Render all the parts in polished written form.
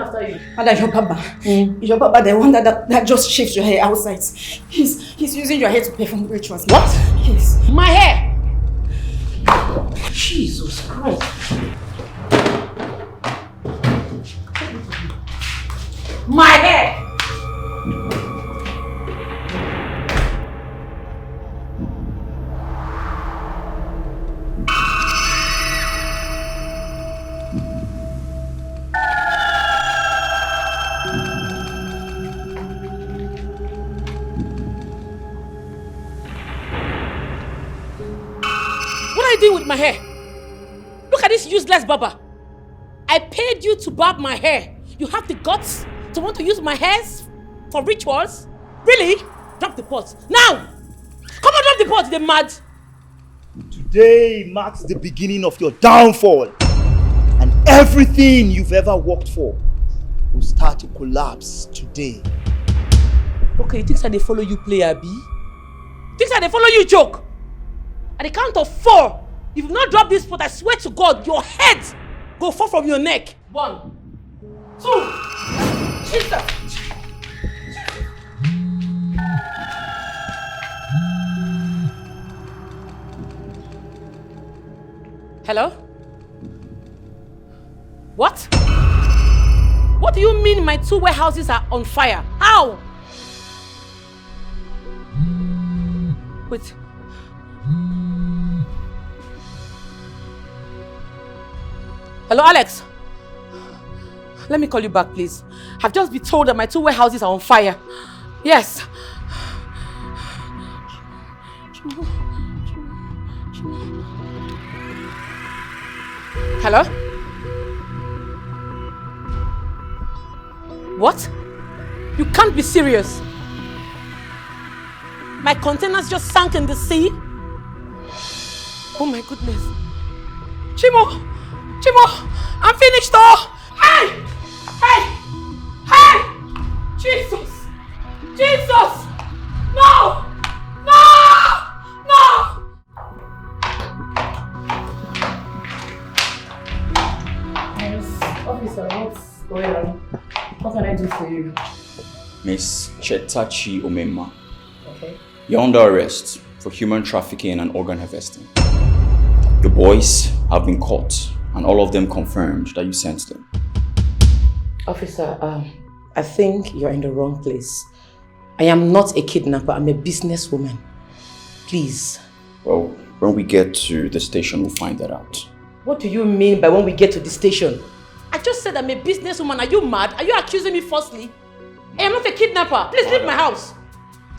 after you. And your Baba. Your Baba, the one that just shapes your hair outside. He's using your hair to perform rituals. What? Yes. My hair! Jesus Christ. My hair! What are you doing with my hair? Look at this useless barber. I paid you to barb my hair. You have the guts to want to use my hairs for rituals? Really? Drop the pot. Now! Come on, drop the pot, they're mad. Today marks the beginning of your downfall. And everything you've ever worked for will start to collapse today. Okay, you think that they follow you play, Abi? You think that they follow you joke? At the count of 4, if you've not dropped this pot, I swear to God, your head go fall from your neck. 1, 2, Jesus! Hello? What? What do you mean my 2 warehouses are on fire? How? Wait. Hello, Alex? Let me call you back, please. I've just been told that my 2 warehouses are on fire. Yes. Hello? What? You can't be serious. My containers just sank in the sea? Oh my goodness. Chimo! I'm finished though! Hey! Jesus! No! Officer, what's going on? What can I do for you? Miss Chetachi Omema. Okay. You're under arrest for human trafficking and organ harvesting. The boys have been caught and all of them confirmed that you sent them. Officer, I think you're in the wrong place. I am not a kidnapper, I'm a businesswoman. Please. Well, when we get to the station, we'll find that out. What do you mean by when we get to the station? I just said I'm a businesswoman. Are you mad? Are you accusing me falsely? I am not a kidnapper. Please leave my house.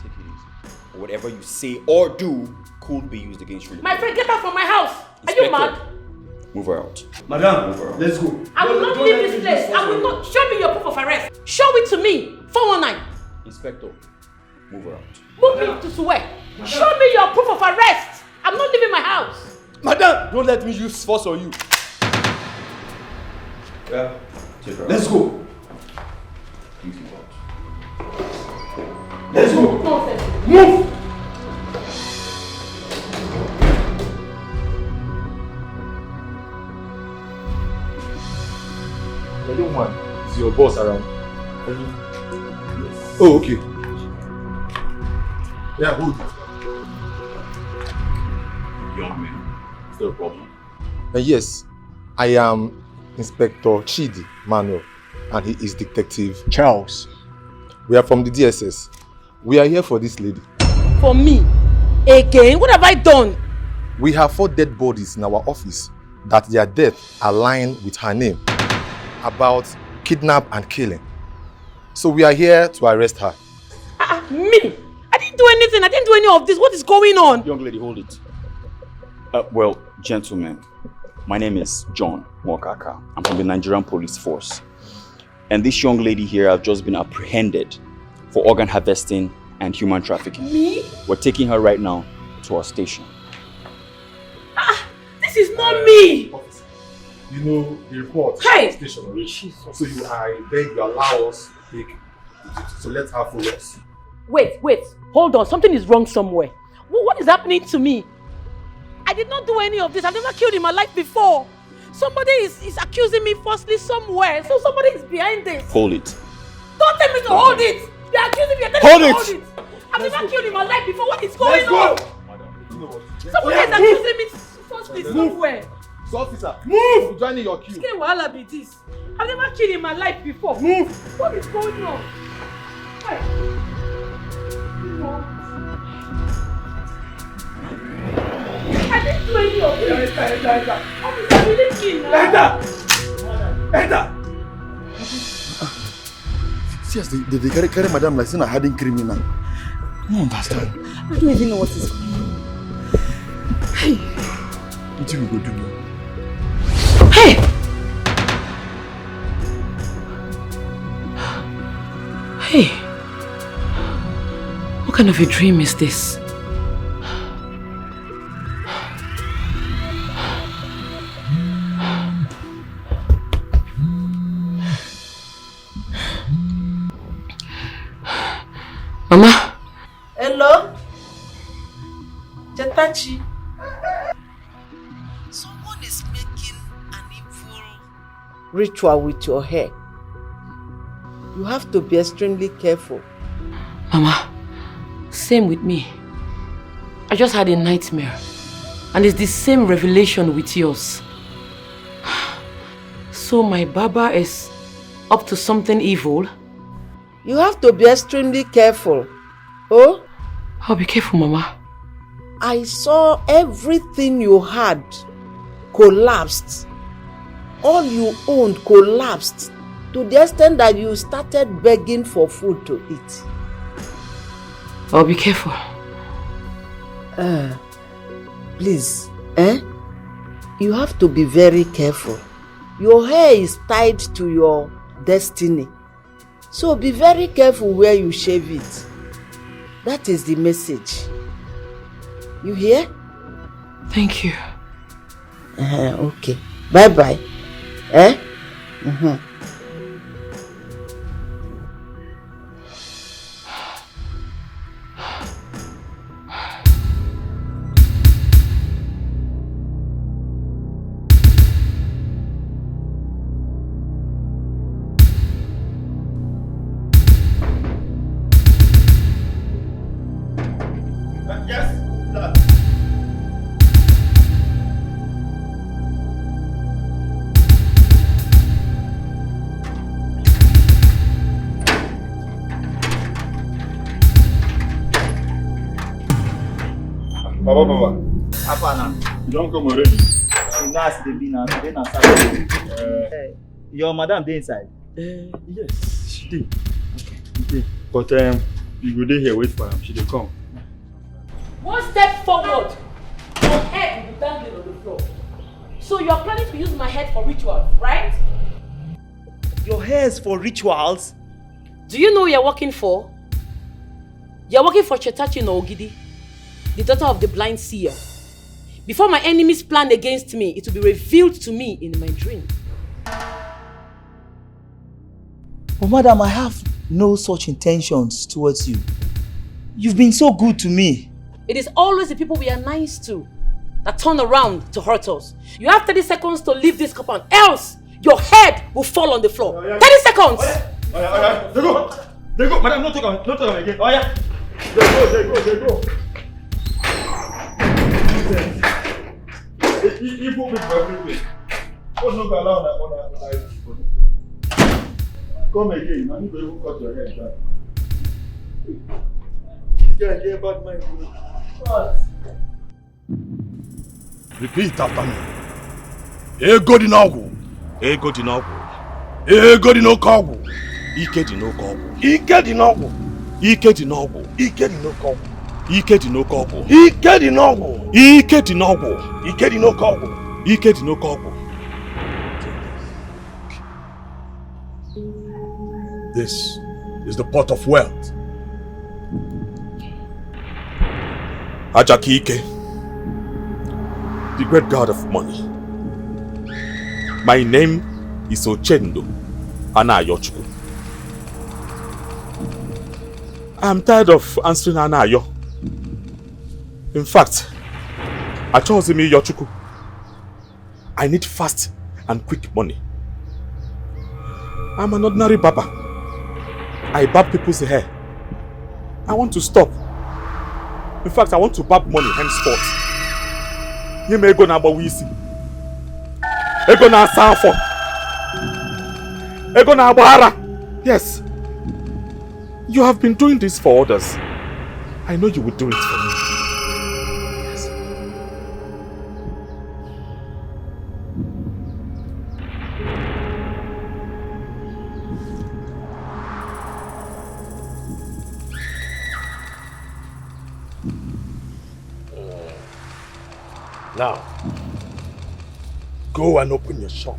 Take it easy. Whatever you say or do could be used against you. My friend, get out from my house. Are you mad? Move her out. Madam, Move her out. let's go. I will not leave this place. I will not. Show me your proof of arrest. Show it to me. 419. Inspector, move her out. Move me to where? Show me your proof of arrest. I'm not leaving my house. Madam, don't let me use force on you. Yeah. Take her out. Let's go. Please move out. Let's go. Nonsense. Move. The young man is your boss around. Oh, okay. Yeah, hold it. Young man, is there a problem? Yes, I am Inspector Chidi Manuel, and he is Detective Charles. We are from the DSS. We are here for this lady. For me? Again? What have I done? We have 4 dead bodies in our office that their deaths align with her name, about kidnap and killing. So we are here to arrest her. Me? I didn't do anything. I didn't do any of this. What is going on? Young lady, hold it. Well, gentlemen, my name is John Mokaka. I'm from the Nigerian Police Force. And this young lady here has just been apprehended for organ harvesting and human trafficking. Me? We're taking her right now to our station. This is not me. Officer, you know the report Hey! station already. So I beg you allow us to let her follow us. Wait. Hold on. Something is wrong somewhere. What is happening to me? I did not do any of this. I've never killed in my life before. Somebody is accusing me falsely somewhere. So somebody is behind this. Hold it. Don't tell me to hold it. You're accusing me. Hold Me to it. hold it. I've never killed in my life before. What is going on? Somebody is accusing me falsely somewhere. So officer, move! Joining your queue. Can wahala be this? I've never killed in my life before. Move! What is going on? Hey. I didn't do any of this. Officer, you didn't kill now. Enter! Yes, they carry madam like saying a hardened criminal. I don't understand. I don't even know what is going on. Hey. What you go do now? Hey! Hey! What kind of a dream is this? Mama? Hello? Chetachi? Someone is making an evil ritual with your hair. You have to be extremely careful. Mama, same with me. I just had a nightmare. And it's the same revelation with yours. So my Baba is up to something evil? You have to be extremely careful. Oh? I'll be careful, Mama. I saw everything you had collapsed. All you owned collapsed to the extent that you started begging for food to eat. I'll be careful. Please, you have to be very careful. Your hair is tied to your destiny. So be very careful where you shave it. That is the message. You hear? Thank you. Okay. Bye-bye. Baba. Apana. You don't come already. You know as they be now. They na Saturday. Your madam dey inside. Yes, she did. Okay. But you go there here, wait for her. She dey come. One step forward, your head will be dangling on the floor. So you are planning to use my head for rituals, right? Your hair is for rituals. Do you know who you're working for? You're working for Chetachi Ogidi, the daughter of the blind seer. Before my enemies plan against me, it will be revealed to me in my dream. But madam, I have no such intentions towards you. You've been so good to me. It is always the people we are nice to that turn around to hurt us. You have 30 seconds to leave this compound, else your head will fall on the floor. 30 seconds! They go. Madam, not talk on again. Oh yeah. They go. He put me for everywhere. Oh, no, go allow that one. Come again. I need to even cut your hair down. This guy get bad mind. Repeat after me. Ego di n'ọgwụ. Ego di n'ọgwụ. Ego di n'oke ọgwụ. Ike di n'oke ọgwụ. Ike di n'ọgwụ. Ike di n'ọgwụ. Ike di n'oke ọgwụ. Ike di n'oke ọgwụ. Ike di n'ọgwụ. Ike di n'ọgwụ. Ike di n'oke ọgwụ. Ike di n'oke ọgwụ. This is the pot of wealth. Ajakike, the great god of money. My name is Ochendo Anayochukwu. I am tired of answering Anayo. In fact, I chose me Yochukwu. I need fast and quick money. I'm an ordinary barber. I barb people's hair. I want to stop. In fact, I want to barb money henceforth. You may go now, but we see. You go now, Sanford. You go now, Bahara. Yes. You have been doing this for others. I know you will do it for me. Yes. Now, go and open your shop.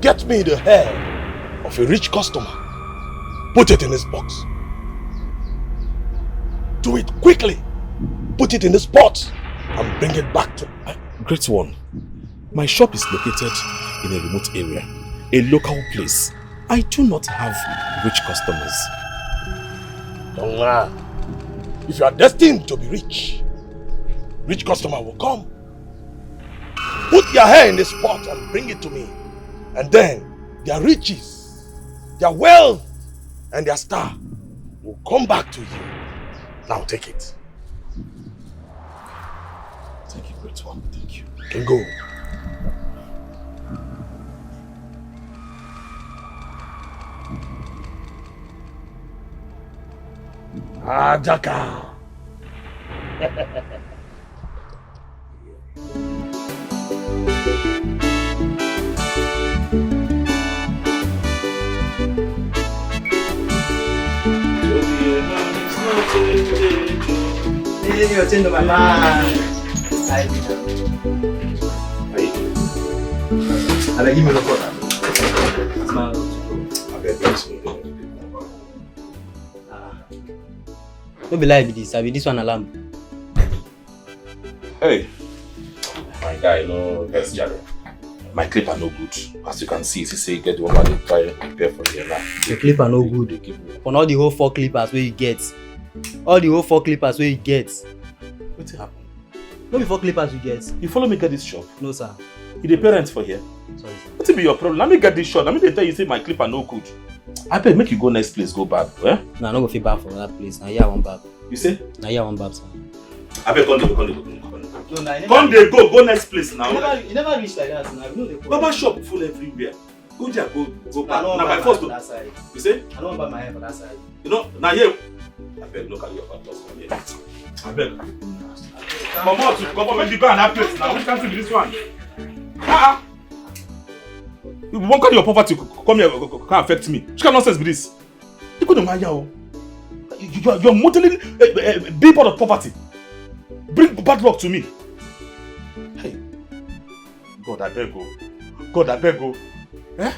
Get me the hair of a rich customer. Put it in this box. Do it quickly. Put it in this pot and bring it back to... Great one. My shop is located in a remote area, a local place. I do not have rich customers. Young man, if you are destined to be rich, rich customer will come. Put your hair in this pot and bring it to me. And then their riches, their wealth, and their star will come back to you. Now take it. Thank you, great one. Thank you. You can go. Ajaka. Hey, you're changing my mind. I give me the phone. Don't be like this. I be this one alarm. Hey, my guy, no, that's Jare. My clip are no good. As you can see, he say get the one that they try and prepare for the now. Your clip are no good. On all the whole 4 clippers where you get. All the whole 4 clippers where you get. What's happened? No be 4 clippers you get. You follow me get this shop? No, sir. You the parents for here? Sorry, sir. What's be your problem? Let me get this shop. Let me tell you say my clip are no good. I bet make you go next place, go back. Eh? Nah, no go feel bad for that place. Now here one bab. You say? Now here one bab, sir. I bet go. No, Come there, go next place now. You never reach like that. Now you know the Baba shop full everywhere. Go there, go back. I don't Now my want first for that side. You say? I don't want my hair for that side. You know, now here. I bet look at your photos from here. I bet. Come on, to government you go and that place now. Which country be this one? You won't carry your poverty come here can affect me. Which kind of nonsense be this? You go to my yao. You're modeling a big part of poverty. Bring bad luck to me. Hey, God I beg you. God I beg you. Eh?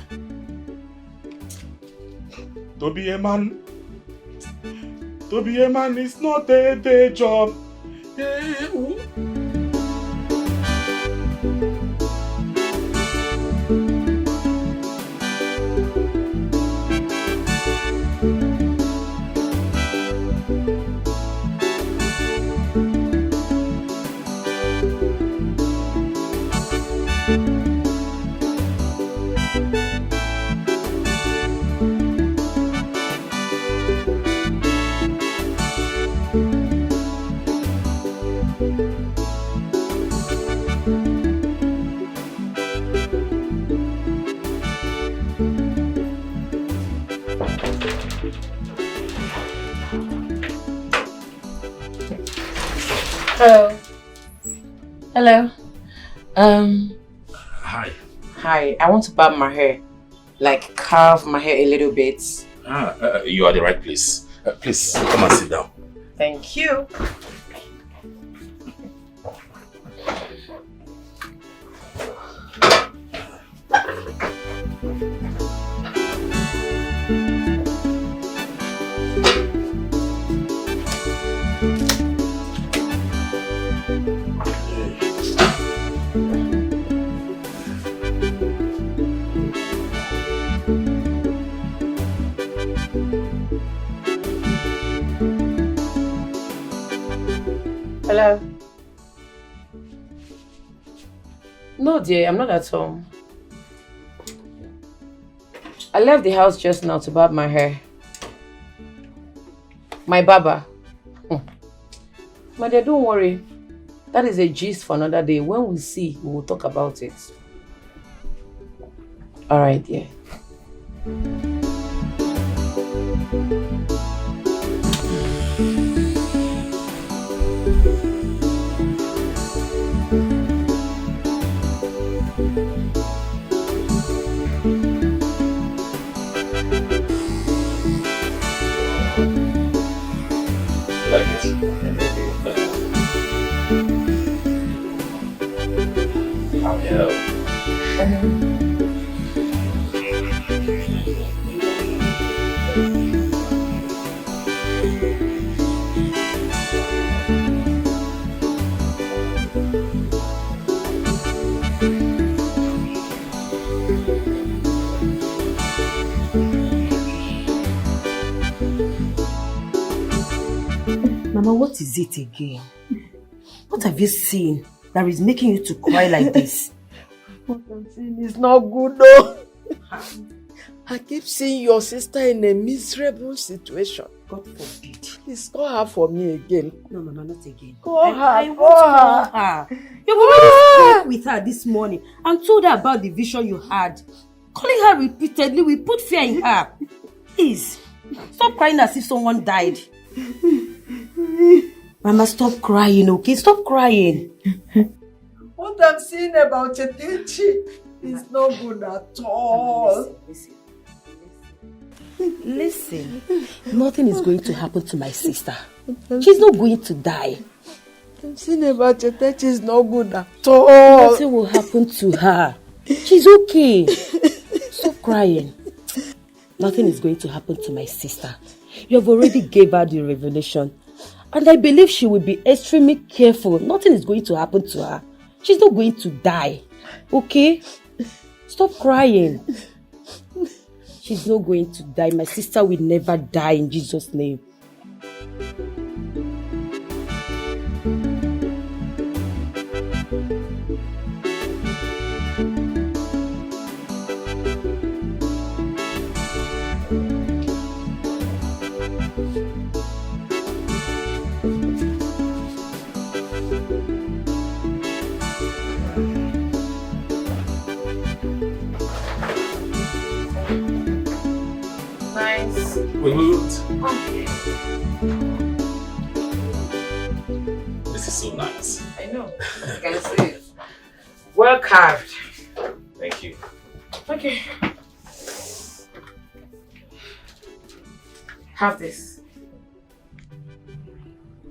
To be a man. To be a man is not a day job. Hey, ooh. Hello. Hello. Hi. Hi. I want to barb my hair. Like carve my hair a little bit. You are the right place. Please come and sit down. Thank you. Hello. No, dear, I'm not at home. I left the house just now to barb my hair. My barber. My dear, don't worry. That is a gist for another day. When we see, we will talk about it. Alright, dear. Mama, what is it again? What have you seen that is making you to cry like this? What I'm seeing is not good though. I keep seeing your sister in a miserable situation. God forbid. Please call her for me again. No, Mama, not again. Call her. I won't call her. You've already spoke with her this morning and told her about the vision you had. Calling her repeatedly will put fear in her. Please, stop crying as if someone died. Mama, stop crying, okay? Stop crying. What I'm seeing about Chetechi is not good at all. Listen. Nothing is going to happen to my sister. She's not going to die. I'm seeing about Chetechi is not good at all. Nothing will happen to her. She's okay. Stop crying. Nothing is going to happen to my sister. You have already gave her the revelation. And I believe she will be extremely careful. Nothing is going to happen to her. She's not going to die. Okay? Stop crying. She's not going to die. My sister will never die in Jesus' name. This is so nice. I know. I can see it. Well carved. Thank you. Okay. Have this.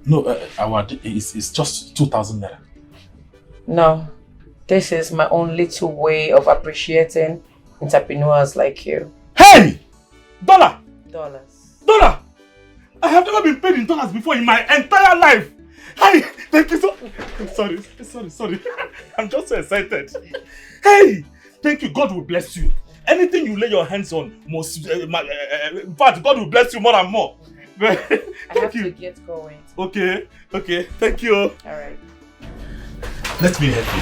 No, it's just 2,000 naira. No. This is my own little way of appreciating entrepreneurs like you. Hey! Dollar! Dollars. Dollar! I have never been paid in dollars before in my entire life. Hey! Thank you so... Sorry. I'm just so excited. Hey! Thank you. God will bless you. Anything you lay your hands on must... in fact, God will bless you more and more. I have to get going. Okay. Thank you. Alright. Let me help you.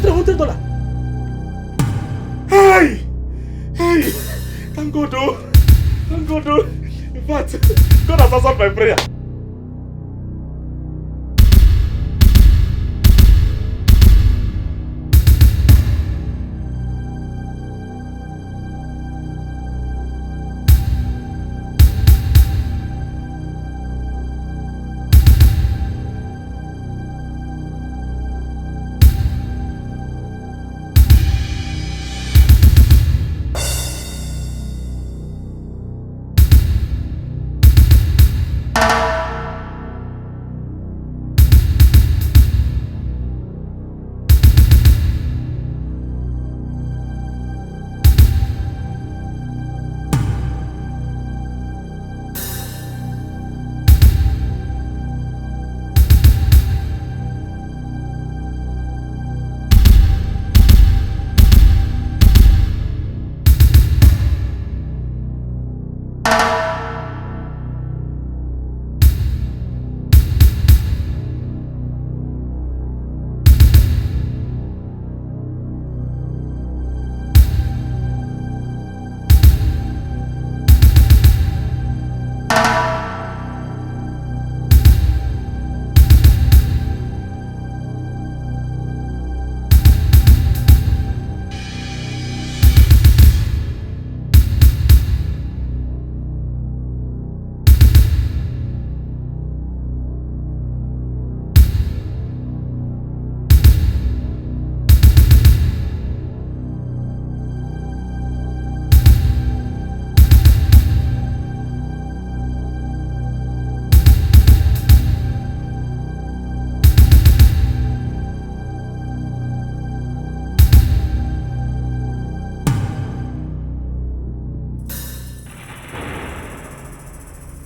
$100. Hey! Thank God, oh. In fact, God has answered my prayer.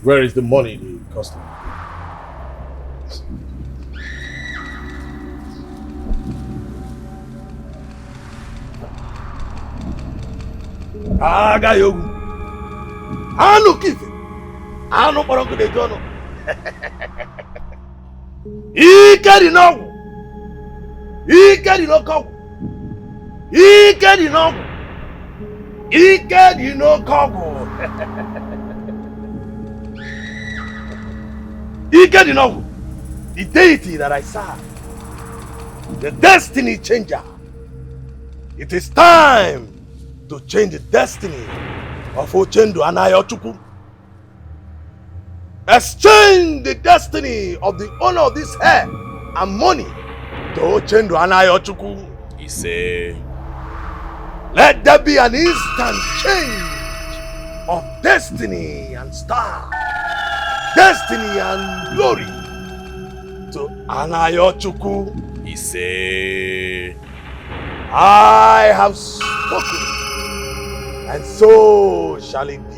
Where is the money the customer? Aga Yoke. Anu kife. Anu parangu de jono. Ike di nogu. Ike di no kogu. Ike di nogu. Ike di no kogu. Ike di nogu. The deity that I serve. The destiny changer. It is time to change the destiny of Oendu and Ayochukwu. Exchange the destiny of the owner of this hair and money to Oendu and Ayochukwu. He say, let there be an instant change of destiny and star, destiny and glory to Anayochukwu. He say, I have spoken, and so shall it be.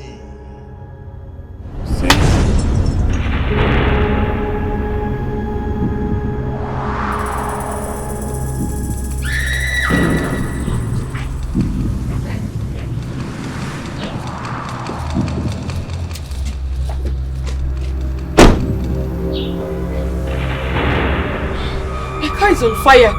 My car is on fire.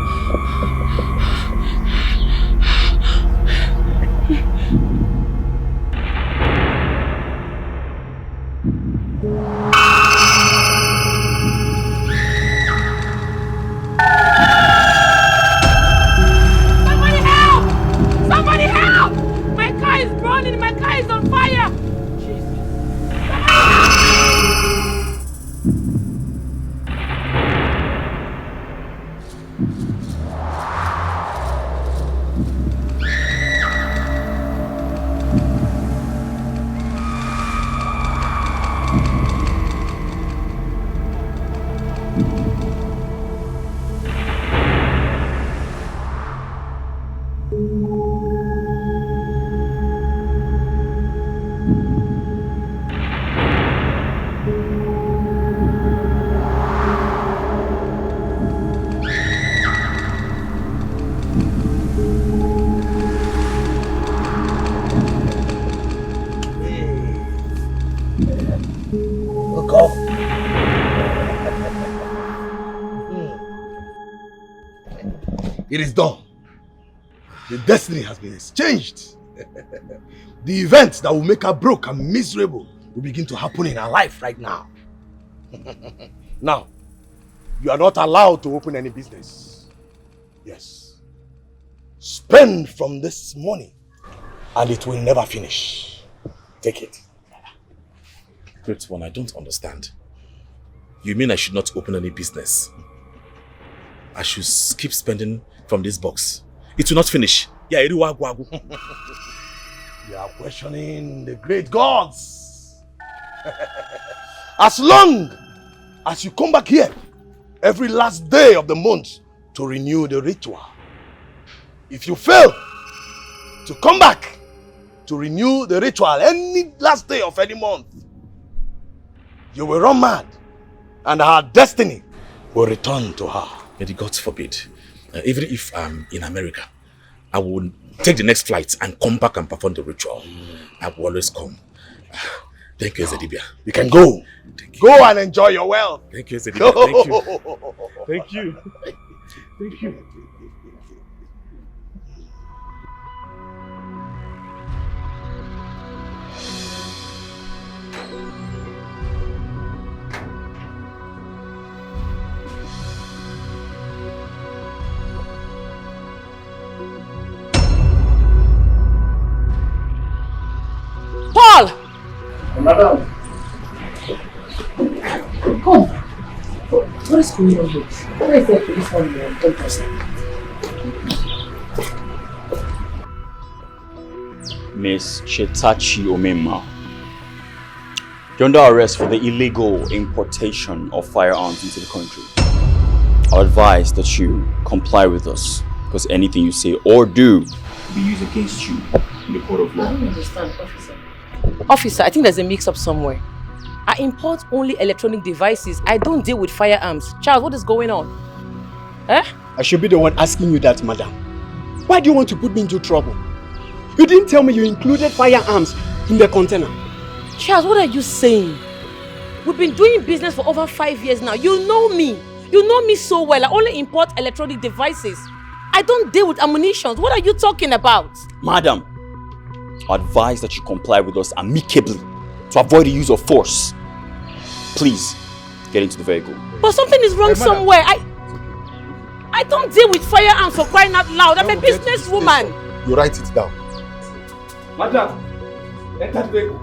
It is done. The destiny has been exchanged. The events that will make her broke and miserable will begin to happen in her life right now. Now, you are not allowed to open any business. Yes. Spend from this money and it will never finish. Take it. Great one, I don't understand. You mean I should not open any business? I should keep spending from this box. It will not finish. Yeah, you are questioning the great gods. As long as you come back here every last day of the month to renew the ritual. If you fail to come back to renew the ritual any last day of any month, you will run mad and her destiny will return to her. May the gods forbid. Even if I'm in America, I will take the next flight and come back and perform the ritual. I will always come. Thank you, Ezedibia. You can go. Go and enjoy your wealth. Thank you, Ezedibia. Thank you. Thank you. Thank you. Paul! Madam. Come. What is going on here? What is there for this one? Don't trust Miss Chetachi Omema, you're under arrest for the illegal importation of firearms into the country. I advise that you comply with us, because anything you say or do will be used against you in the court of law. I don't understand, officer. Officer, I think there's a mix-up somewhere. I import only electronic devices. I don't deal with firearms. Charles, what is going on? Eh? I should be the one asking you that, madam. Why do you want to put me into trouble? You didn't tell me you included firearms in the container. Charles, what are you saying? We've been doing business for over 5 years now. You know me. You know me so well. I only import electronic devices. I don't deal with ammunition. What are you talking about? Madam, I advise that you comply with us amicably to avoid the use of force. Please, get into the vehicle. But something is wrong somewhere. I don't deal with firearms for crying out loud. I'm a businesswoman. You write it down. Madam, enter the vehicle.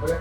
Okay.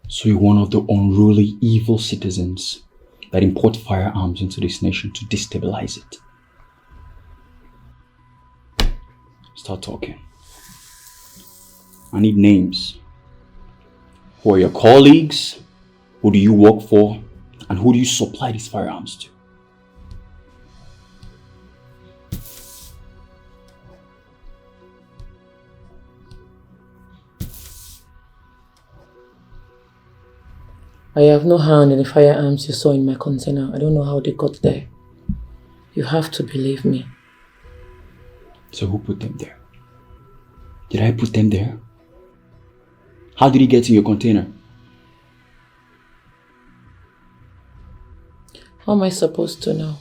So you're one of the unruly, evil citizens that import firearms into this nation to destabilize it. Start talking. I need names. Who are your colleagues? Who do you work for? And who do you supply these firearms to? I have no hand in the firearms you saw in my container. I don't know how they got there. You have to believe me. So who put them there? Did I put them there? How did he get in your container? How am I supposed to know?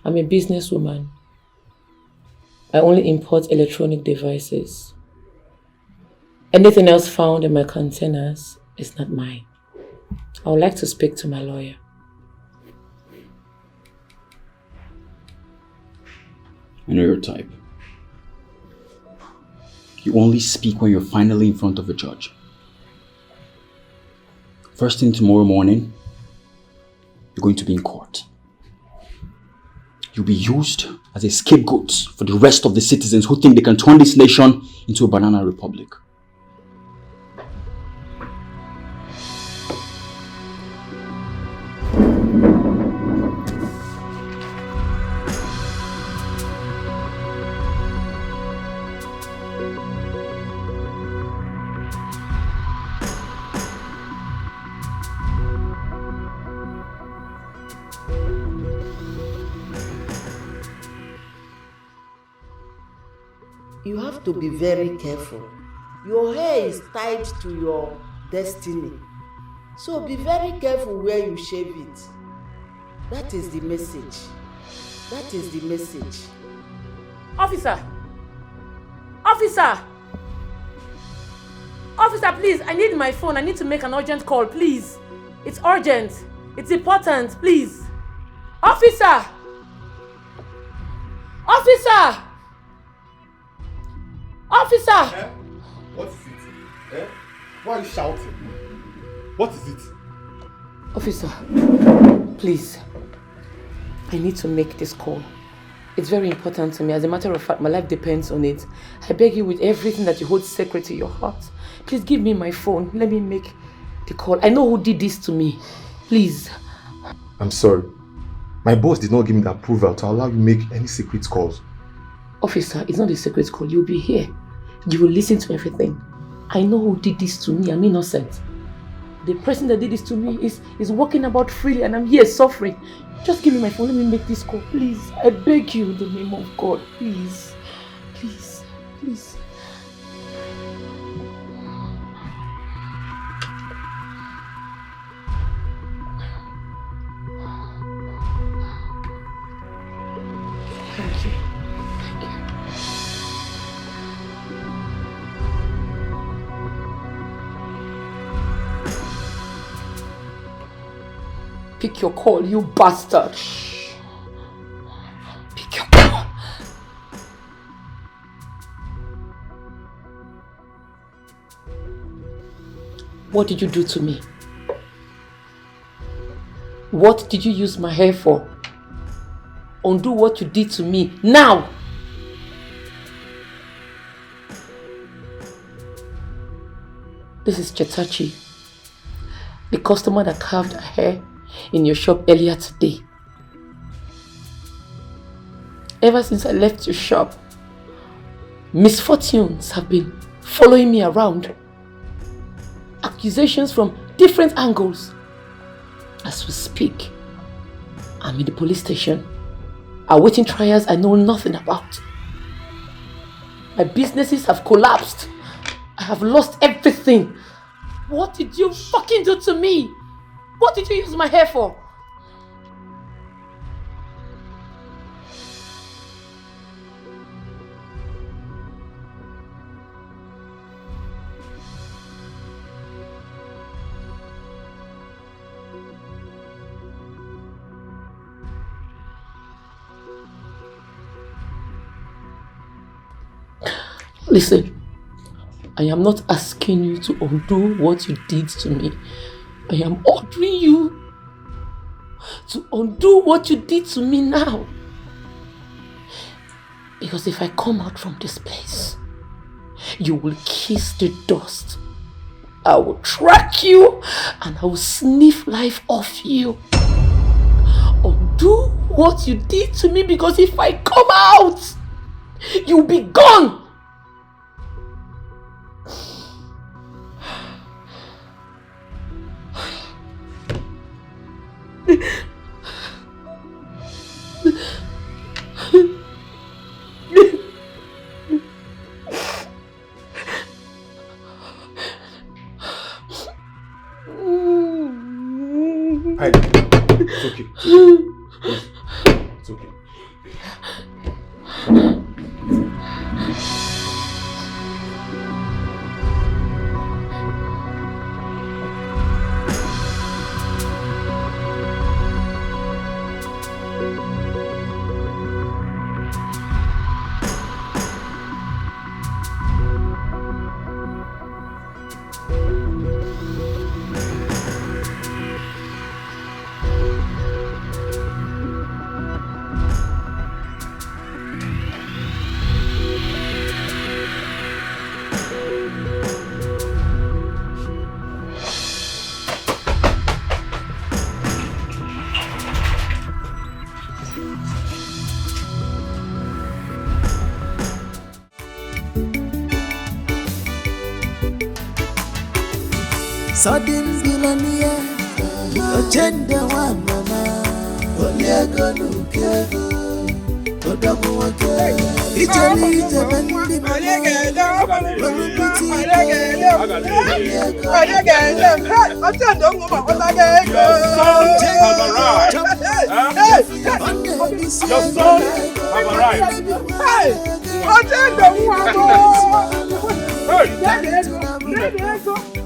I'm a businesswoman. I only import electronic devices. Anything else found in my containers is not mine. I would like to speak to my lawyer. I know your type. You only speak when you're finally in front of a judge. First thing tomorrow morning, you're going to be in court. You'll be used as a scapegoat for the rest of the citizens who think they can turn this nation into a banana republic. You have to be very careful. Your hair is tied to your destiny. So be very careful where you shave it. That is the message. That is the message. Officer! Officer! Officer, please, I need my phone. I need to make an urgent call, please. It's urgent. It's important, please. Officer! Officer! Officer! Eh? What is it? Eh? Why are you shouting? What is it? Officer, please. I need to make this call. It's very important to me. As a matter of fact, my life depends on it. I beg you with everything that you hold sacred to your heart. Please give me my phone. Let me make the call. I know who did this to me. Please. I'm sorry. My boss did not give me the approval to allow you to make any secret calls. Officer, it's not a secret call. You'll be here. You will listen to everything. I know who did this to me. I'm innocent. The person that did this to me is walking about freely and I'm here suffering. Just give me my phone. Let me make this call. Please. I beg you in the name of God. Please. Please. Please. Thank you. Thank you. Pick your call, you bastard. Pick your call. What did you do to me? What did you use my hair for? Undo what you did to me now. This is Chetachi, the customer that carved her hair in your shop earlier today. Ever since I left your shop, misfortunes have been following me around. Accusations from different angles. As we speak, I'm in the police station, awaiting trials I know nothing about. My businesses have collapsed. I have lost everything. What did you fucking do to me? What did you use my hair for? Listen, I am not asking you to undo what you did to me. I am ordering you to undo what you did to me now. Because if I come out from this place, you will kiss the dust. I will track you and I will sniff life off you. Undo what you did to me, because if I come out, you'll be gone. It's okay. It's okay. Sudden billionaire, agenda one mama, Oliego Lukego, Odamuake, Italy, Japan,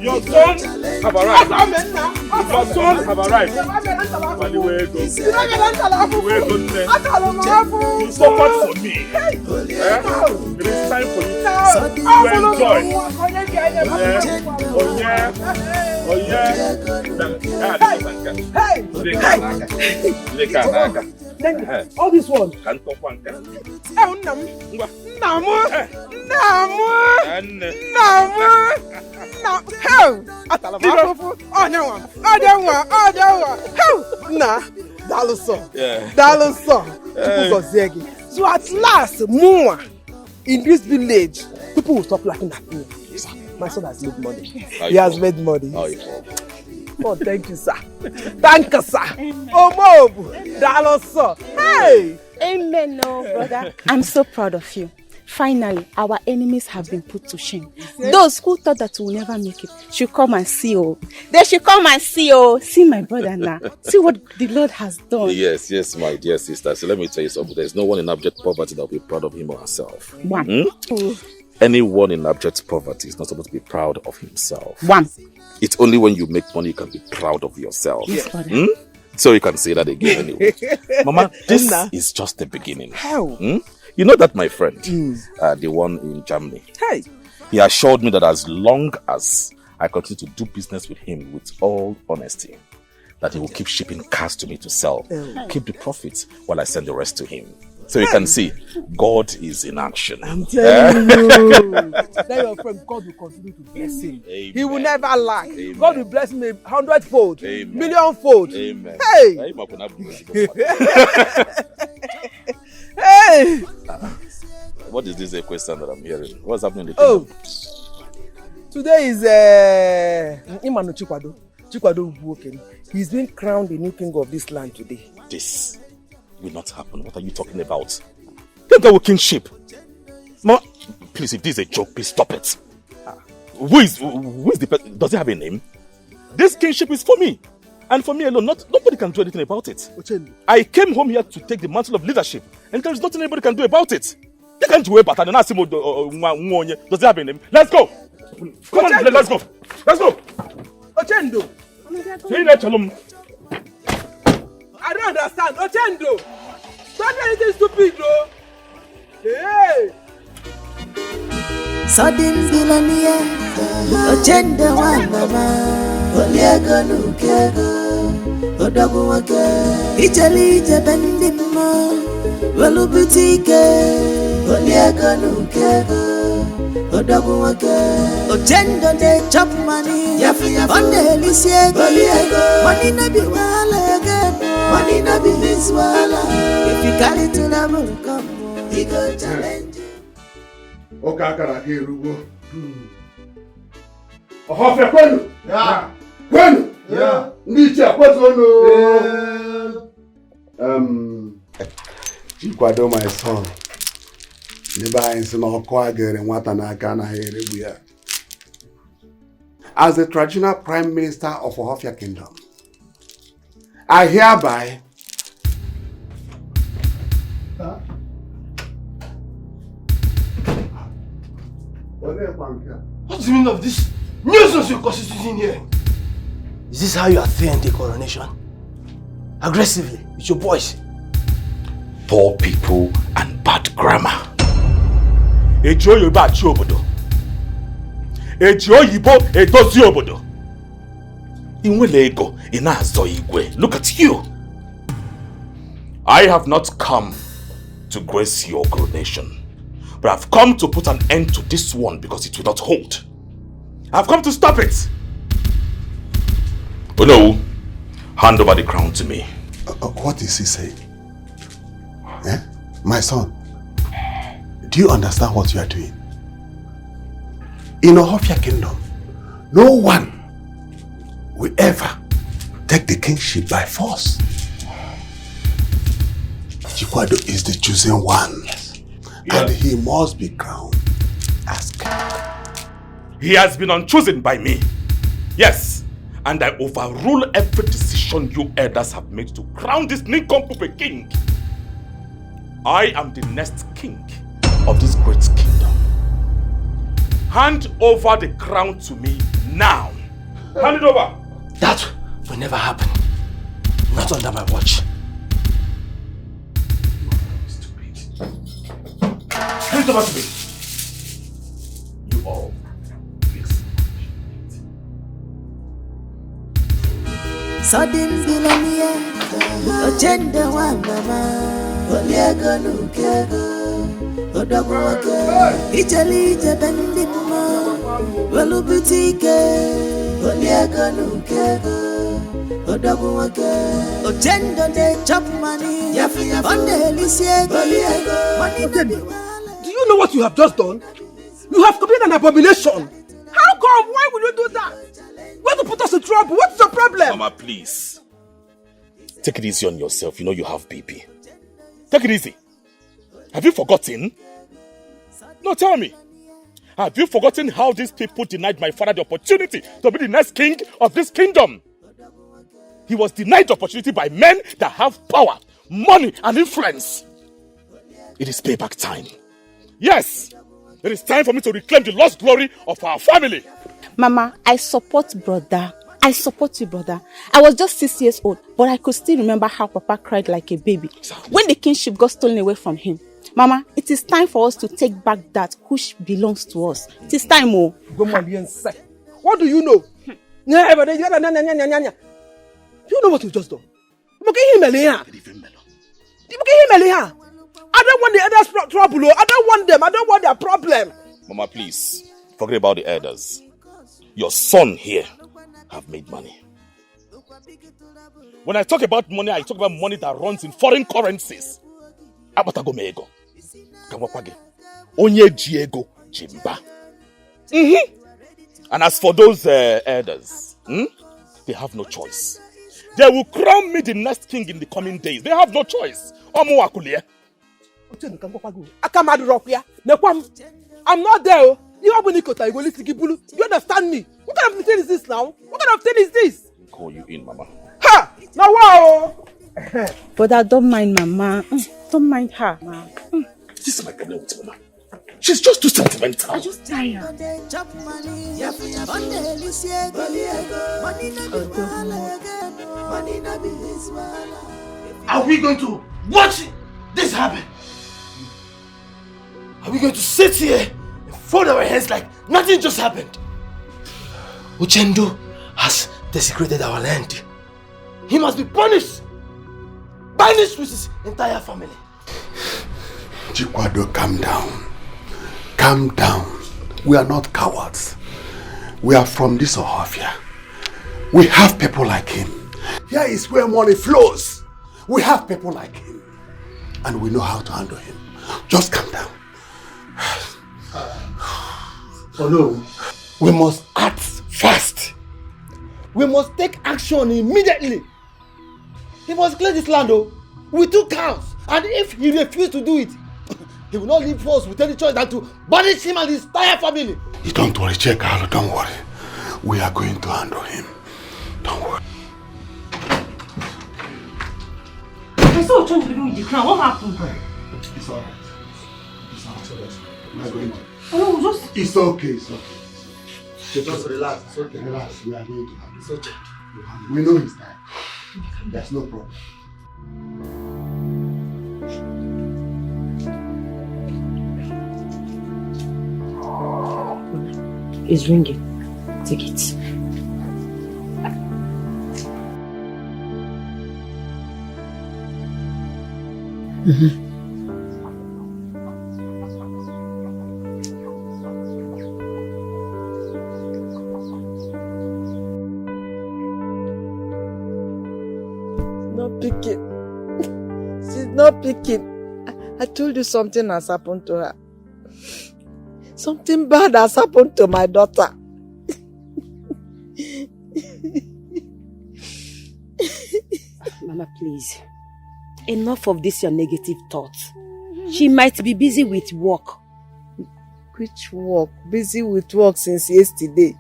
Your son have arrived. Your son have arrived. You suffered for me. It is time for you to enjoy. Oh yeah. All this one. So at last, in this village, people will stop laughing at me. My son has made money. He has made money. Oh, thank you, sir. Thank you, sir. Oh, Mob. Hey! Amen, no, brother. I'm so proud of you. Finally, our enemies have been put to shame. Those who thought that we'll never make it should come and see. Oh, they should come and see. Oh, see my brother now. See what the Lord has done. Yes, my dear sister. So let me tell you something. There's no one in abject poverty that will be proud of him or herself. One. Anyone in abject poverty is not supposed to be proud of himself. One. It's only when you make money you can be proud of yourself. Yes, brother. So you can say that again anyway. Mama, this is just the beginning. How? You know that my friend, the one in Germany, Hey. he assured me that as long as I continue to do business with him with all honesty, that he will keep shipping cars to me to sell, keep the profits while I send the rest to him. So you can see, God is in action. I'm telling you. Tell your friend, God will continue to bless him. Amen. He will never lack. Amen. God will bless him 100-fold, Amen. million-fold. Amen. Hey! Hey! What is this question that I'm hearing? What's happening in the Oh, kingdom? today is Imanu Chikwado. Chikwado Ubuoken. He's been crowned the new king of this land today. This will not happen. What are you talking about? Think our kingship. Ma, please, if this is a joke, please stop it. Who is the person? Does it have a name? This kingship is for me. And for me alone, nobody can do anything about it. I came home here to take the mantle of leadership, and there is nothing anybody can do about it. They can't do it better than Asimo. Does it have a name? Let's go! Come on, let's go! Let's go! Oendu! I don't understand. Oendu! Don't do anything stupid, though! Hey! Sudden Bilania, Oendu one mama, Oliego Nukego, Odabuwake, Italy Jabendimo, Welubutike, Oliego Nukego, Odabuwake, Oendu de chop money, on the Helisiego, money no be wala again, money no be his wala. If you carry to the moon, come, he go challenge. Okay, I can hear you. Ọ̀họ́fẹ́ kwenu. Kwenu. Ndị ichie kwezonu. Chikwado my son. N'ebe anyị sị na ọkụ agere nwata n'aka anaghị eregbu ya. As the traditional prime minister of Ohofia Kingdom, I hereby What's the meaning of this nuisance you're constituting here? Is this how you are saying the coronation? Aggressively, with your voice? Poor people and bad grammar. Ejo Yoruba achi obodo. Ejo Oyibo edozi obodo. Inwele ego ina-azọ igwe. Look at you. I have not come to grace your coronation, but I've come to put an end to this one because it will not hold. I've come to stop it. Oh no, hand over the crown to me. What is he saying? My son, do you understand what you are doing? In Ohofia Kingdom, no one will ever take the kingship by force. Chikwado is the chosen one. And he must be crowned as king. He has been unchosen by me. Yes, and I overrule every decision you elders have made to crown this nincompoop a king. I am the next king of this great kingdom. Hand over the crown to me now. Hand it over. That will never happen. Not under my watch. Hand it over to me. You all. Sudden Bilania, Oendu one mama, Oliego Nukego, Odabuwake, Italy Jabendimo, Welubutike, Oliego Nukego, Odabuwake, Oendu de chop money, on the Helisiego, money no be wala. Do you know what you have just done? You have committed an abomination. How come? Why will you do that? Want to put us in trouble? What's the problem? Mama, please. Take it easy on yourself. You know you have BP. Take it easy. Have you forgotten? No, tell me. Have you forgotten how these people denied my father the opportunity to be the next king of this kingdom? He was denied the opportunity by men that have power, money, and influence. It is payback time. Yes, it is time for me to reclaim the lost glory of our family. Mama, I support brother I support you, brother. I was just 6 years old, but I could still remember how Papa cried like a baby when the kingship got stolen away from him. Mama, it is time for us to take back that which belongs to us. It is time, oh. What do you know? Do you know what you just done? I don't want the others' trouble. I don't want them. I don't want their problem. Mama, please, forget about the elders. Your son here have made money. When I talk about money, I talk about money that runs in foreign currencies. Abatago meego. Kamwapage. Onye jiego jimba. And as for those elders, they have no choice. They will crown me the next king in the coming days. They have no choice. Omo akulie. I'm not there. You understand me? What kind of thing is this now? What kind of thing is this? I'll call you in, Mama. Ha! Now wow! But I don't mind Mama. Don't mind her. This is my problem with Mama. She's just too sentimental. I just tired. Are we going to watch this happen? Are we going to sit here and fold our hands like nothing just happened? Oendu has desecrated our land. He must be punished. Banished with his entire family. Chikwado, calm down. Calm down. We are not cowards. We are from this Ohafia. We have people like him. Here is where money flows. We have people like him. And we know how to handle him. Just calm down. Oh no. We must act fast. We must take action immediately. He must clear this land with 2 counts. And if he refuses to do it, he will not leave us with any choice than to banish him and his entire family. You don't worry, Chekalo, don't worry. We are going to handle him. Don't worry. I saw Tonto do with the crown. What happened? It's alright. It's alright. We are going to. Oh, just... It's okay, it's okay. Just relax. It's okay. Relax. We are going to handle It's okay. We know his time. There's no problem. It's ringing. Take it. Not picking. She's not picking. I told you something has happened to her. Something bad has happened to my daughter. Mama, please. Enough of this, your negative thoughts. She might be busy with work. Which work? Busy with work since yesterday.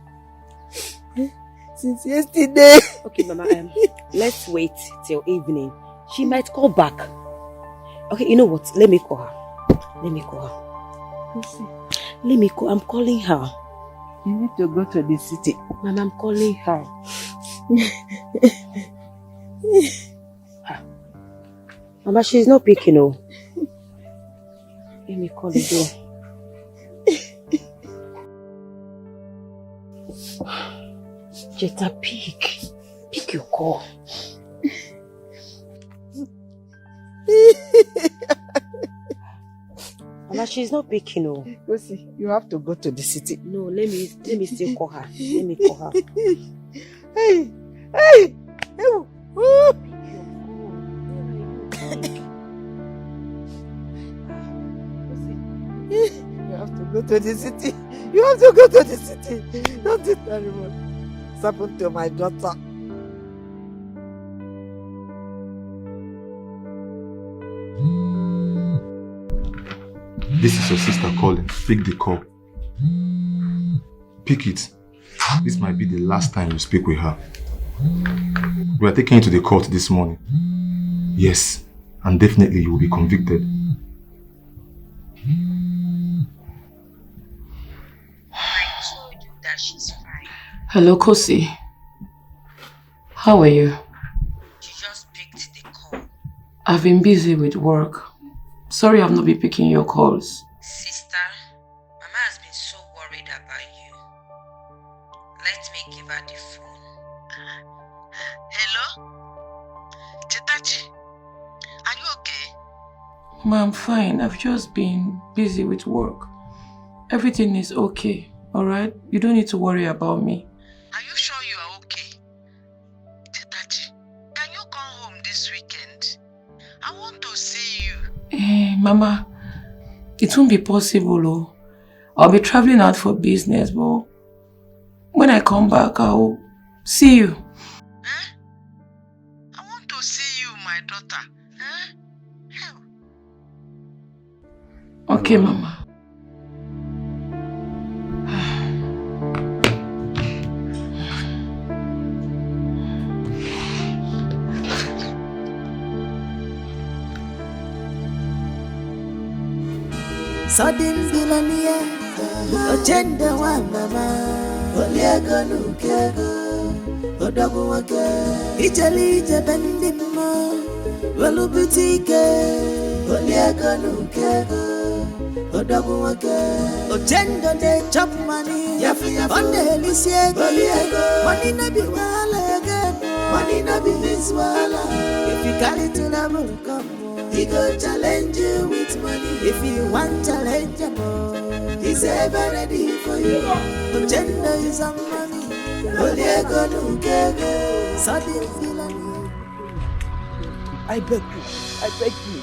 Since yesterday. Okay, Mama, let's wait till evening. She might call back. Okay, you know what? Let me call her. Let me call her. Let me call. I'm calling her. You need to go to the city. Mama, I'm calling her. Mama, she's not picking, oh. Let me call again. Jetta, pick. Pick your call. Mama, she's not picking, oh. Go see, you have to go to the city. No, let me still call her. Let me call her. Hey! Hey! You have to go to the city. You have to go to the city. Don't do terrible. It's happened to my daughter. This is your sister calling. Pick the call. Pick it. This might be the last time you speak with her. We are taking you to the court this morning. Yes, and definitely you will be convicted. Hello, Kosi. How are you? You just picked the call. I've been busy with work. Sorry I've not been picking your calls. Sister, Mama has been so worried about you. Let me give her the phone. Hello? Chetachi, are you okay? Ma, I'm fine. I've just been busy with work. Everything is okay, alright? You don't need to worry about me. Are you sure you are okay? Chetachi, can you come home this weekend? I want to see you. Mama, it won't be possible, oh. I'll be traveling out for business, but when I come back, I'll see you. I want to see you, my daughter. Okay, Mama. Sudden billionaire, agenda one mama, Oliago Nukego, Odaguake, Italy, Jabendimo, Velubutike, Oliago Nukego, Odaguake, Ogenda de chop money, on the Helicia, money no be wala again, money no be his wala. If you carry to the moon, come. He go challenge you with money. If you want challenge him, he's ever ready for you. Agenda is a money. Oliego Nukego, sudden villainy. I beg you,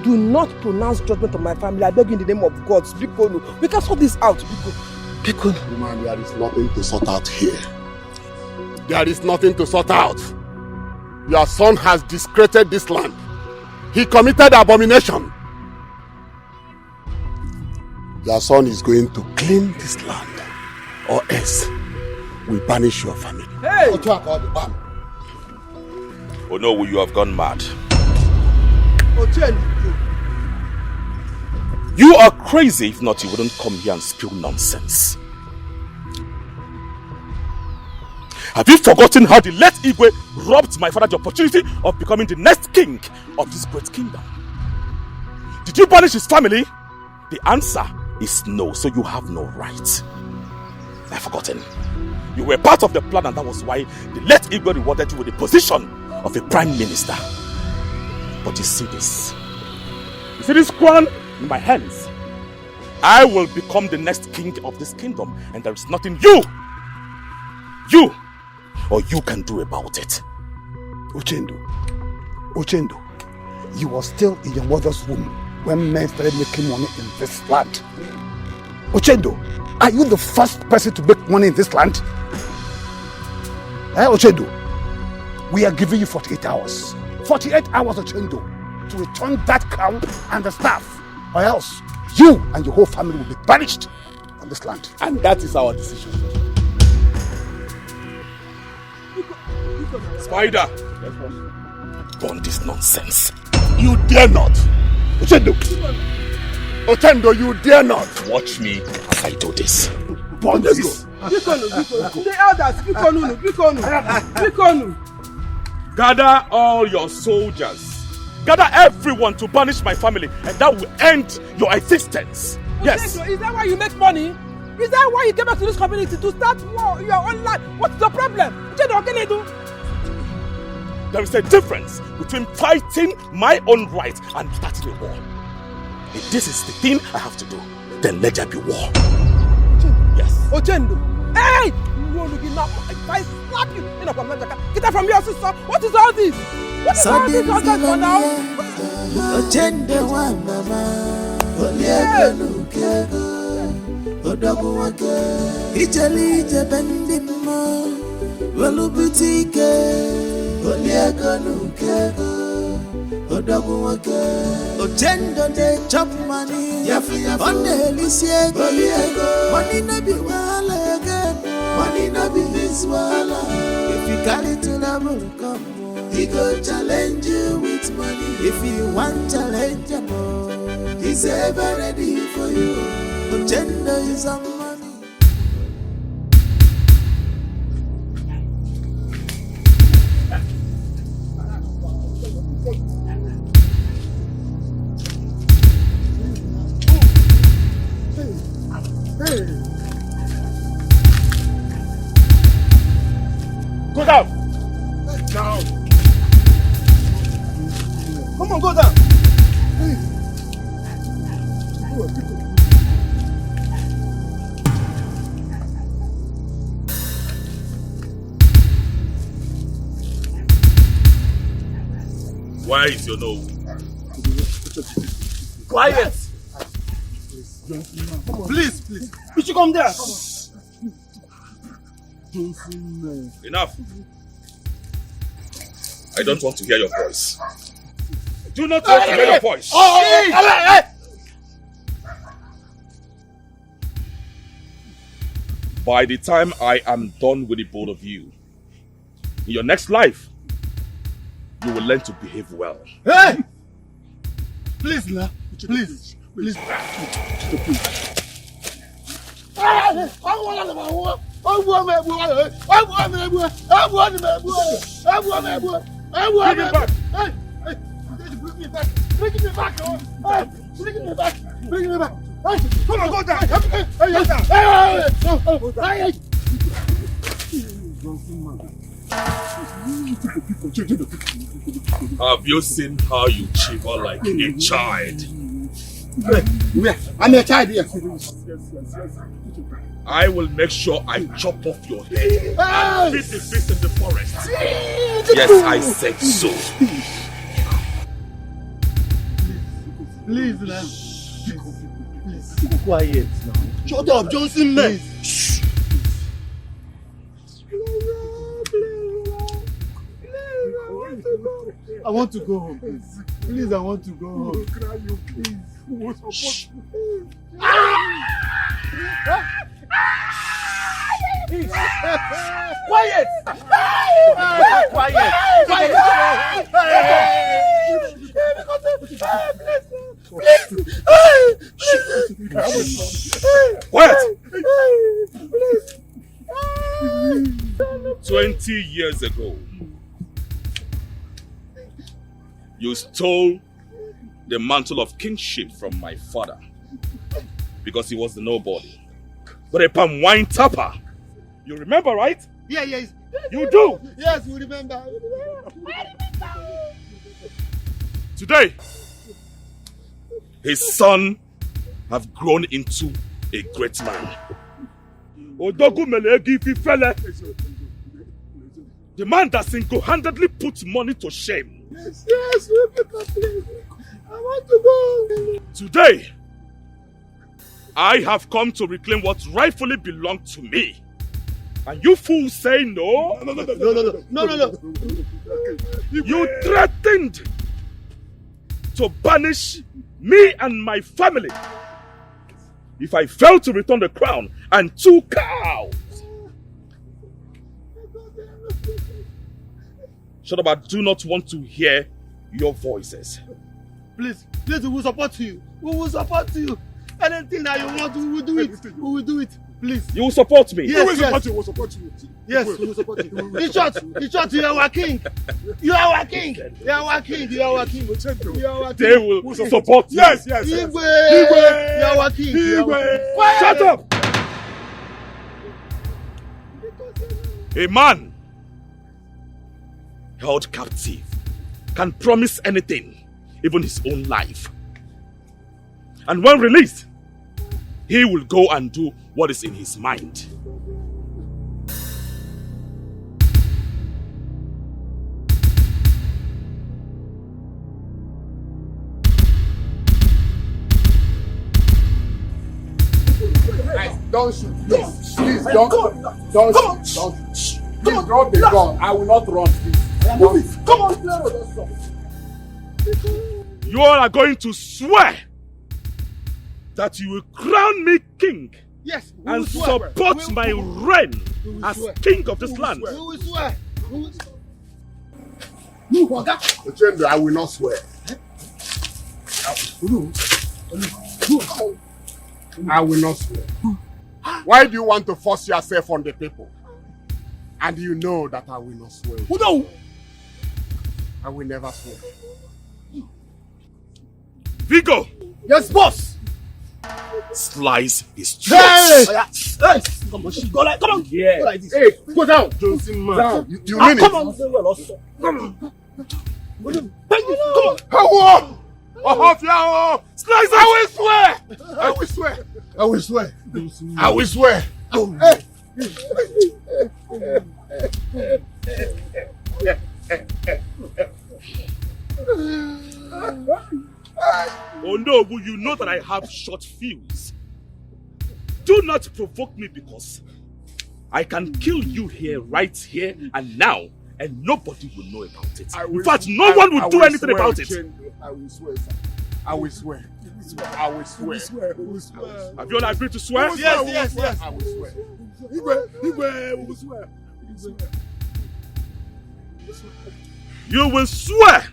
do not pronounce judgment on my family. I beg you in the name of God. Speak on. We can sort this out. Speak on. Man, there is nothing to sort out here. There is nothing to sort out. Your son has discredited this land. He committed abomination. Your son is going to clean this land, or else we banish your family. Hey! Oh no, you have gone mad. You are crazy. If not, you wouldn't come here and spill nonsense. Have you forgotten how the late Igwe robbed my father the opportunity of becoming the next king of this great kingdom? Did you banish his family? The answer is no, so you have no right. I've forgotten. You were part of the plan, and that was why the late Igwe rewarded you with the position of a prime minister. But you see this? You see this crown in my hands? I will become the next king of this kingdom, and there is nothing you can do about it. Oendu, you were still in your mother's womb when men started making money in this land. Oendu, are you the first person to make money in this land? Oendu, we are giving you 48 hours. 48 hours, Oendu, to return that crown and the staff, or else you and your whole family will be banished from this land. And that is our decision. Spider! Burn this nonsense. You dare not! Oendu, you dare not! Watch me as I do this. Burn this! The elders, speak on. Gather all your soldiers. Gather everyone to banish my family, and that will end your existence. Yes. Is that why you make money? Is that why you came back to this community to start war in your own land? What's the problem? What can I do? There is a difference between fighting my own right and starting a war. If this is the thing I have to do, then let there be war. Yes. Oendu, hey! If I slap you, get out from your sister. What is all this? What is all this for now? Agenda one mama, Oliego Nukego, Odaguake, Italy, Jabendimo, Velubutike, Oliego Nukego, Odaguake, Ogenda de chop money, on the Helicia, money no be wala again, money no be his wala. If you carry to the moon, come on, he go challenge you with money. If you want challenge him, he's ever ready for you. Ogenda is a money. Come on, go down. Where is your nose? Quiet. Please, please. You should come there. Enough. I don't want to hear your voice. Do not want to hear your voice. By the time I am done with the both of you, in your next life, you will learn to behave well. Hey! Please, nah. Please. Please. Bring me back. Come on, go down. Have you seen how you shiver like a child? I'm a child here. I will make sure I chop off your head and beat the beast in the forest. Yes, I said so. Please, man. Please, be quiet now. Shut up, Johnson, man. Shh. I want to go home, please. Please, I want to go home. Cry, you please. Shh. Quiet! Quiet! Quiet! 20 years ago, you stole the mantle of kingship from my father because he was the nobody, but a palm wine tapper. You remember, right? Yeah, yes. You do? Yes, we remember. Today, his son have grown into a great man. The man that single-handedly puts money to shame. Yes, please. I want to go. Today, I have come to reclaim what rightfully belonged to me. And you fools say no? No. You threatened to banish me and my family if I fail to return the crown and 2 cows. Shut up, I do not want to hear your voices. Please, we will support you. We will support you. Anything that you want, we will do it. We will do it. Please. You will support me? Yes, we will support you. We will support you. Yes, we will support you. In short, you are our king. You are our king. You are our king. You are our king. You are our king. They will support you. Yes. You are our king. Shut up! A man held captive can promise anything, even his own life. And when released, he will go and do what is in his mind. Don't shoot, please. Please, don't shoot. Please drop the gun. I will not run, please. Come on, play with us. You all are going to swear that you will crown me king. Yes, and support my reign as king of this land. We will swear. Oendu, I will not swear. I will not swear. Why do you want to force yourself on the people? And you know that I will not swear. No. I will never swear. Vigo! Yes, boss! Slice his throat. Hey! Come on. Yeah. Go like this. Hey, go down. Johnson, man. Down. You mean come it? on. Come on. Come on! Slice! I will swear! I will swear! I will swear! I will swear! Oh no, but you know that I have short fuse. Do not provoke me because I can kill you here, right here and now, and nobody will know about it. In fact, no one will do anything about it. I will swear, sir. I will swear. I will swear. Have you all agreed to swear? Yes. I will swear. We will swear. You will swear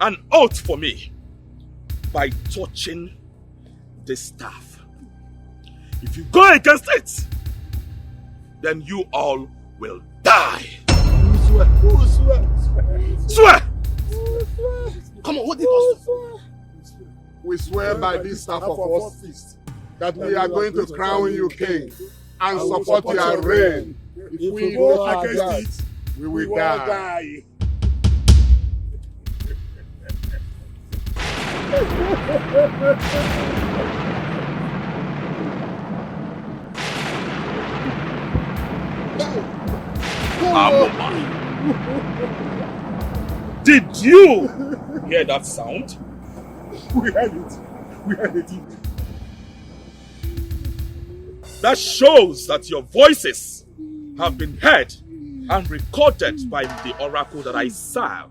an oath for me by touching this staff. If you go against it, then you all will die. Swear! Come on, what did you swear? We swear by this staff of office that we are going to crown you king and support your reign. If we go against it, we will die. Did you hear that sound? We heard it. That shows that your voices have been heard and recorded by the oracle that I serve.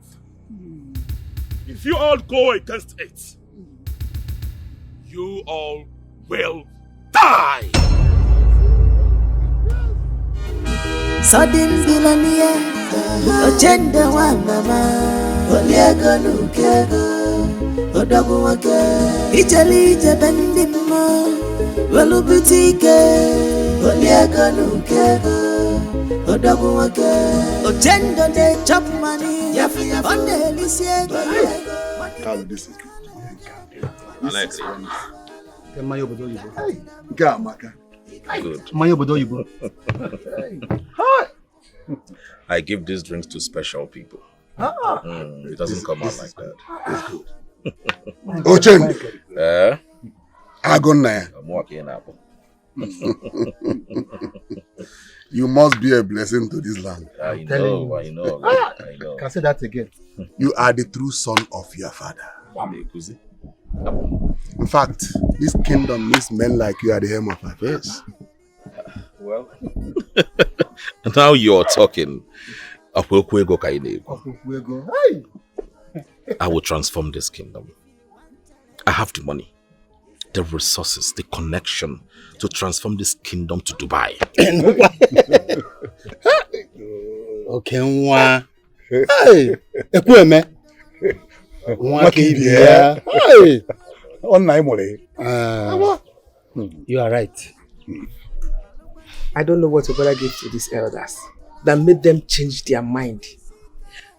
If you all go against it, you all will die. Sudden billionaire, agenda one mama, Oliago Nukego, Odogo Wake, Italy, Jabandimo, Velubutike, Oliago Nukego, Odogo Wake, Agenda de chop money, on the Lycia. Carl, this is Alex. Gamaka. Good. I give these drinks to special people. It doesn't come out like that. It's good. Ochen. Agonaya. I'm walking up. You must be a blessing to this land. I know. Can I say that again? You are the true son of your father. In fact, this kingdom needs men like you at the helm of affairs. Well, now you're talking. I will transform this kingdom. I have the money, the resources, the connection to transform this kingdom to Dubai. Okay, hey, Ekweme. Hey, you are right. I don't know what your brother gave to these elders that made them change their mind.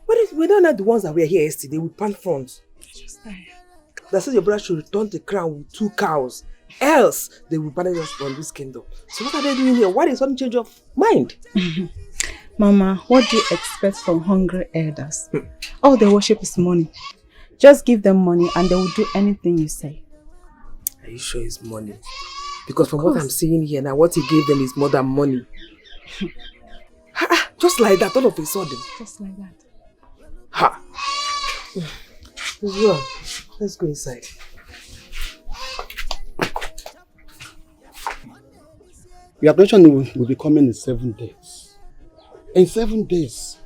But we don't know the ones that were here yesterday with palm fronts. That said your brother should return the crown with 2 cows, else they will banish us from this kingdom. So what are they doing here? Why is some change of mind? Mama, what do you expect from hungry elders? All they worship is money. Just give them money and they will do anything you say. Are you sure it's money? Because from what I'm seeing here now, what he gave them is more than money. Just like that, all of a sudden. Just like that. Ha! Well, let's go inside. Your operation will be coming in 7 days. In 7 days,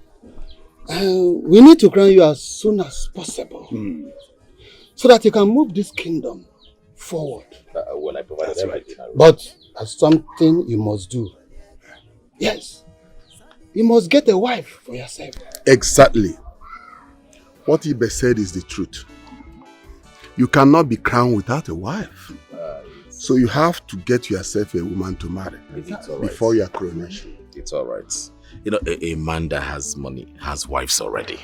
we need to crown you as soon as possible. So that you can move this kingdom forward. Well, I provided everything. Right. But there's something you must do. Yes. You must get a wife for yourself. Exactly. What Ibe said is the truth. You cannot be crowned without a wife. So you have to get yourself a woman to marry before your coronation. It's all right. You know, a man that has money has wives already.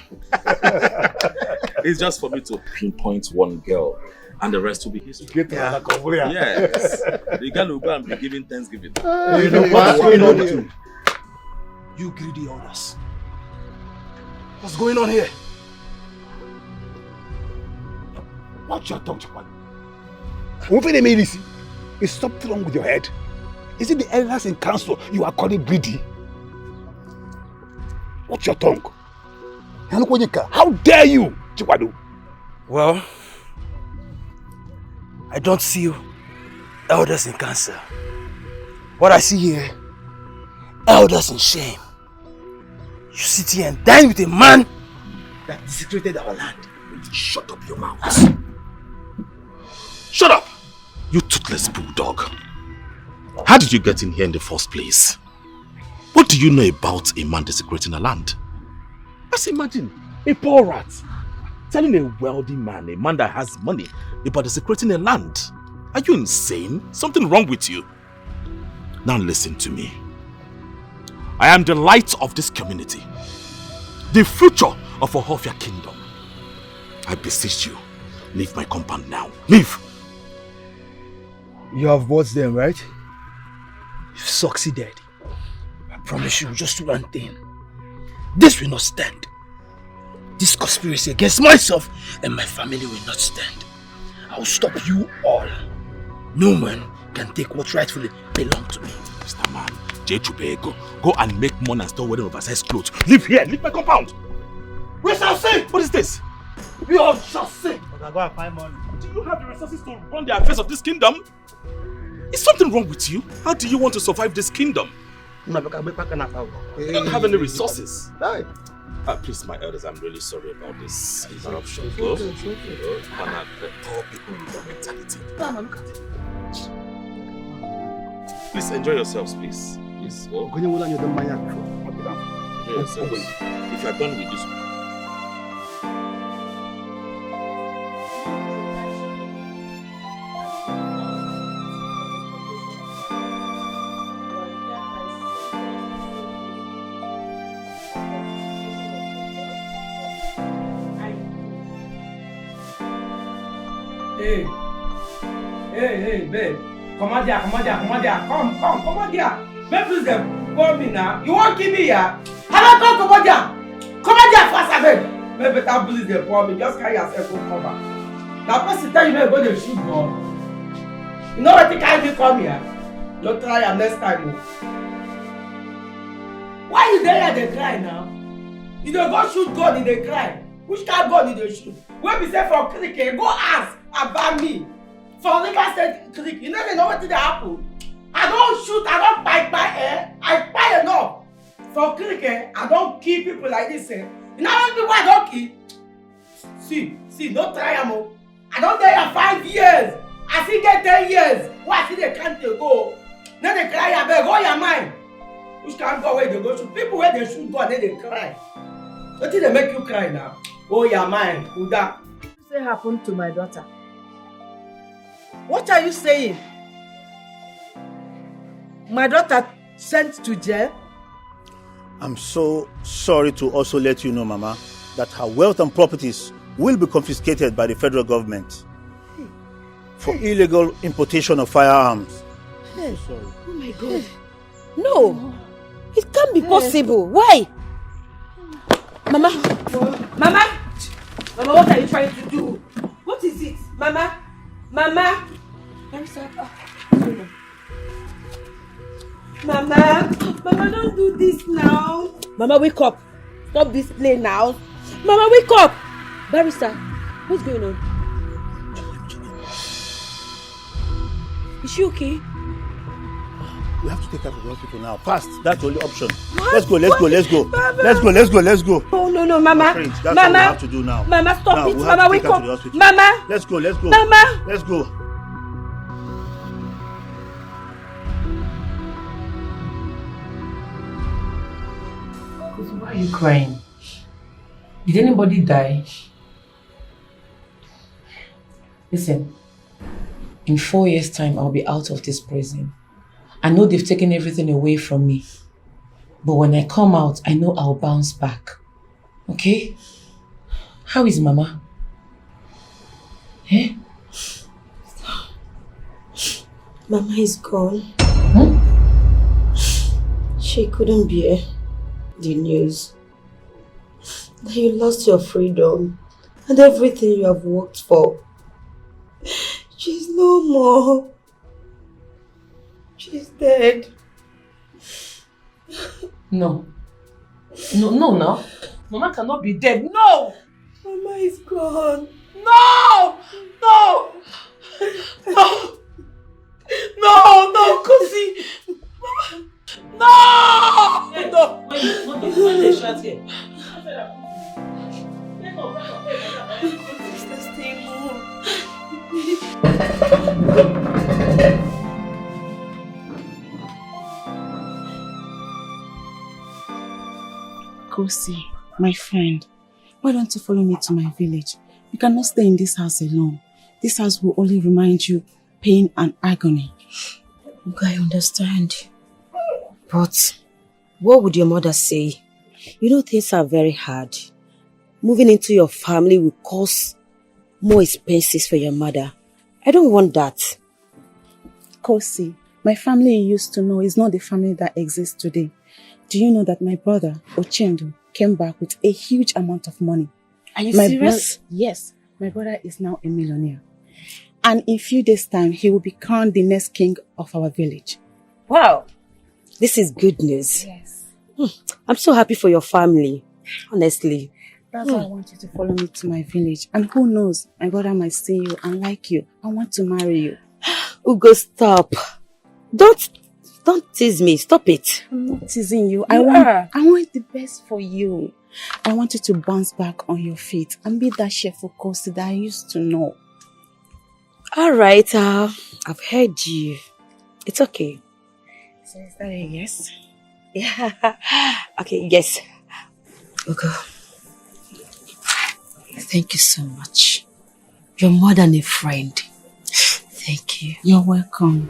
It's just for me to pinpoint one girl and the rest will be history. Get Yes. The girl will go and be giving Thanksgiving. You know what's going on here? You greedy elders. What's going on here? Watch your tongue, Chapman. Is something wrong with your head? Is it the elders in council you are calling greedy? Watch your tongue. How dare you, Chikwado? Well, I don't see you elders in council. What I see here, elders in shame. You sit here and dine with a man that desecrated our land. Shut up your mouth. Shut up! You toothless bulldog. How did you get in here in the first place? What do you know about a man desecrating a land? Just imagine a poor rat telling a wealthy man, a man that has money, about desecrating a land. Are you insane? Something wrong with you? Now listen to me. I am the light of this community, the future of Ohofia kingdom. I beseech you, leave my compound now. Leave! You have watched them, right? You've succeeded. I promise you just one thing. This will not stand. This conspiracy against myself and my family will not stand. I will stop you all. No man can take what rightfully belongs to me. Mr. Man, go and make money and start wearing oversized clothes. Leave here, leave my compound. We shall see. What is this? We all shall see. Go and find money. Do you have the resources to run the affairs of this kingdom? Is something wrong with you? How do you want to survive this kingdom? You don't have any resources. Please, my elders, I'm really sorry about this interruption. Go. Poor people with your mentality. Please enjoy yourselves, please. Please go. Enjoy yourselves. If you are done with this one. Hey, babe. Come on there. Come on there. Babe, please call me now. You won't keep me here. Come on there fast, babe. Babe, better please they call me. Just carry yourself to cover. Now, person tell you, babe, go to shoot gun. You know what you can't come here? Don't try am next time. Why you there they cry now? You don't go shoot gun, they cry. Which kind of gun they shoot? When we say for cricket, go ask about me. For River State cricket, you know what did happen? I don't shoot, I don't bite my hair. I buy enough. For cricket, I don't kill people like this. You know how many people I don't kill? See, no try am. I don't there 5 years. I still get 10 years. Why see they can't go? Now they cry, I beg, go your mind. Which can't go where they go shoot? People where they shoot gun, then they cry. What did they make you cry now? Oh, your mind, Uda. What happened to my daughter? What are you saying? My daughter sent to jail? I'm so sorry to also let you know, Mama, that her wealth and properties will be confiscated by the federal government for illegal importation of firearms. Hey. Sorry. Oh my God. No, it can't be possible. Why? Mama, what are you trying to do? What is it? Mama. Mama, don't do this now. Mama, wake up. Stop this play now. Mama, wake up. Barrister, what's going on? Is she okay? We have to take her to the hospital now. Fast. That's the only option. What? Let's go. Mama. Let's go. Oh, no, Mama. That's Mama. what we have to do now. Mama, stop now, it. Mama, wake up. Mama. Let's go. Mama. Let's go. Why are you crying? Did anybody die? Listen, in 4 years' time, I'll be out of this prison. I know they've taken everything away from me. But when I come out, I know I'll bounce back. Okay? How is Mama? Eh? Mama is gone. She couldn't bear the news that you lost your freedom and everything you have worked for. She's no more. She's dead. No. No. Mama cannot be dead. No! Mama is gone. No! No! No, Kosi! No! When they shut here. Sister, stay home. Kosi, my friend, why don't you follow me to my village? You cannot stay in this house alone. This house will only remind you pain and agony. Look, I understand. But what would your mother say? You know things are very hard. Moving into your family will cause more expenses for your mother. I don't want that. Kosi, my family you used to know is not the family that exists today. Do you know that my brother, Oendu, came back with a huge amount of money? Are you serious? Yes, my brother is now a millionaire. And in a few days' time, he will be crowned the next king of our village. Wow, this is good news. Yes. I'm so happy for your family, honestly. That's why I want you to follow me to my village. And who knows, my brother might see you and like you. I want to marry you. Ugo, stop. Don't tease me. Stop it. I'm not teasing you. I want the best for you. I want you to bounce back on your feet and be that cheerful Kosi that I used to know. All right, I've heard you. It's okay. So is that a yes? Yeah. Okay, yes. Ugo, thank you so much. You're more than a friend. Thank you. You're welcome.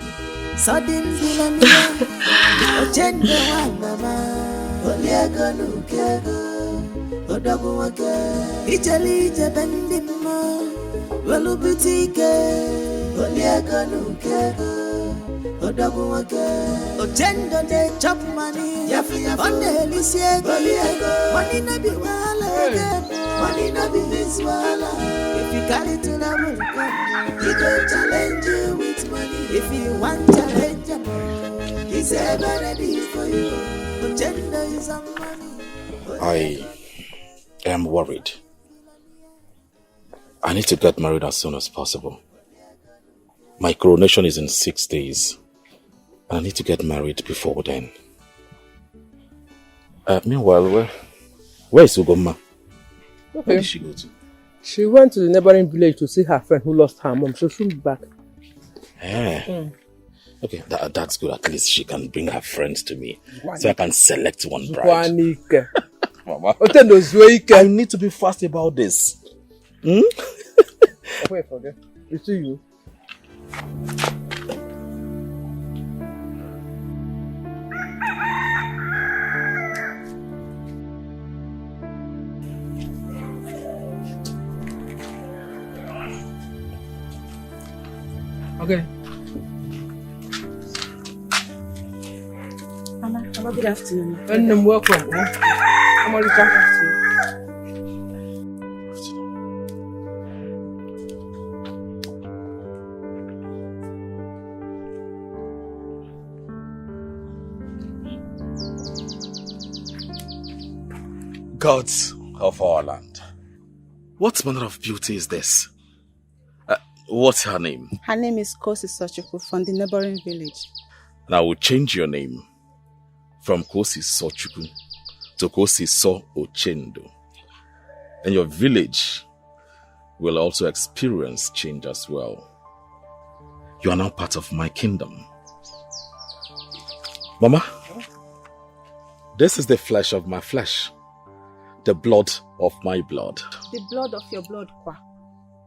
Oendu dey chop money, on the Elise money no be wala again, money no be his wala. If you carry to the moon, he go challenge you with money. If you want challenge him, he's ever ready for you. Oendu is a money. I am worried. I need to get married as soon as possible. My coronation is in 6 days. I need to get married before then. Meanwhile, where is Ugoma? Where did she go to? She went to the neighboring village to see her friend who lost her mom, so she'll be back. Okay, that's good. At least she can bring her friends to me, so I can select one bride. Mama, I need to be fast about this. Wait, forget. You see you. Okay. Mama, good afternoon. And welcome. I'm already talking to you. Gods of our land, what manner of beauty is this? What's her name? Her name is Kosi Sochukwu from the neighboring village. And I will change your name from Kosi Sochukwu to Kosi So Oendu. And your village will also experience change as well. You are now part of my kingdom. Mama, this is the flesh of my flesh, the blood of my blood. The blood of your blood, Kwa.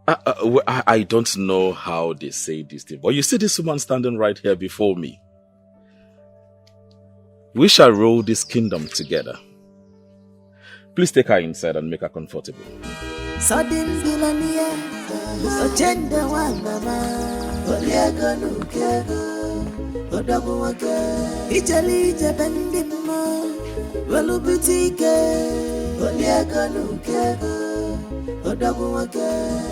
I don't know how they say this thing, but you see this woman standing right here before me. We shall rule this kingdom together. Please take her inside and make her comfortable.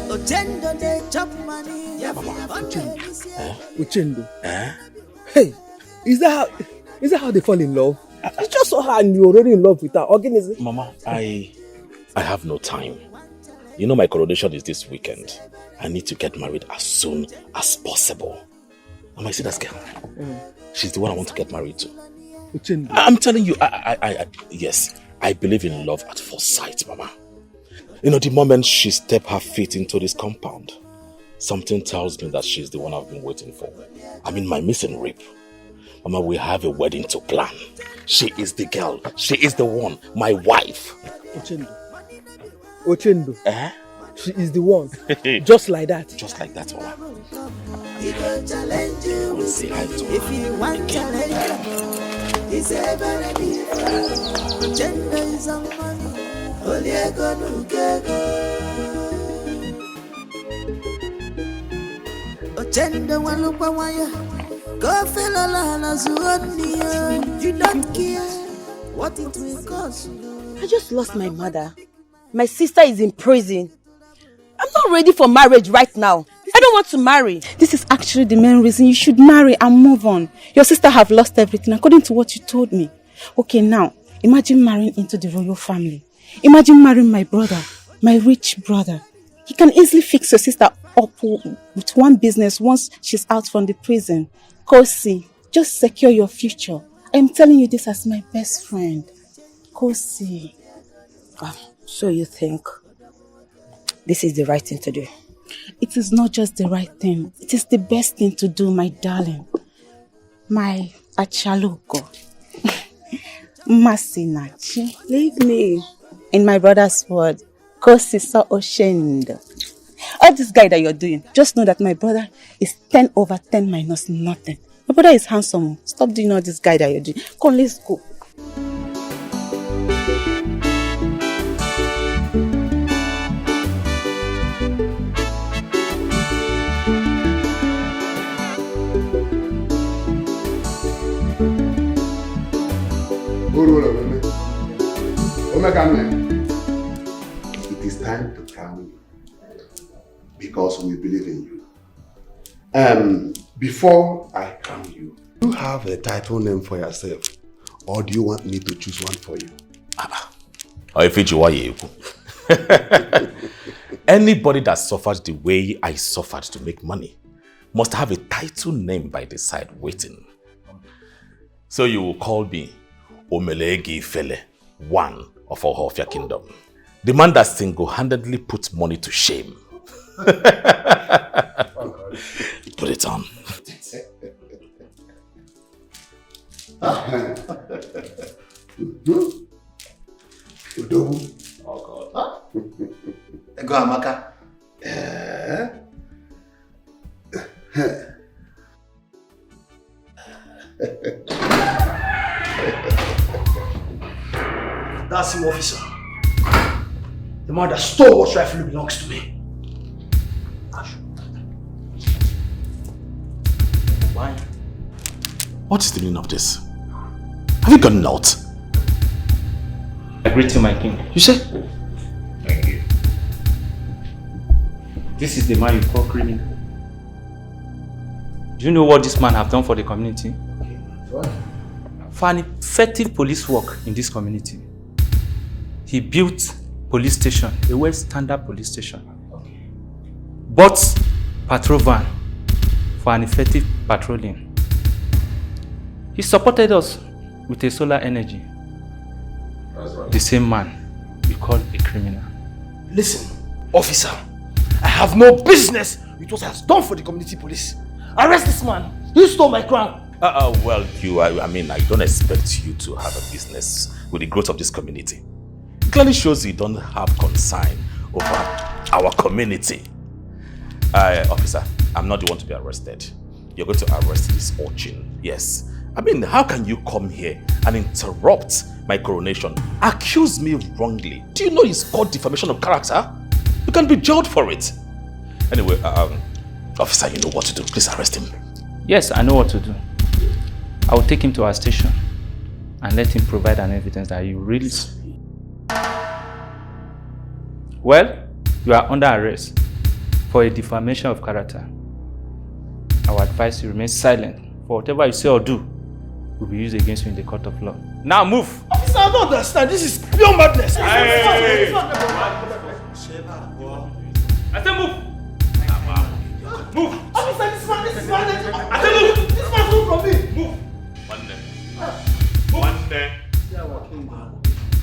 Ochendo they chop money. Uchendo. Hey, is that how they fall in love? You just saw her and you're already in love with her. Organism. Mama, I have no time. You know my coronation is this weekend. I need to get married as soon as possible. Mama, you see that girl? She's the one I want to get married to. Uchendo. I'm telling you, yes, I believe in love at first sight, Mama. You know, the moment she stepped her feet into this compound, something tells me that she's the one I've been waiting for. I mean, my missing rib. Mama, we have a wedding to plan. She is the girl. She is the one. My wife. Ochendo. She is the one. Just like that. Just like that, Mama. He go challenge you. If you want challenge, he's ever ready. Ochendo is a man. Only I go no go. Ochendo walupa waya. Go fellow la zuania. You don't care what it will cost. I just lost my mother. My sister is in prison. I'm not ready for marriage right now. I don't want to marry. This is actually the main reason you should marry and move on. Your sister have lost everything according to what you told me. Okay, now, imagine marrying into the royal family. Imagine marrying my brother, my rich brother. He can easily fix your sister up with one business once she's out from the prison. Kosi, just secure your future. I'm telling you this as my best friend. Kosi. So you think this is the right thing to do? It is not just the right thing. It is the best thing to do, my darling. My Achaloko. Masinachi. Leave me. In my brother's word, Kosi so Oendu. All this guy that you're doing, just know that my brother is 10 over 10 minus nothing. My brother is handsome. Stop doing all this guy that you're doing. Come, let's go. It is time to crown you because we believe in you. Before I crown you, do you have a title name for yourself, or do you want me to choose one for you? Anybody that suffered the way I suffered to make money must have a title name by the side waiting. So you will call me Omelegi Fele, one of Ohofia Kingdom. The man that single-handedly puts money to shame. Put it on. Oh God. Go Amaka. That's him, officer. The man that stole what rightfully belongs to me. Why? What is the meaning of this? Have you gotten out? I greet you, my king. You say? Thank you. This is the man you call criminal. Do you know what this man have done for the community? For an effective police work in this community, he built police station, a well-standard police station. Bought patrol van for an effective patrolling. He supported us with a solar energy. That's right. The same man we call a criminal. Listen, officer, I have no business with what I have done for the community police. Arrest this man. He stole my crown. Well, I mean, I don't expect you to have a business with the growth of this community. It clearly shows you don't have concern over our community. Officer, I'm not the one to be arrested. You're going to arrest this urchin. Yes. I mean, how can you come here and interrupt my coronation? Accuse me wrongly. Do you know it's called defamation of character? You can be jailed for it. Anyway, officer, you know what to do. Please arrest him. Yes, I know what to do. I will take him to our station and let him provide an evidence that you really... Well, You are under arrest for a defamation of character. I would advise you remain silent, for whatever you say or do will be used against you in the court of law. Now move! Officer, I don't understand. This is pure madness. Hey. I said move! Move! Officer, this man. I said move! This man move from me. Move! One day.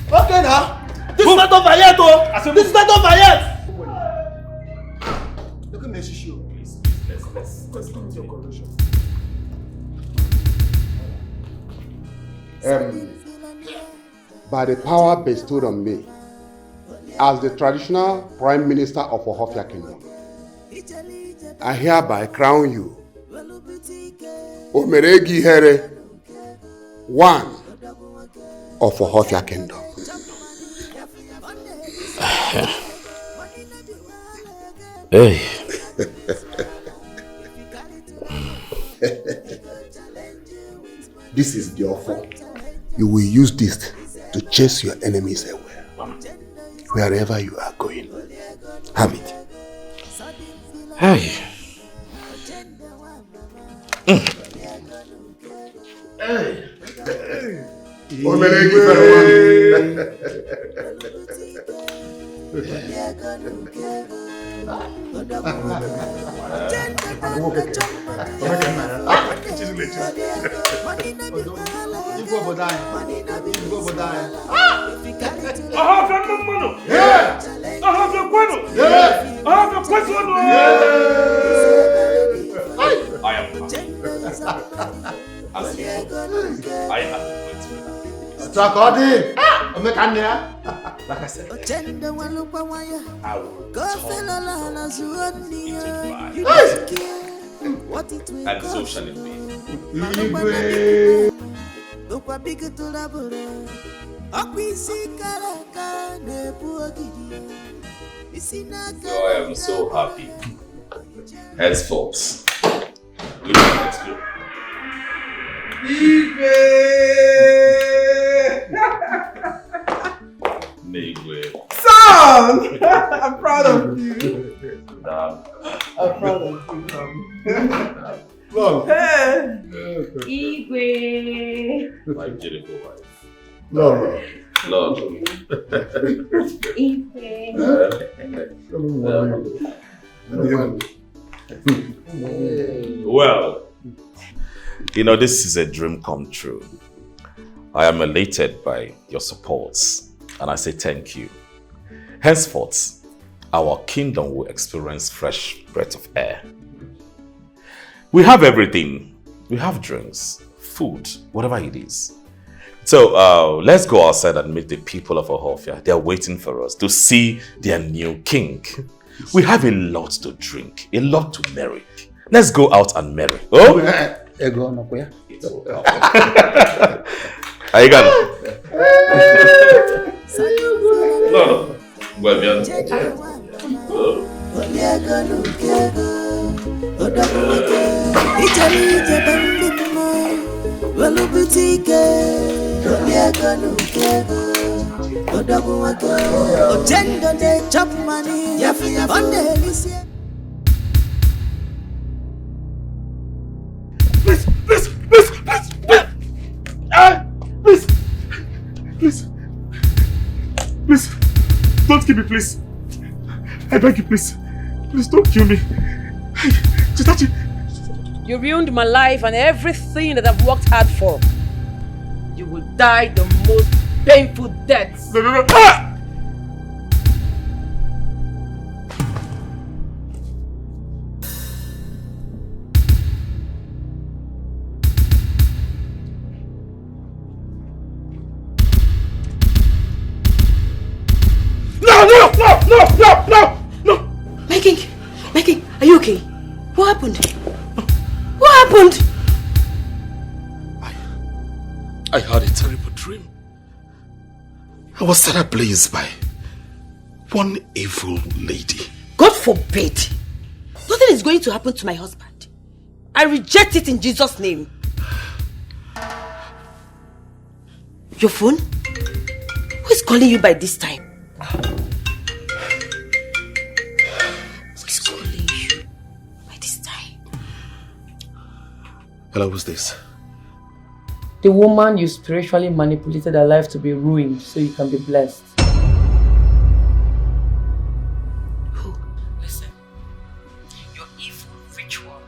Okay now. This is not over yet, oh. This is not over yet. Look at me, Shishu. Please, let's come to your conclusion. By the power bestowed on me as the traditional Prime Minister of Ohofia Kingdom, I hereby crown you Omeregi Here, one of Ohofia Kingdom. Hey. This is the offer. You will use this to chase your enemies away, wherever you are going. Have it. Hey. Like I said, I will and so shall it be. So I am so happy. Henceforth, we will explore. Son! I'm proud of you. I'm proud of you. Igwe. My beautiful wife. Lord. Well, you know, this is a dream come true. I am elated by your supports, and I say thank you. Henceforth, our kingdom will experience fresh breath of air. We have everything. We have drinks, food, whatever it is. So let's go outside and meet the people of Ohofia. They are waiting for us to see their new king. We have a lot to drink, a lot to marry. Let's go out and marry. Oh? Are you gonna? No. Well, bien. Please, don't kill me, please. I beg you, please. Please don't kill me. Chitachi. You ruined my life and everything that I've worked hard for. You will die the most painful death. No. Ah! No! My king, are you okay? What happened? What happened? I had a terrible dream. I was set ablaze by one evil lady. God forbid. Nothing is going to happen to my husband. I reject it in Jesus' name. Your phone? Who is calling you by this time? Hello, who's this? The woman you spiritually manipulated her life to be ruined so you can be blessed. Listen, your evil ritual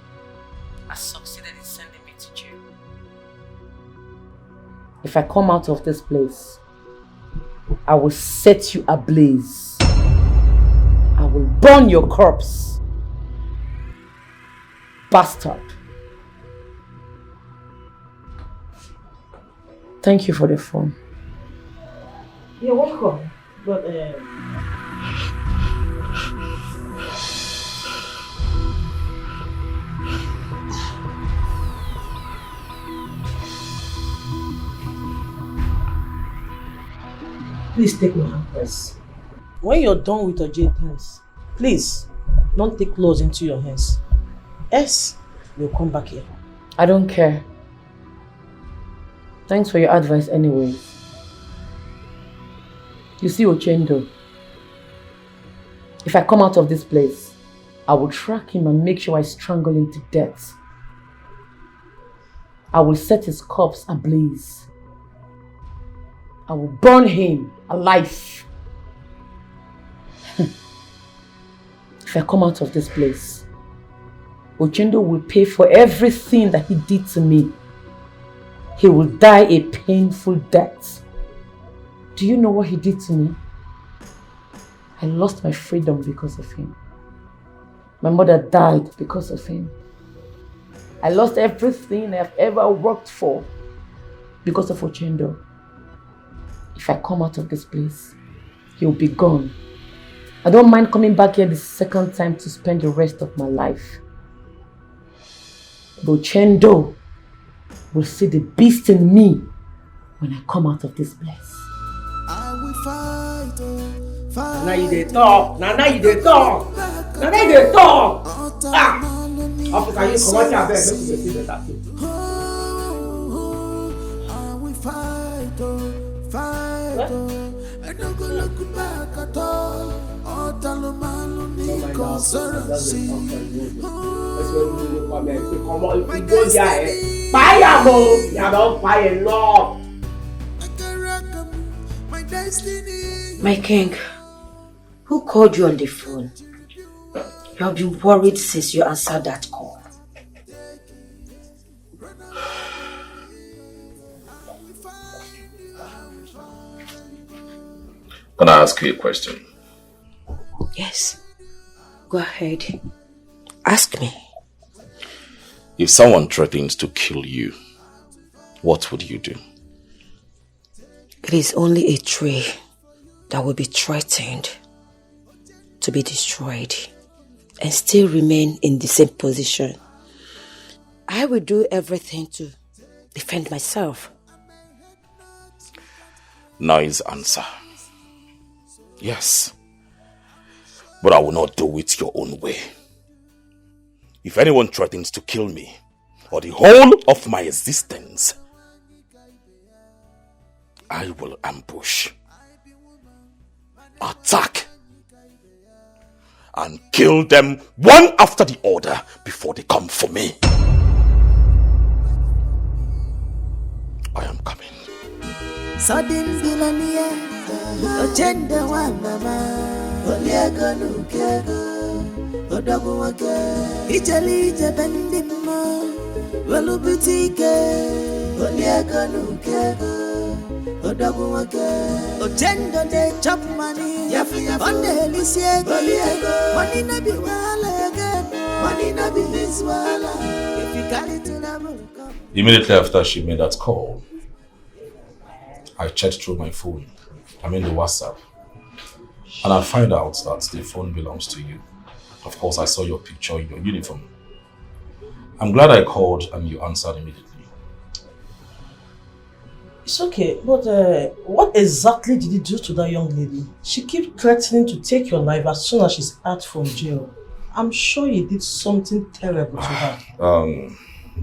has succeeded in sending me to jail. If I come out of this place, I will set you ablaze. I will burn your corpse. Bastard. Thank you for the phone. You're welcome. But please take my hand first. When you're done with your jade hands, please don't take laws into your hands. Else, you'll come back here. I don't care. Thanks for your advice anyway. You see Oendu, if I come out of this place, I will track him and make sure I strangle him to death. I will set his corpse ablaze. I will burn him alive. If I come out of this place, Oendu will pay for everything that he did to me. He will die a painful death. Do you know what he did to me? I lost my freedom because of him. My mother died because of him. I lost everything I've ever worked for because of Oendu. If I come out of this place, he'll be gone. I don't mind coming back here the second time to spend the rest of my life. But Oendu will see the beast in me when I come out of this place. Now you dey talk. Now you dey talk. Now you dey talk. Ah! Officer, you come out here, make you see better thing. I don't go look back at all. My king, who called you on the phone? You have been worried since you answered that call. Can I ask you a question? Yes. Go ahead. Ask me. If someone threatens to kill you, what would you do? It is only a tree that will be threatened to be destroyed and still remain in the same position. I will do everything to defend myself. Nice answer. Yes. But I will not do it your own way. If anyone threatens to kill me, or the whole of my existence, I will ambush, attack, and kill them one after the other before they come for me. I am coming. Sudden Vilania, Agenda one mama, Oliago Nukego, Odaguake, Italy Jabendima, Velubutike, Oliago Nukego, Odaguake, Agenda de chop money, on the Alicia, money nabi wala again, money nabi his wala, if you got it to the Immediately after she made that call, I checked through my phone, the WhatsApp, and I find out that the phone belongs to you. Of course, I saw your picture in your uniform. I'm glad I called and you answered immediately. It's okay, but what exactly did you do to that young lady? She keeps threatening to take your life as soon as she's out from jail. I'm sure you did something terrible to her.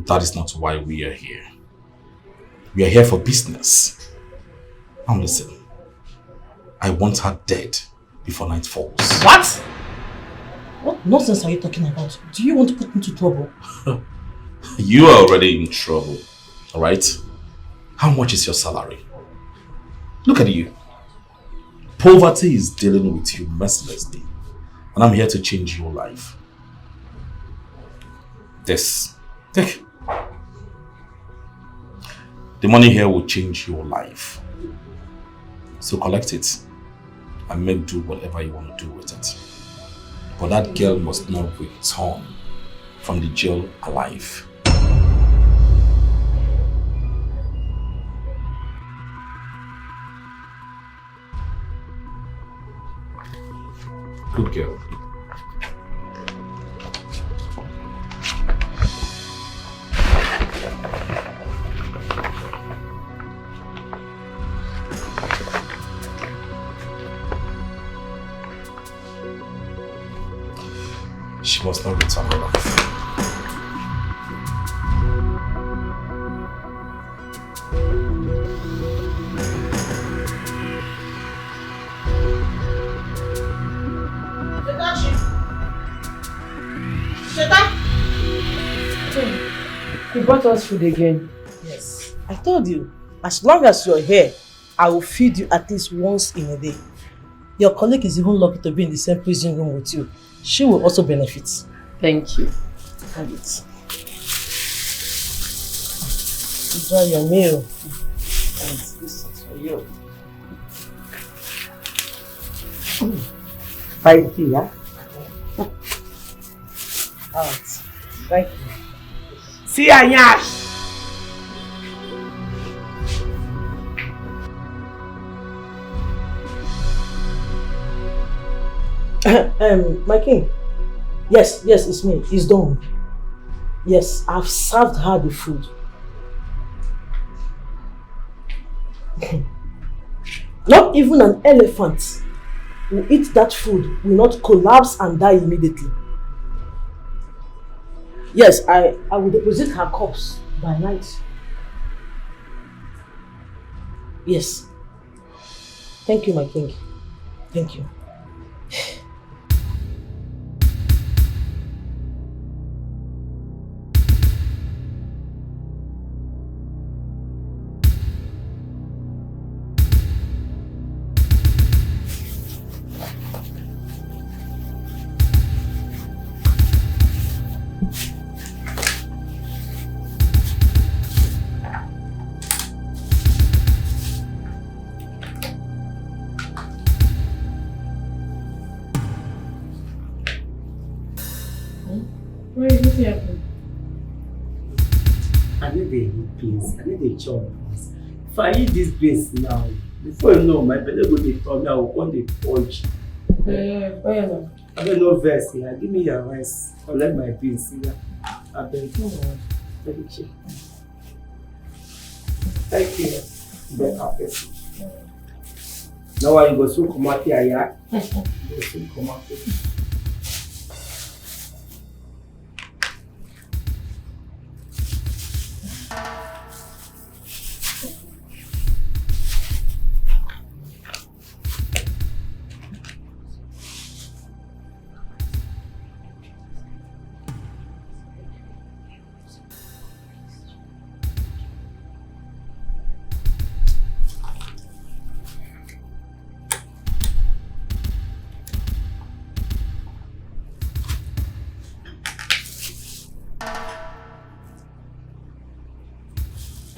That is not why we are here. We are here for business. Now listen, I want her dead before night falls. What? What nonsense are you talking about? Do you want to put me into trouble? You are already in trouble, alright? How much is your salary? Look at you. Poverty is dealing with you mercilessly. And I'm here to change your life. This. Take. The money here will change your life. So collect it and make do whatever you want to do with it. But that girl must not return from the jail alive. Good girl. She must not return alive. You brought us food again. Yes. I told you, as long as you're here, I will feed you at least once in a day. Your colleague is even lucky to be in the same prison room with you. She will also benefit. Thank you. Have it. Enjoy your meal. And this is for you. Thank you, yeah? Alright. Thank you. See ya, Nyash! My king. Yes, it's me. It's done. Yes, I've served her the food. Not even an elephant who eats that food will not collapse and die immediately. Yes, I will deposit her corpse by night. Yes. Thank you, my king. Thank you. Where is this happening? I need a place. I need a job. If I eat this beans now, before you know, my belly will be torn. I will want the purge. Where I don't know verse here. Give me your rice. Collect my beans here. I beg you. Very cheap. Thank you. Better person. Now I go soon come out here, yeah? Go soon come out here.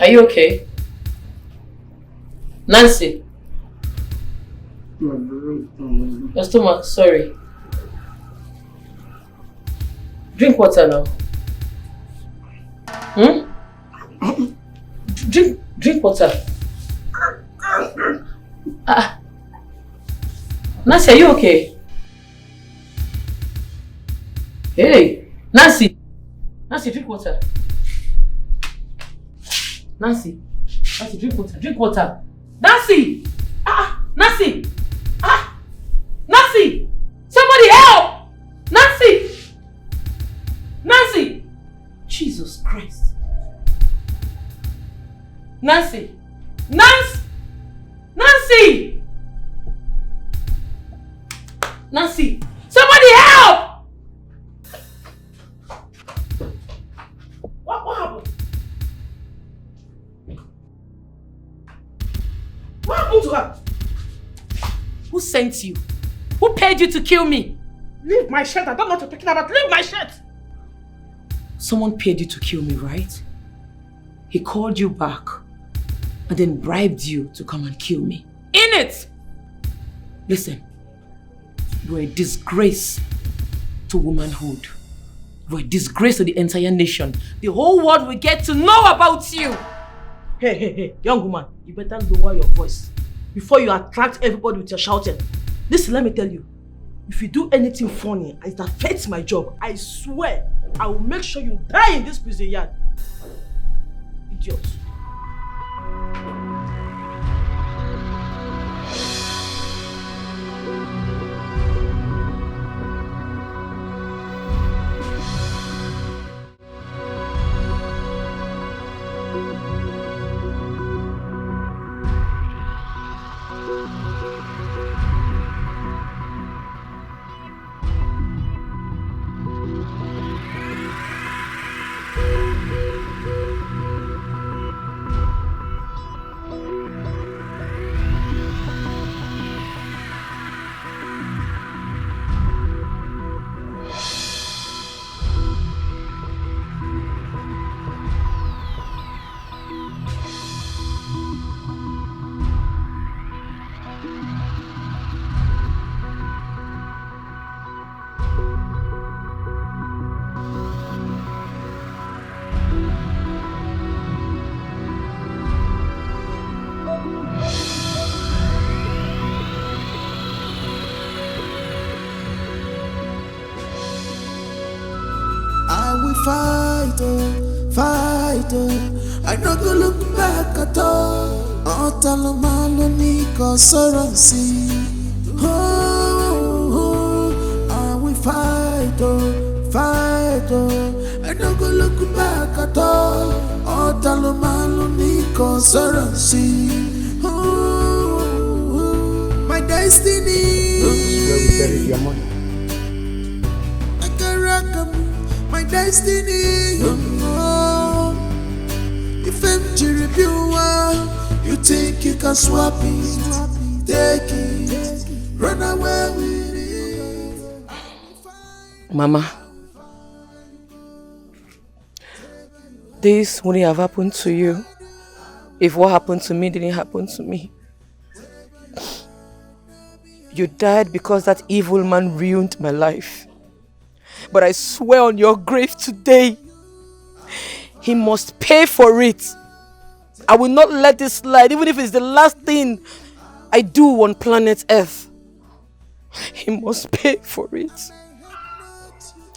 Are you okay? Nancy? Your stomach, sorry. Drink water now. Drink water. Nancy, are you okay? Hey, Nancy! Nancy, drink water. Nancy, drink water. Drink water. Nancy! Nancy! Nancy! Somebody help! Nancy! Nancy! Jesus Christ. Nancy! Nancy! Nancy! Somebody help! What Who sent you? Who paid you to kill me? Leave my shirt. I don't know what you're talking about. Leave my shirt. Someone paid you to kill me, right? He called you back and then bribed you to come and kill me. In it! Listen, you're a disgrace to womanhood. You're a disgrace to the entire nation. The whole world will get to know about you. Hey, young woman, you better lower your voice before you attract everybody with your shouting. Listen, let me tell you, if you do anything funny and it affects my job, I swear I will make sure you die in this prison yard. Idiot. Fight, I no go look back at all. Otalomalo ni consorancy. I will fight, I no go look back at all. Otalomalo ni consorancy. My destiny. This is where we buried your money. My destiny, if I'm you think you can swap it, take it, run away with it. Mama, this wouldn't have happened to you if what happened to me didn't happen to me. You died because that evil man ruined my life. But I swear on your grave today, he must pay for it. I will not let this slide, even if it's the last thing I do on planet Earth. He must pay for it.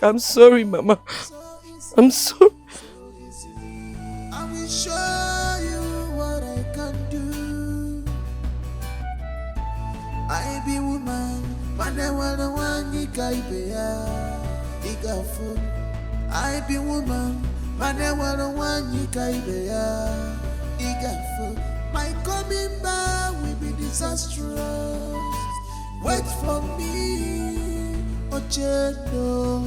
I'm sorry, Mama. I'm sorry. I will show you what I can do. I be woman, but I wanna one you I be woman, but I wanna one you my coming back will be disastrous. Wait for me, Ochendo.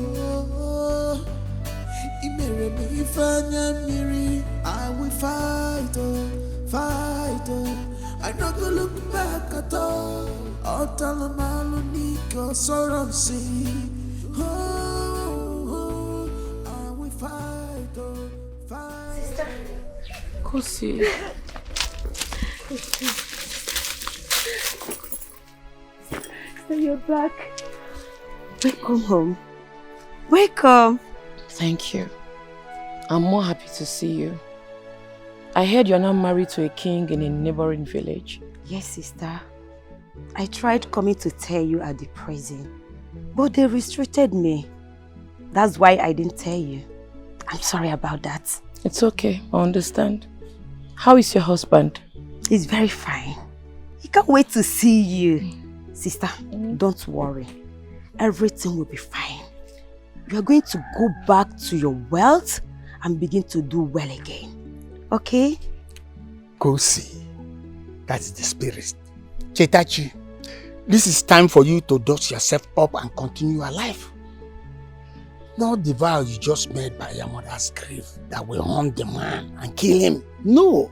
I will fight, I not go look back at all. Otalomalo Nico Soronsi. I will fight. Sister, go see. So you're back. Welcome home. Welcome. Thank you. I'm more happy to see you. I heard you're now married to a king in a neighboring village. Yes, sister. I tried coming to tell you at the prison, but they restricted me. That's why I didn't tell you. I'm sorry about that. It's okay, I understand. How is your husband? He's very fine. He can't wait to see you. Sister, don't worry. Everything will be fine. You are going to go back to your wealth and begin to do well again. Okay? Go see. That's the spirit. Chetachi, this is time for you to dust yourself up and continue your life. Not the vow you just made by your mother's grave that will hunt the man and kill him. No.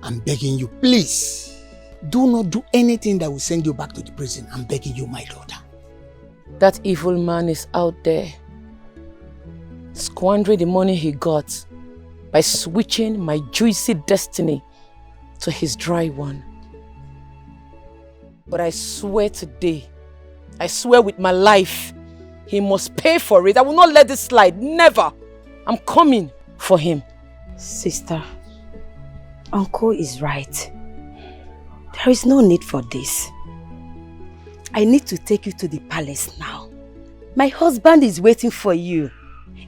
I'm begging you, please. Do not do anything that will send you back to the prison. I'm begging you, my daughter. That evil man is out there, squandering the money he got by switching my juicy destiny to his dry one. But I swear today, I swear with my life, he must pay for it. I will not let this slide, never. I'm coming for him. Sister, Uncle is right. There is no need for this. I need to take you to the palace now. My husband is waiting for you.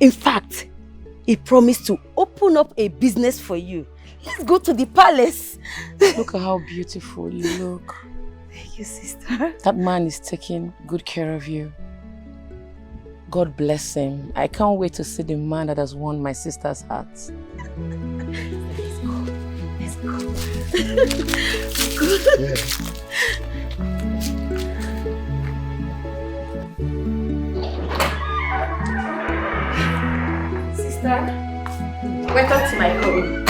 In fact, he promised to open up a business for you. Let's go to the palace. Look at how beautiful you look. Thank you, sister. That man is taking good care of you. God bless him. I can't wait to see the man that has won my sister's heart. Let's go. Let's go. Sister, welcome to my home.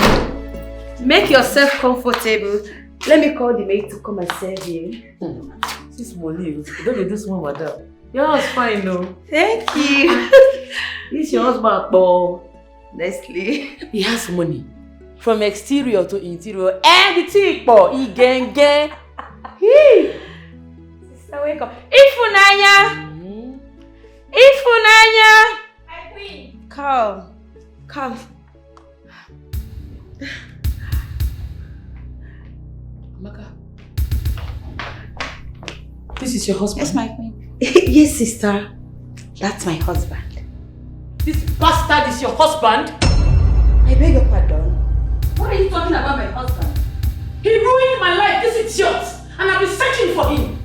Make yourself comfortable. Let me call the maid to come and serve you. This money, you don't do this one, madam. Your house fine, no? Thank you. This your husband, Paul. Nicely. He has money. From exterior to interior. Everything, Paul. He gang. Sister, wake up. Ifunanya! Ifunanya! My queen. Come. Amaka. This is your husband? Yes, my queen. Yes, sister. That's my husband. This bastard is your husband? I beg your pardon. What are you talking about my husband? He ruined my life, this idiot! And I've been searching for him.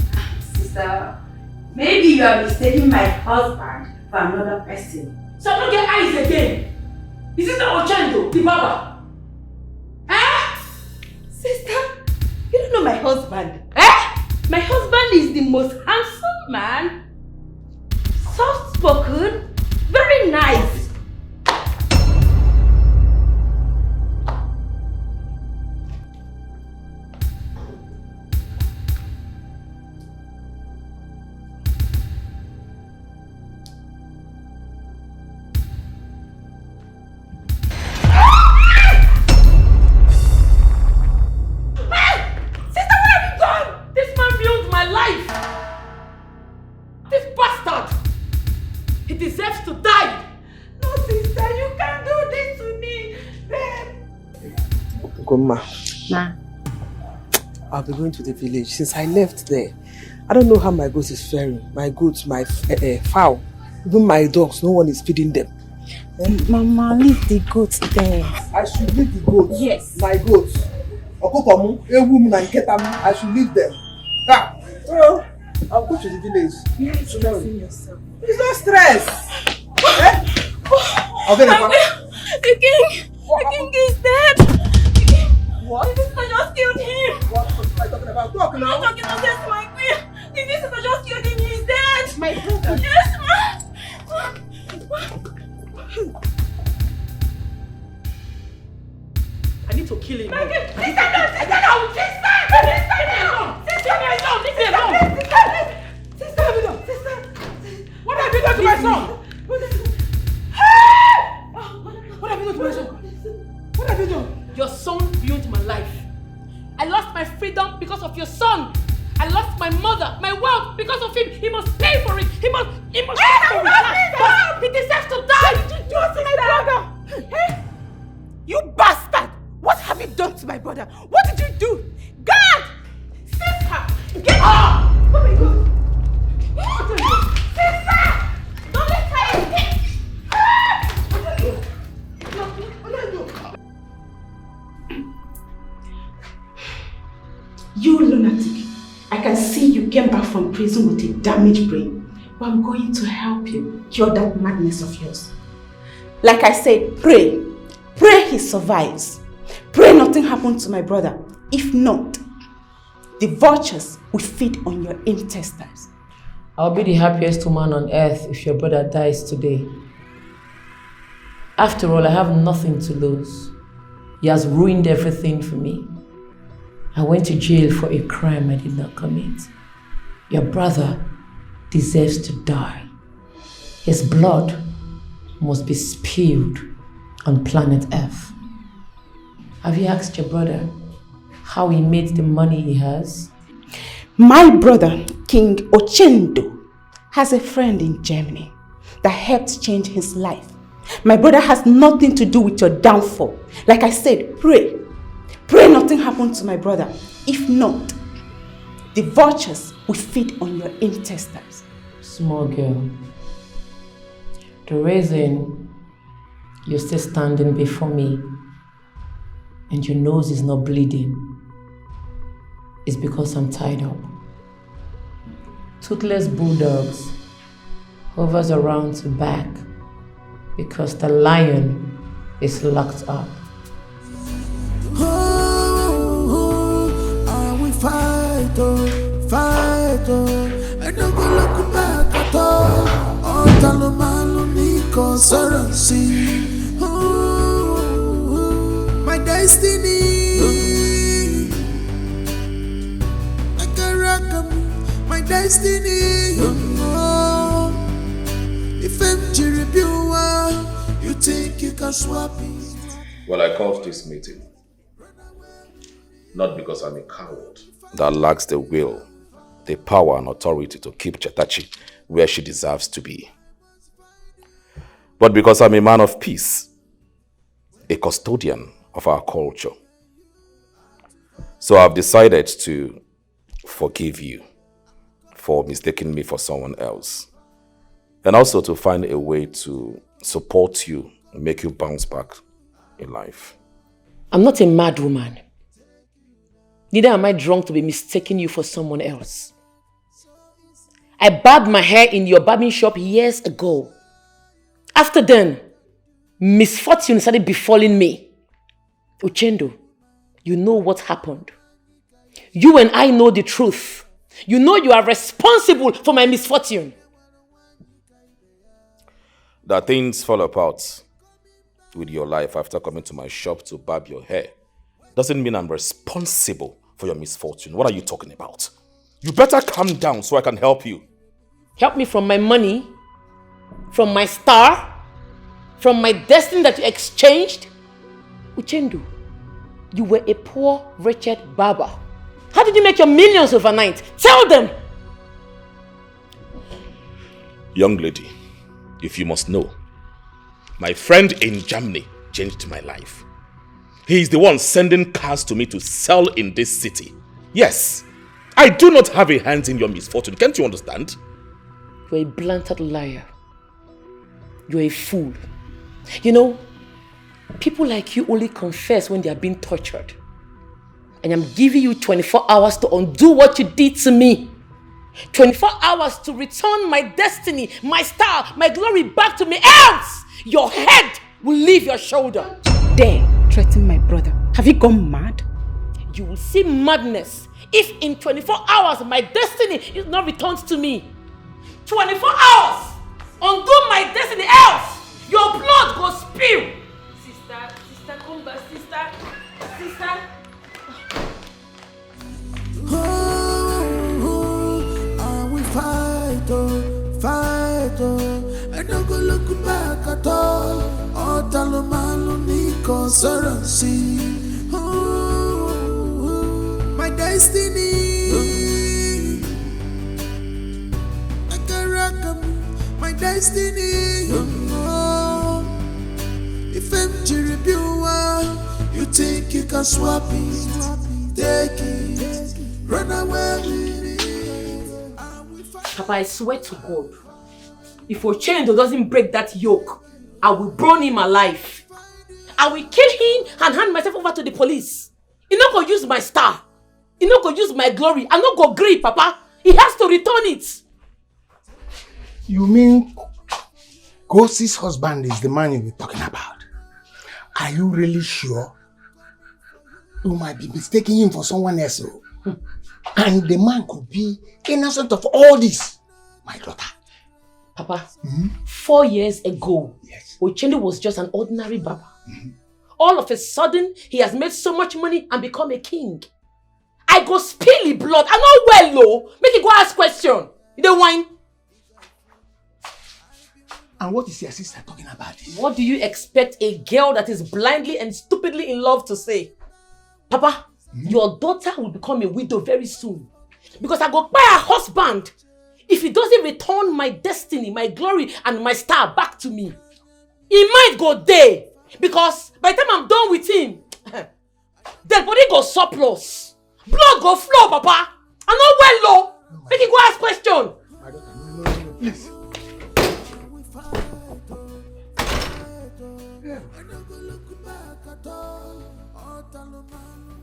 Sister, maybe you are mistaking my husband for another person. So I don't get eyes again. Is this the Oendu, the Baba? Eh? Sister, you don't know my husband. Eh? My husband is the most handsome man, soft-spoken, very nice. Ma. I'll be going to the village. Since I left there, I don't know how my goats is faring. My goats, my fowl, even my dogs, no one is feeding them. Mama, leave the goats there. I should leave the goats? Yes. My goats. I should leave them. Well, I'll go to the village. You are stressing yourself. It's no stress. The king is dead. What? The visitor just killed him. What am I talking about? Talk now. I'm not talking nonsense, my queen. The visitor just killed him. He's dead. My brother. Yes, ma. I need to kill him. Sister, leave me alone. What have you done to my son? What have you done to my son? What have you done? Your son ruined my life. I lost my freedom because of your son. I lost my mother, my wealth because of him. He must pay for it. He must pay for it. He deserves to die. What did you do to my brother? Hey? You bastard! What have you done to my brother? What did you do? God! Sister! Get up! Oh my God! Sister! Don't let her escape! You lunatic! I can see you came back from prison with a damaged brain. But I'm going to help you cure that madness of yours. Like I said, pray. Pray he survives. Pray nothing happens to my brother. If not, the vultures will feed on your intestines. I'll be the happiest woman on earth if your brother dies today. After all, I have nothing to lose. He has ruined everything for me. I went to jail for a crime I did not commit. Your brother deserves to die. His blood must be spilled on planet Earth. Have you asked your brother how he made the money he has? My brother, King Oendu, has a friend in Germany that helped change his life. My brother has nothing to do with your downfall. Like I said, pray. Pray nothing happened to my brother. If not, the vultures will feed on your intestines. Small girl, the reason you're still standing before me and your nose is not bleeding is because I'm tied up. Toothless bulldogs hovers around to back because the lion is locked up. I will fight, fight, I don't go look back at all. All Talomalo Nico Sorancy. My destiny. My destiny, if I'm you think you can swap it? Well, I called this meeting not because I'm a coward that lacks the will, the power and authority to keep Chetachi where she deserves to be, but because I'm a man of peace, a custodian of our culture. So I've decided to forgive you for mistaking me for someone else, and also to find a way to support you and make you bounce back in life. I'm not a mad woman. Neither am I drunk to be mistaking you for someone else. I barbed my hair in your barbing shop years ago. After then, misfortune started befalling me. Oendu, you know what happened. You and I know the truth. You know you are responsible for my misfortune. That things fall apart with your life after coming to my shop to barb your hair doesn't mean I'm responsible for your misfortune. What are you talking about? You better calm down so I can help you. Help me from my money, from my star, from my destiny that you exchanged. Oendu, you were a poor, wretched barber. How did you make your millions overnight? Tell them! Young lady, if you must know, my friend in Germany changed my life. He is the one sending cars to me to sell in this city. Yes, I do not have a hand in your misfortune. Can't you understand? You're a blunted liar. You're a fool. You know, people like you only confess when they are being tortured. And I'm giving you 24 hours to undo what you did to me. 24 hours to return my destiny, my star, my glory back to me. Else, your head will leave your shoulder. Dare threaten my brother. Have you gone mad? You will see madness if in 24 hours my destiny is not returned to me. 24 hours! Undo my destiny, else your blood will spill. Sister, come back, sister. I will fight, fight, I don't go look back at all. All Talomalo Nico Sorancy. My destiny. My destiny. If I'm you think you can swap it, take it, run away with it. Papa, I swear to God, if Oendu doesn't break that yoke, I will burn him alive. I will kill him and hand myself over to the police. He not gonna use my star. He not gonna use my glory. I'm not gonna grieve, Papa. He has to return it. You mean Gosi's husband is the man you were talking about? Are you really sure? You might be mistaking him for someone else. And the man could be innocent of all this. My daughter. Papa, 4 years ago, Oendu was just an ordinary barber. All of a sudden, he has made so much money and become a king. I go spill the blood. I know well, no. Make it go ask question. You don't whine. And what is your sister talking about? What do you expect a girl that is blindly and stupidly in love to say? Papa, your daughter will become a widow very soon. Because I go buy a husband. If he doesn't return my destiny, my glory, and my star back to me, he might go there. Because by the time I'm done with him, dead body go surplus. Blood go flow, Papa. I know well, no. Make it go ask question. No, please.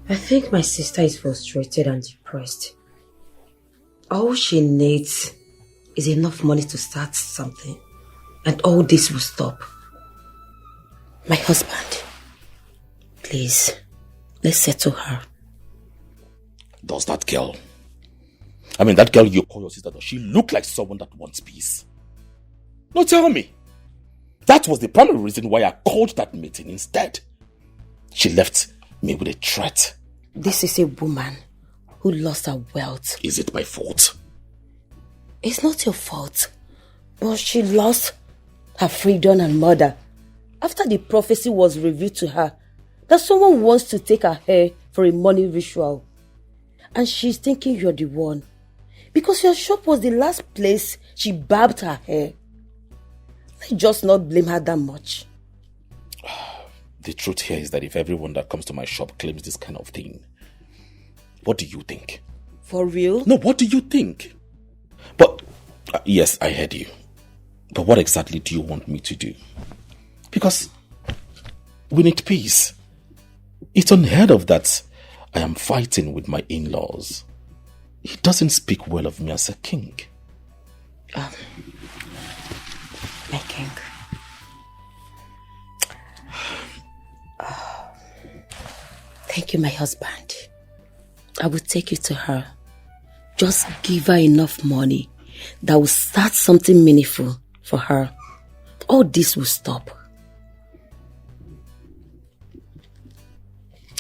I think my sister is frustrated and depressed. All she needs is enough money to start something, and all this will stop. My husband, please, let's settle her. Does that girl, that girl you call your sister, does she look like someone that wants peace? No, tell me. That was the primary reason why I called that meeting instead. She left me with a threat. This is a woman who lost her wealth. Is it my fault? It's not your fault. But she lost her freedom and mother after the prophecy was revealed to her that someone wants to take her hair for a money ritual. And she's thinking you're the one. Because your shop was the last place she barbed her hair. Let's just not blame her that much. The truth here is that if everyone that comes to my shop claims this kind of thing, what do you think? For real? No, what do you think? But, yes, I heard you. But what exactly do you want me to do? Because we need peace. It's unheard of that I am fighting with my in-laws. He doesn't speak well of me as a king. My king. Thank you, my husband. I will take you to her. Just give her enough money that will start something meaningful for her. All this will stop.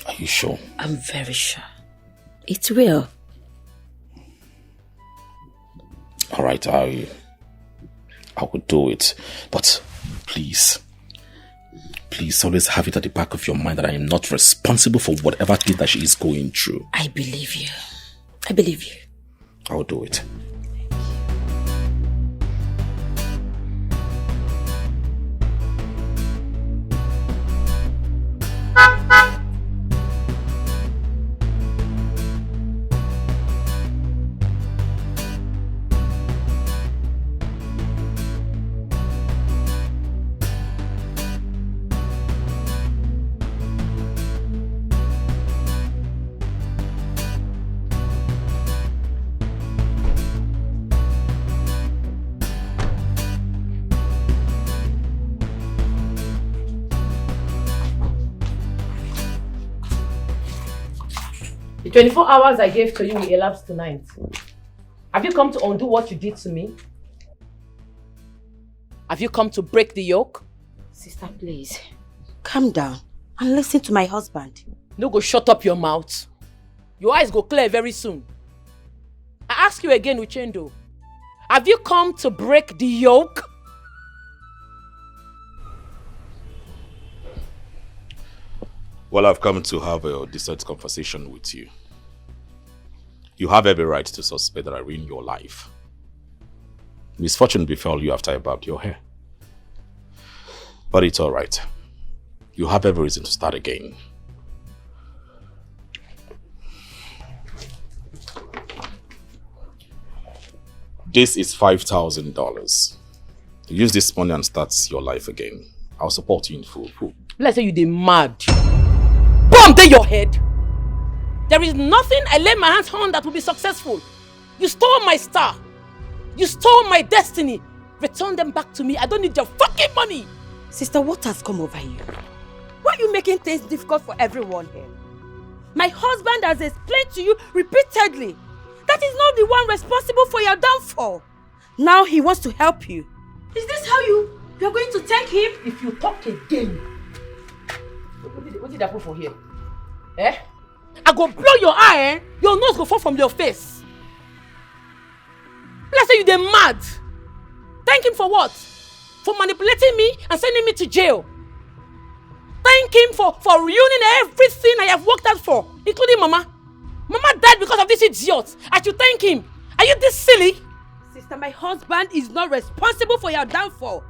Are you sure? I'm very sure. It will. All right, I will do it. But please always have it at the back of your mind that I am not responsible for whatever thing that she is going through. I believe you. I believe you. I'll do it. The 24 hours I gave to you will elapse tonight. Have you come to undo what you did to me? Have you come to break the yoke? Sister, please, calm down and listen to my husband. No go shut up your mouth. Your eyes go clear very soon. I ask you again, Uchendo. Have you come to break the yoke? Well, I've come to have a decent conversation with you. You have every right to suspect that I ruined your life. Misfortune befell you after I barbed your hair. But it's alright. You have every reason to start again. This is $5,000. Use this money and start your life again. I'll support you in full. Let's say you dey mad. Bomb dey your head. There is nothing I lay my hands on that will be successful. You stole my star. You stole my destiny. Return them back to me. I don't need your fucking money. Sister, what has come over you? Why are you making things difficult for everyone here? My husband has explained to you repeatedly that he's not the one responsible for your downfall. Now he wants to help you. Is this how you're going to thank him? If you talk again. What did I put for here? Eh? I go blow your eye, eh? Your nose go fall from your face. Let's say you dey mad. Thank him for what? For manipulating me and sending me to jail. Thank him for ruining everything I have worked out for, including Mama. Mama died because of this idiot. I should thank him. Are you this silly? Sister, my husband is not responsible for your downfall.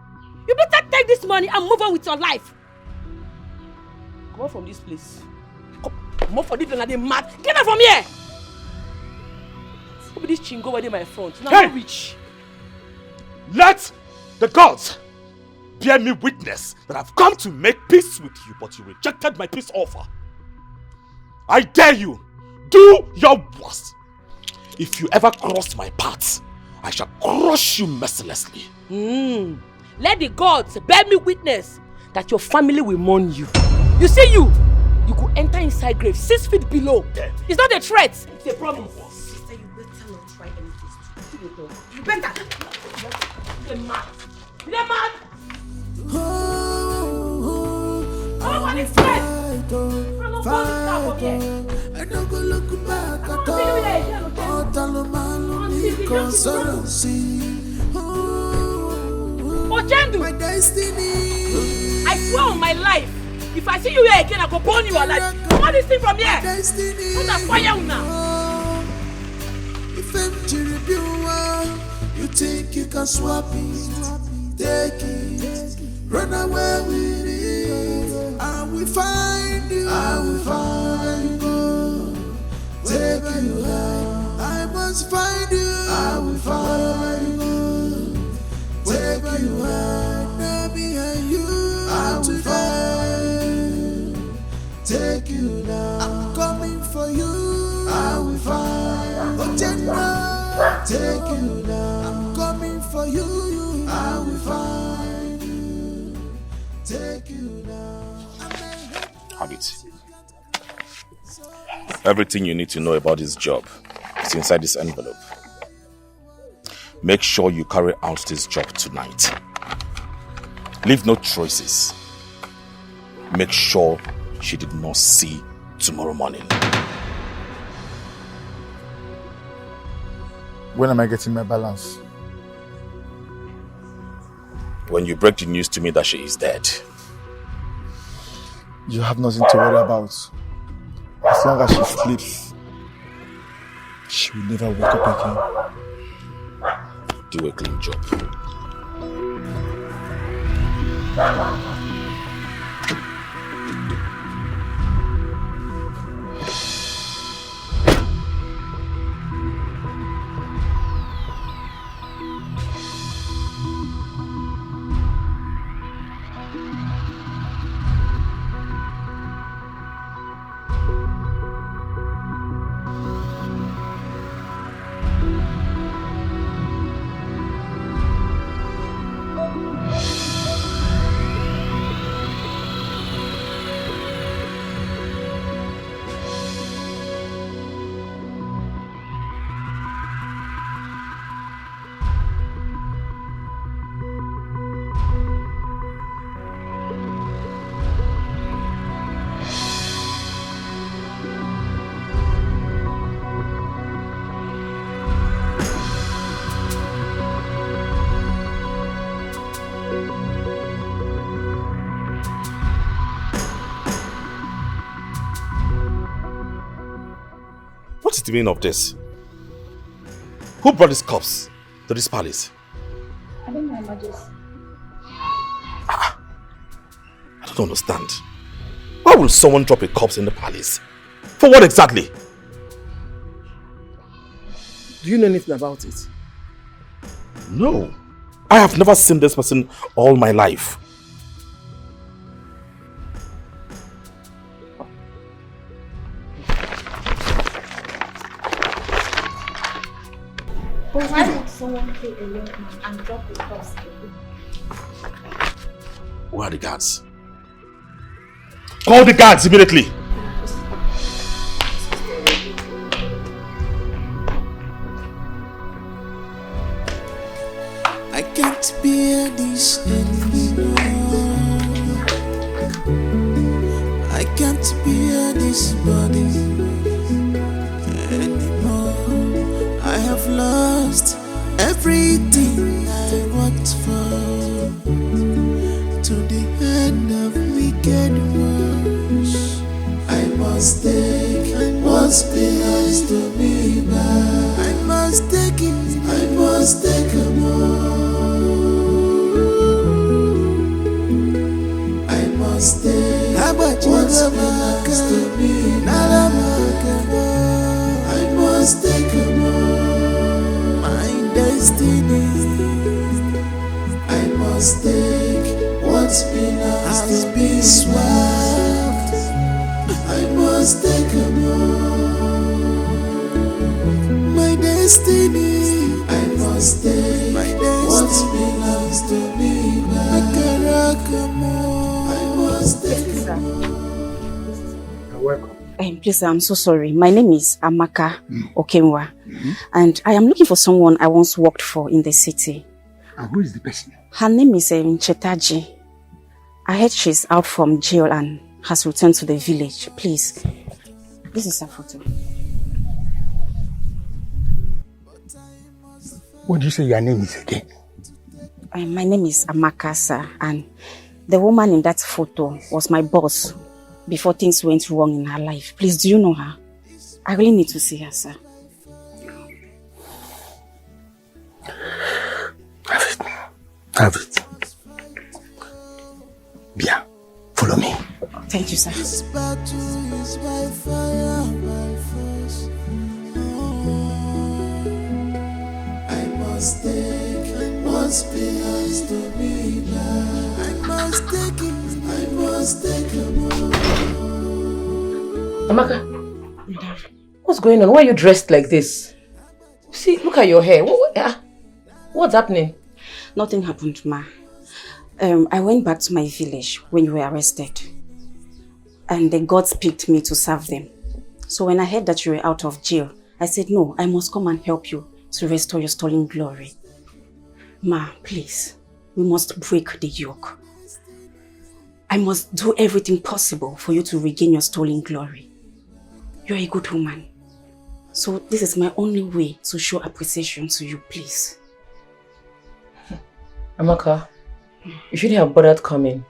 You better take this money and move on with your life. Come out from this place. Come out from this place and they mad. Get out from here! Who be this chingo where they my front? Now I'm rich. Let the gods bear me witness that I've come to make peace with you, but you rejected my peace offer. I dare you, do your worst. If you ever cross my path, I shall crush you mercilessly. Let the gods bear me witness that your family will mourn you. You see you could enter inside grave 6 feet below. It's not a threat, it's a promise. Sister, you better not try anything stupid. You better. You're mad. You're mad. I don't go look back at all. Oendu, my destiny. I swear on my life, if I see you here again, I go burn you alive. Come on, this thing from here. Put a fire now. If you think you can swap it, take it, run away with it. I will find you. I will find you. Take you high. I must find you. I will find you. Take you high. Now behind you. I will find you. Take you down. I'm coming for you. I will find you. Take you down. I'm coming for you. I will find you. Take you down. Have it. Everything you need to know about this job is inside this envelope. Make sure you carry out this job tonight. Leave no traces. Make sure she did not see tomorrow morning. When am I getting my balance? When you break the news to me that she is dead. You have nothing to worry about. As long as she sleeps, she will never wake up again. Do a clean job. What is the meaning of this? Who brought these cups to this palace? I think my majesty. I don't understand. Why will someone drop a corpse in the palace? For what exactly? Do you know anything about it? No. I have never seen this person all my life. But why would someone kill a young man and drop a corpse? Where are the guards? Call the guards immediately! I can't bear this anymore. I can't bear this body. lost everything I worked for to the end of wicked ones. I must take what belongs to me back. I must take it. I must take a more. I must take what belongs to me back. I must take a more. My destiny. I must take what belongs to me swapped. I must take a more. My destiny. I must take what belongs to me back. I must take a more. You're welcome. Please, I'm so sorry. My name is Amaka Okemwa, and I am looking for someone I once worked for in the city. And who is the person? Her name is Chetaji. I heard she's out from jail and has returned to the village. Please, this is her photo. What do you say your name is again? My name is Amaka, sir, and the woman in that photo was my boss before things went wrong in her life. Please, do you know her? I really need to see her, sir. Have it. Bien. Follow me. Thank you, sir. This battle is by fire, by force. I must take what belongs to me back. I must take it. I must take a more. Amaka, what's going on? Why are you dressed like this? See, look at your hair. What's happening? Nothing happened, ma. I went back to my village when you were arrested. And the gods picked me to serve them. So when I heard that you were out of jail, I said, no, I must come and help you to restore your stolen glory. Ma, please, we must break the yoke. I must do everything possible for you to regain your stolen glory. You're a good woman. So this is my only way to show appreciation to you, please. Amaka, you shouldn't have bothered coming.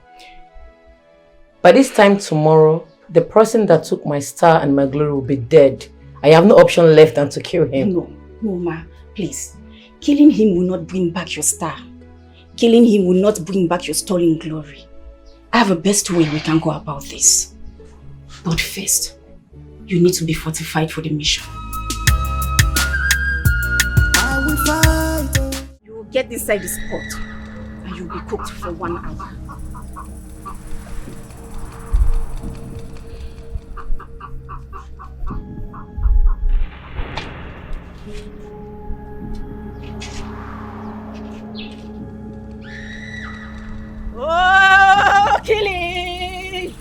By this time tomorrow, the person that took my star and my glory will be dead. I have no option left than to kill him. No, ma, please. Killing him will not bring back your star. Killing him will not bring back your stolen glory. I have a best way we can go about this. But first, you need to be fortified for the mission. I will fight. You will get inside this pot and you will be cooked for 1 hour. Oh, killing!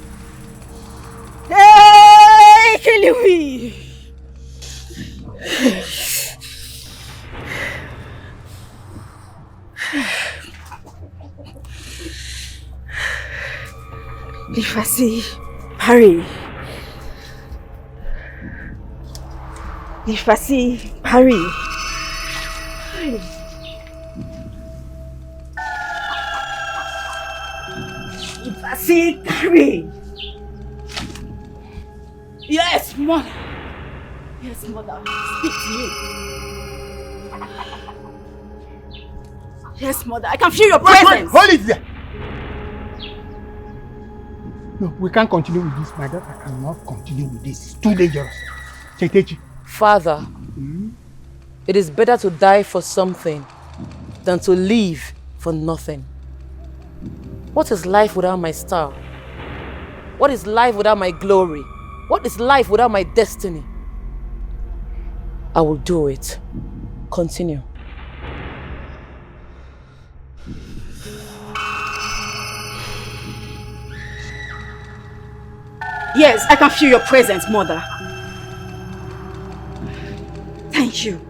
Hey, killing me! Lifasi, Harry. Lifasi, Harry. Lifasi, Harry. Yes, mother. Yes, mother. Speak to me. Yes, mother. I can feel your presence. Hold it there. No, we can't continue with this, my daughter. I cannot continue with this. It's too dangerous. Chetechi. Father, it is better to die for something than to live for nothing. What is life without my star? What is life without my glory? What is life without my destiny? I will do it. Continue. Yes, I can feel your presence, mother. Thank you.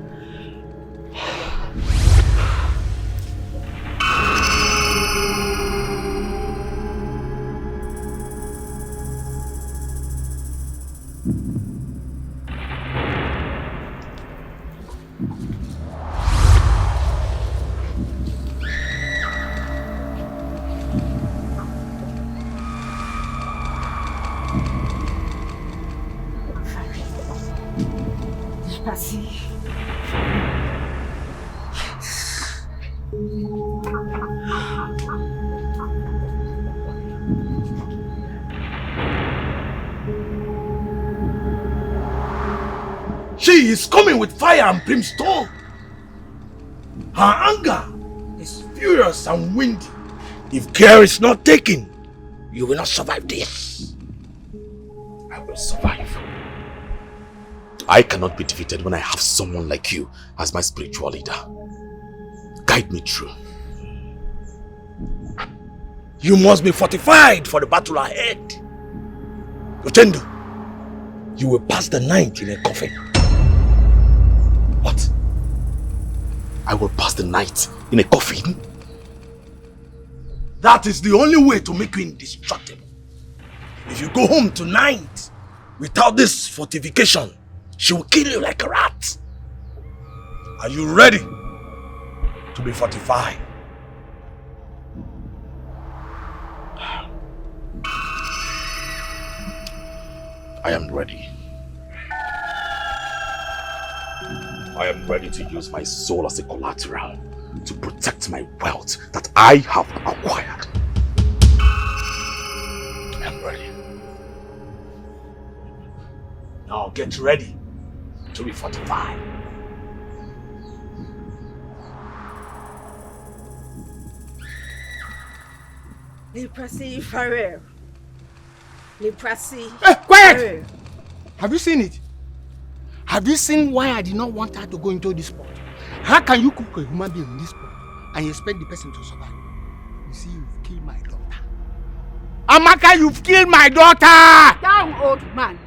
Prasi. She is coming with fire and brimstone. Her anger is furious and windy. If care is not taken, you will not survive this. I will survive. I cannot be defeated when I have someone like you as my spiritual leader. Guide me through. You must be fortified for the battle ahead. Oendu, you will pass the night in a coffin. What? I will pass the night in a coffin? That is the only way to make you indestructible. If you go home tonight without this fortification, she will kill you like a rat. Are you ready to be fortified? I am ready. I am ready to use my soul as a collateral to protect my wealth that I have acquired. I am ready. Now get ready to be fortified. Leprosy forever. Leprosy. Hey, quiet! Have you seen it? Have you seen why I did not want her to go into this pot? How can you cook a human being in this pot and you expect the person to survive? You see, you've killed my daughter. Amaka, you've killed my daughter! Down, old man.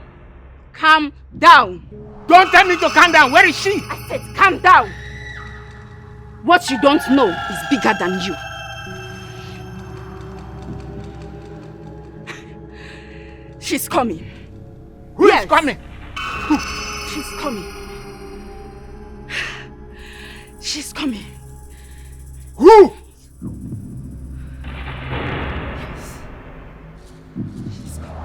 Calm down. Don't tell me to calm down. Where is she? I said calm down. What you don't know is bigger than you. She's coming. Who is coming? She's coming. She's coming. Who? She's coming.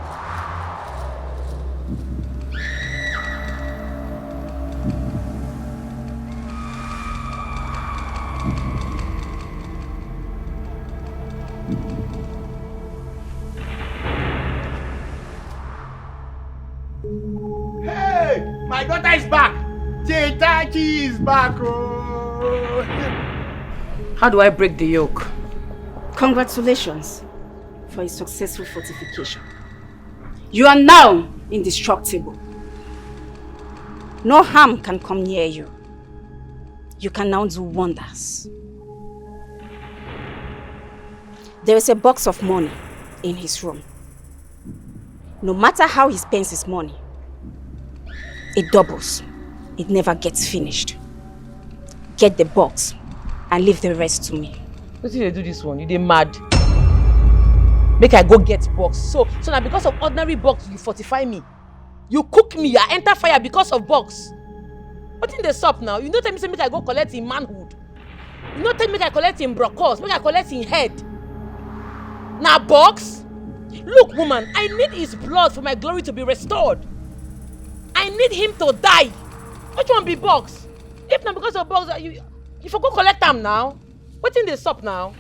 Hey, my daughter is back. Chetachi is back. Oh. How do I break the yoke? Congratulations for a successful fortification. You are now indestructible. No harm can come near you. You can now do wonders. There is a box of money in his room. No matter how he spends his money, it doubles. It never gets finished. Get the box and leave the rest to me. What did they do this one? You dey mad? Make I go get box. So now because of ordinary box, you fortify me. You cook me, I enter fire because of box. What in the shop now? You don't tell me say make I go collect in manhood. You don't tell me make I collect in brocos, make I collect in head. Now box? Look, woman, I need his blood for my glory to be restored. I need him to die. Which one be box? If not because of box, you forgot collect them now. What in the shop now?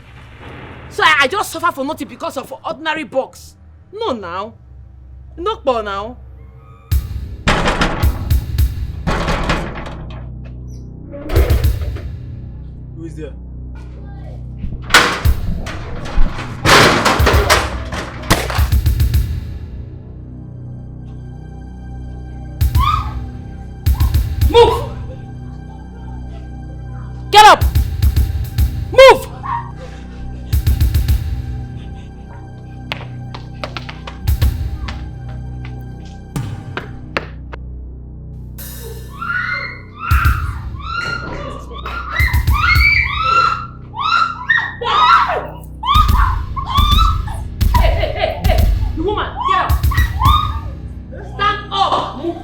So I just suffer for nothing because of ordinary box. No now. No ball now. Who is there? Move! Get up! Move! Hey! You woman, get up! Stand up! Move!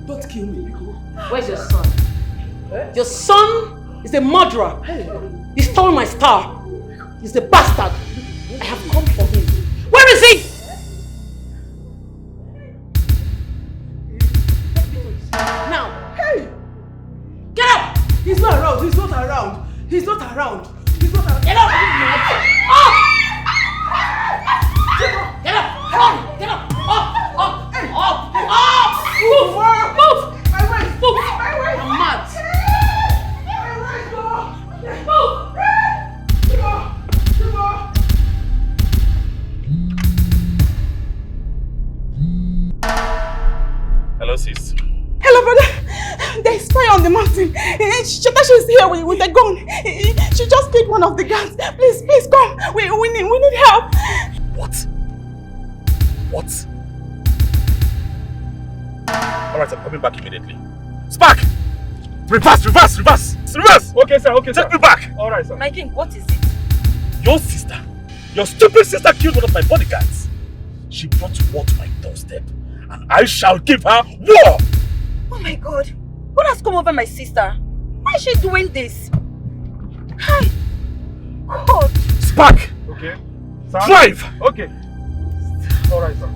Don't kill me, Biko. Where's your son? Your son is a murderer. He stole my star. He's a bastard. I have come for him. Where is he? He's not around. He's not around. Get up! Up! Get up! Come on! Get up! Up! Up! Up! Up! Move! Move! My wife! Move! My wife! I'm mad! My wife, go! Move! Hello, sis. Hello, brother. There's fire on the mountain. Shatashi is here with a gun. She just killed one of the guards. Please come. We need help. What? What? Alright, I'm coming back immediately. Spark! Reverse! Okay, sir, Take me back! Alright, sir. My king, what is it? Your sister, your stupid sister killed one of my bodyguards. She brought war to my doorstep, and I shall give her war! Oh my God. What has come over my sister? Why is she doing this? Hi. God. Spark! Okay. Sir? Drive! Okay. Alright, sir.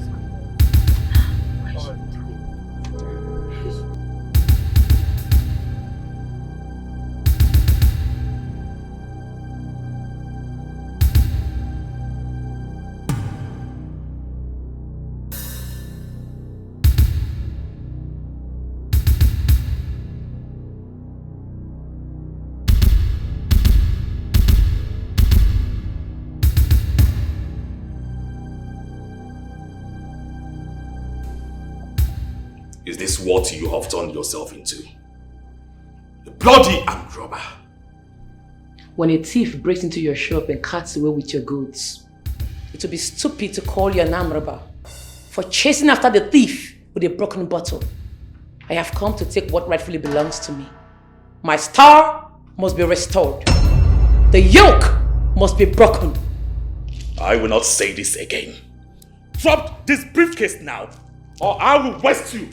Is this what you have turned yourself into? A bloody armed robber. When a thief breaks into your shop and cuts away with your goods, it would be stupid to call you an armed robber for chasing after the thief with a broken bottle. I have come to take what rightfully belongs to me. My star must be restored. The yoke must be broken. I will not say this again. Drop this briefcase now, or I will waste you.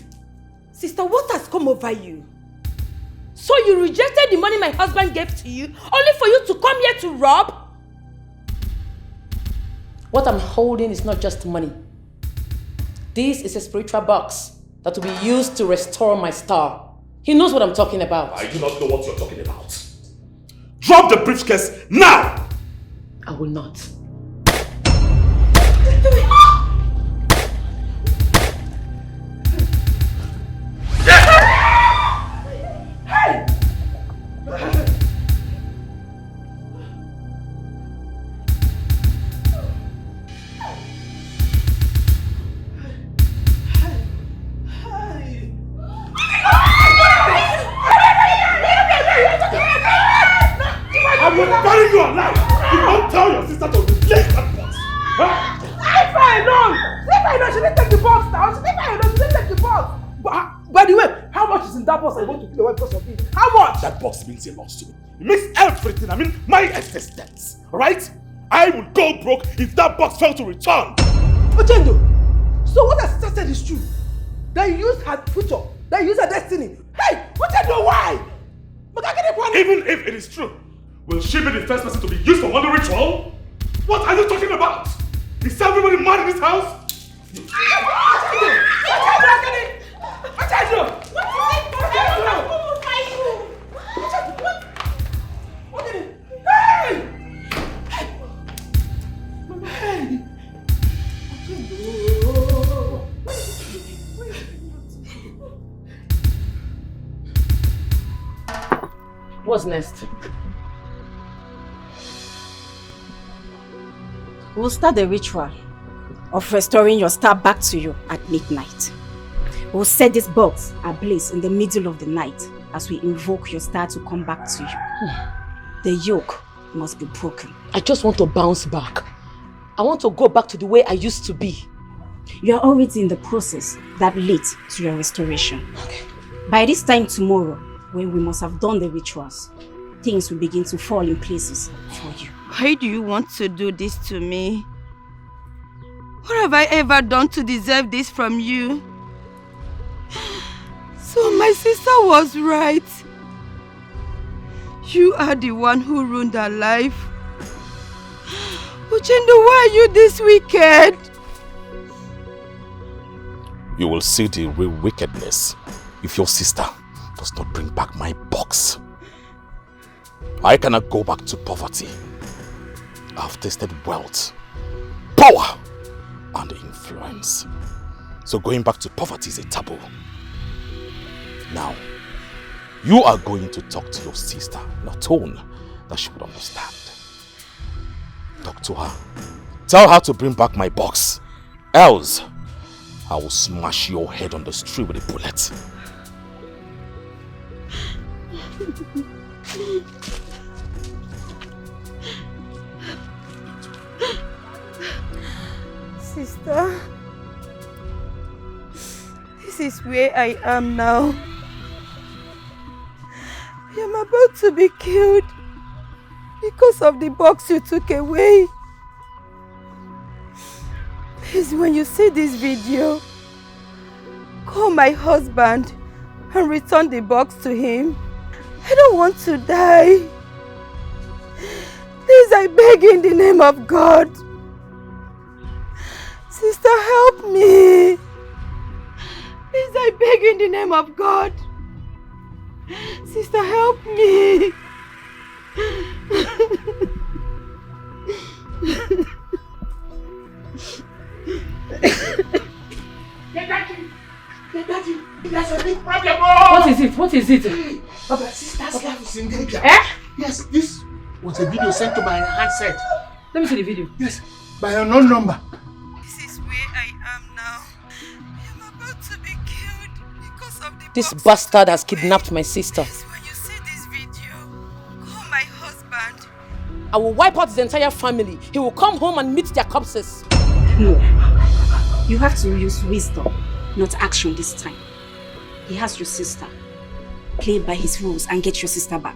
Sister, what has come over you? So you rejected the money my husband gave to you, only for you to come here to rob? What I'm holding is not just money. This is a spiritual box that will be used to restore my star. He knows what I'm talking about. I do not know what you're talking about. Drop the briefcase now! I will not. I will bury you alive! You don't tell your sister to release that box! Huh? Leave her alone! Leave her alone! She didn't take the box now! Leave her alone! She didn't take the box! By the way, how much is in that box I want to kill away because of it? How much? That box means a lot to me. It means everything. I mean, my existence. Alright? I would go broke if that box failed to return. Oendu, so what her sister said is true? That you use her future, that you use her destiny. Hey, Oendu, why? Even if it is true, will she be the first person to be used for one ritual? What are you talking about? Is everybody mad in this house? What's next? We'll start the ritual of restoring your star back to you at midnight. We'll set this box ablaze in the middle of the night as we invoke your star to come back to you. The yoke must be broken. I just want to bounce back. I want to go back to the way I used to be. You are already in the process that leads to your restoration. Okay. By this time tomorrow, when we must have done the rituals, things will begin to fall in places for you. Why do you want to do this to me? What have I ever done to deserve this from you? So my sister was right. You are the one who ruined her life. Oendu, why are you this wicked? You will see the real wickedness if your sister does not bring back my box. I cannot go back to poverty. I've tasted wealth, power, and influence. So going back to poverty is a taboo. Now, you are going to talk to your sister in a tone that she would understand. Talk to her. Tell her to bring back my box. Else, I will smash your head on the street with a bullet. Sister, this is where I am now. I am about to be killed because of the box you took away. Please, when you see this video, call my husband and return the box to him. I don't want to die. Please, I beg in the name of God. Sister, help me. Please, I beg in the name of God. Sister, help me. Daddy, there's a big problem. What is it? What is it? Papa, sister's life is in danger. Eh? Yes, this was a video sent to my handset. Let me see the video. Yes, by an unknown number. This is where I am now. I am about to be killed because of the This bastard has kidnapped my sister. When you see this video, call my husband. I will wipe out his entire family. He will come home and meet their corpses. No. You have to use wisdom, not action this time. He has your sister. Play by his rules and get your sister back.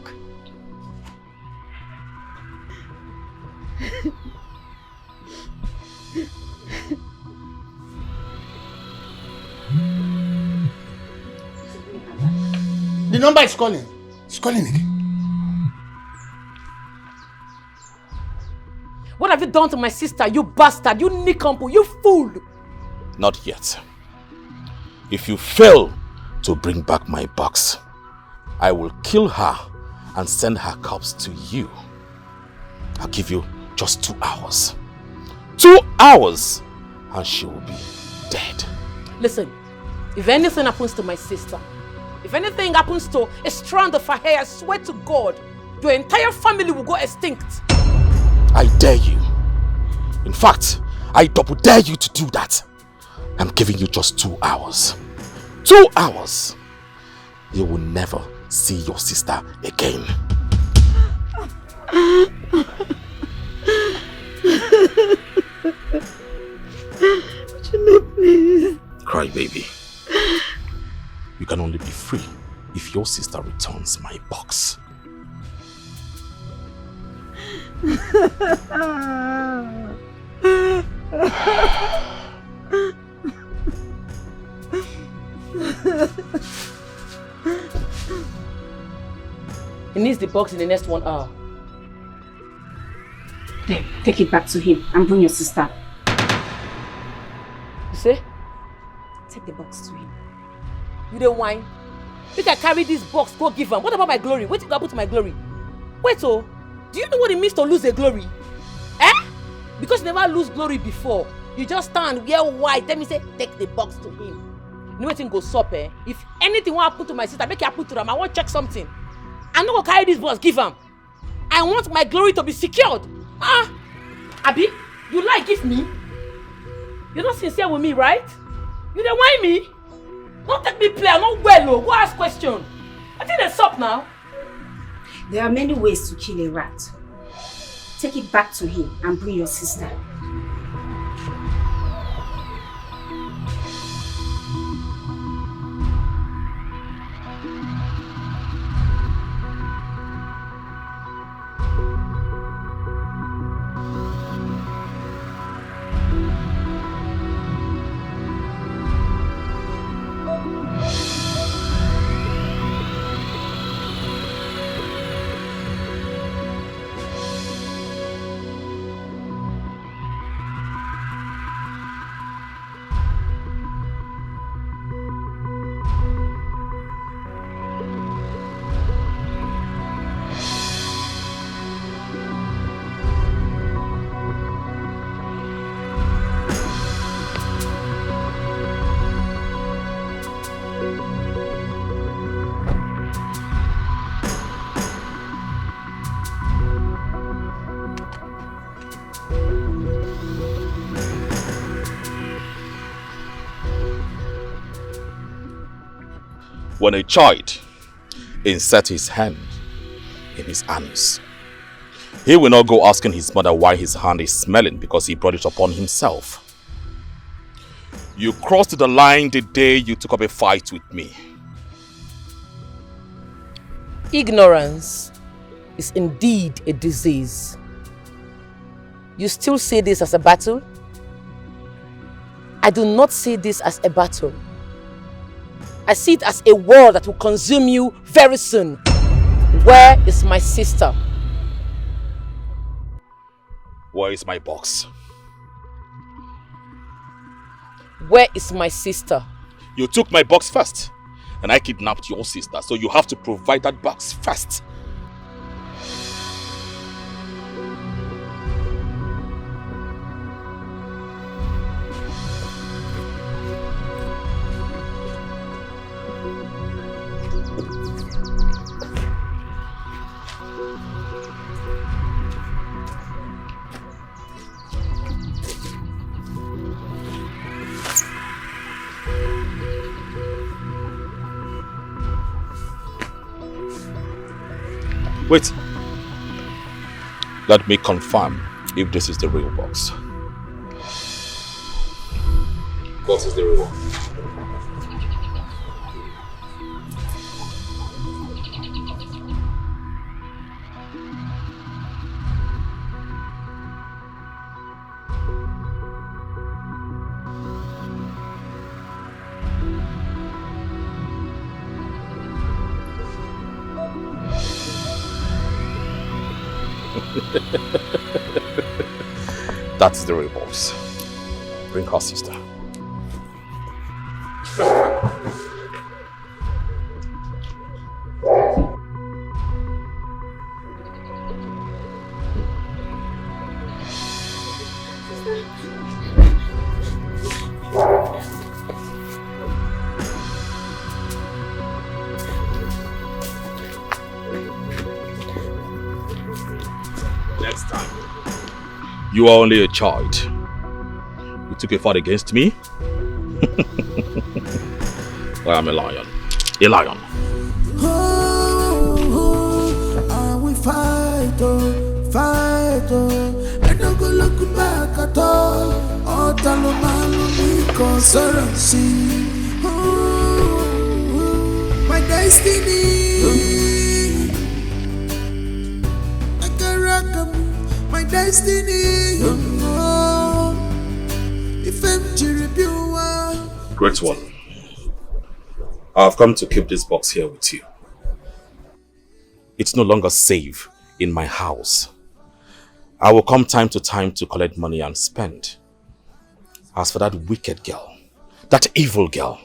The number is calling. It's calling again. What have you done to my sister, you bastard, you nincompoop, you fool? Not yet. If you fail to bring back my box, I will kill her and send her corpse to you. I'll give you just 2 hours. 2 hours and she will be dead. Listen, if anything happens to my sister, if anything happens to a strand of her hair, I swear to God, your entire family will go extinct. I dare you. In fact, I double dare you to do that. I'm giving you just 2 hours. 2 hours. You will never see your sister again. Please. Cry, baby. You can only be free if your sister returns my box. He needs the box in the next 1 hour. Then take it back to him and bring your sister. You say? Take the box to him. You don't whine. If I carry this box, go give him. What about my glory? What did you happen to my glory? Wait, oh, do you know what it means to lose a glory? Eh? Because you never lose glory before. You just stand, wear white. Let me say, take the box to him. You know what thing goes up, eh? If anything will happen to my sister, make it happen to them. I want to check something. I'm not going to carry this box, give him. I want my glory to be secured. Ah, Abi, you like give me? You're not sincere with me, right? You don't whine me? Don't take me play, I'm not well, oh. Go ask question. I think that's up now. There are many ways to kill a rat. Take it back to him and bring your sister. When a child inserts his hand in his anus, he will not go asking his mother why his hand is smelling because he brought it upon himself. You crossed the line the day you took up a fight with me. Ignorance is indeed a disease. You still see this as a battle? I do not see this as a battle. I see it as a war that will consume you very soon. Where is my sister? Where is my box? Where is my sister? You took my box first, and I kidnapped your sister, so you have to provide that box first. Wait. Let me confirm if this is the real box. What is the real one? That's the real box. Bring her sister. Next time, you are only a child. You took a fight against me? I am a lion. A lion. And we fight, fight, and no go look back at all. All Talomalo conspiracy. My destiny. I can rock my destiny. If I'm Great one. I've come to keep this box here with you. It's no longer safe in my house. I will come time to time to collect money and spend. As for that wicked girl, that evil girl,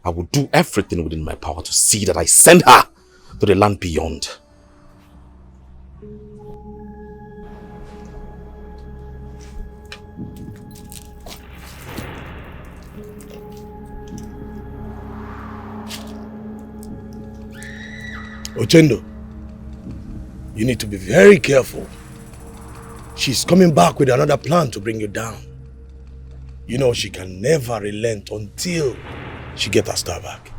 I will do everything within my power to see that I send her to the land beyond. Oendu, you need to be very careful. She's coming back with another plan to bring you down. You know she can never relent until she gets her star back.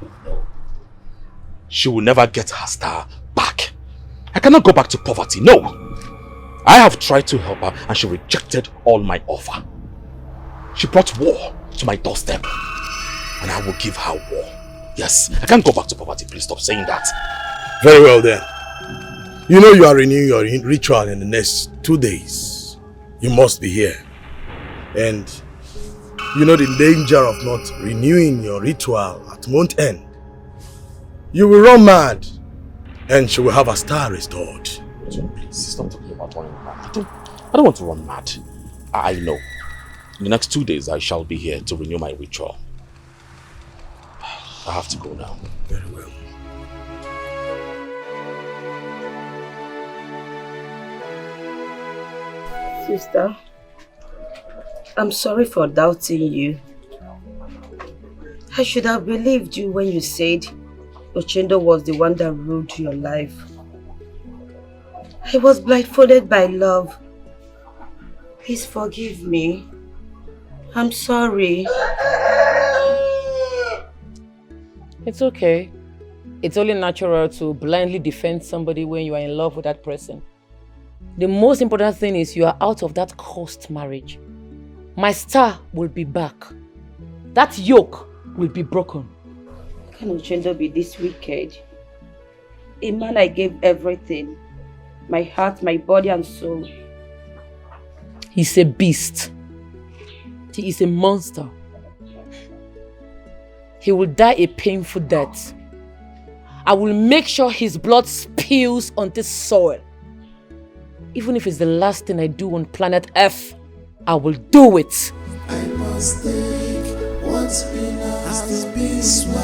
She will never get her star back. I cannot go back to poverty, no. I have tried to help her and she rejected all my offer. She brought war to my doorstep and I will give her war. Yes, I can't go back to poverty. Please stop saying that. Very well then. You know you are renewing your ritual in the next 2 days. You must be here. And you know the danger of not renewing your ritual at month end. You will run mad and she will have a star restored. Please stop talking about running mad. I don't want to run mad. I know. In the next 2 days I shall be here to renew my ritual. I have to go now. Very well. Sister, I'm sorry for doubting you. I should have believed you when you said Oendu was the one that ruled your life. I was blindfolded by love. Please forgive me. I'm sorry. It's okay. It's only natural to blindly defend somebody when you are in love with that person. The most important thing is you are out of that cursed marriage. My star will be back. That yoke will be broken. Can Oendu be this wicked? A man I gave everything. My heart, my body and soul. He's a beast. He is a monster. He will die a painful death. I will make sure his blood spills on this soil. Even if it's the last thing I do on planet Earth, I will do it. I must take what's been asked to be swept.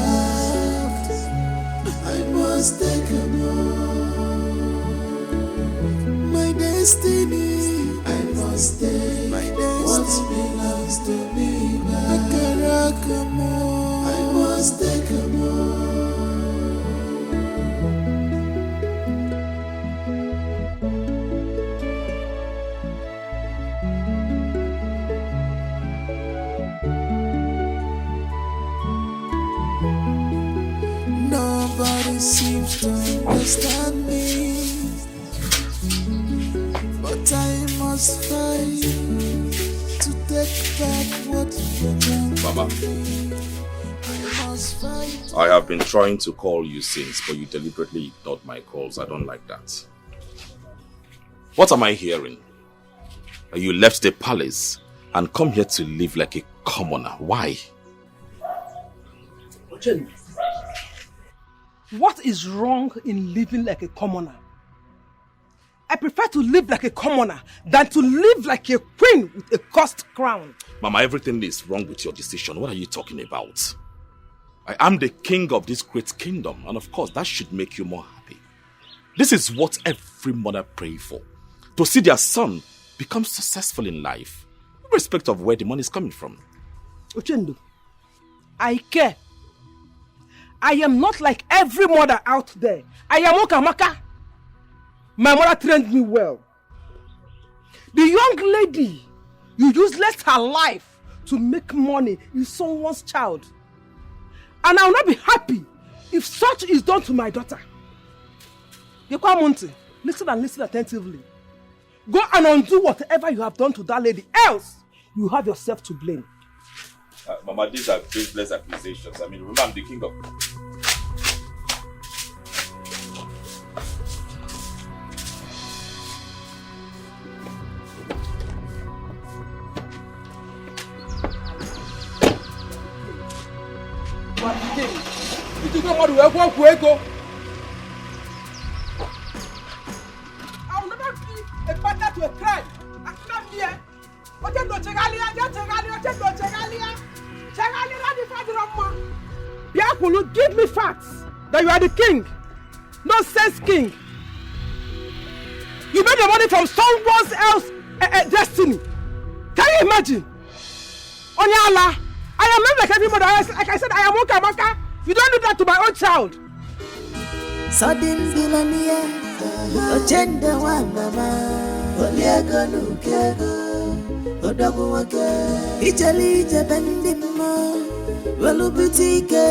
I must take a move. My destiny. I must take what's been asked to be back. I must take a move. Nobody seems to understand me, but I must fight to take back what you done. Baba, I must fight. I have been trying to call you since, but you deliberately ignored my calls. I don't like that. What am I hearing? You left the palace and come here to live like a commoner. Why? Oendu, what is wrong in living like a commoner? I prefer to live like a commoner than to live like a queen with a cursed crown. Mama, everything is wrong with your decision. What are you talking about? I am the king of this great kingdom, and of course that should make you more happy. This is what every mother prays for. To see their son become successful in life, irrespective of where the money is coming from. Oendu, I care. I am not like every mother out there. I am Okamaka. My mother trained me well. The young lady, you useless her life to make money is someone's child. And I will not be happy if such is done to my daughter. Yekwa, listen and listen attentively. Go and undo whatever you have done to that lady, else you have yourself to blame. Mama, these are baseless accusations. I mean, remember, I'm the king of... I will never be a partner to a crime. I come here. Biakulu, give me facts that you are the king. Nonsense king. You made the money from someone else's destiny. Can you imagine? Onyala, I am not like every mother. Like I said, I am Okamaka. You don't do that to my own child. Sudden Bilania, Ochenda Wanama, Oliago Nukego, Odaguaka, Italy, Jabandima, Velubutike,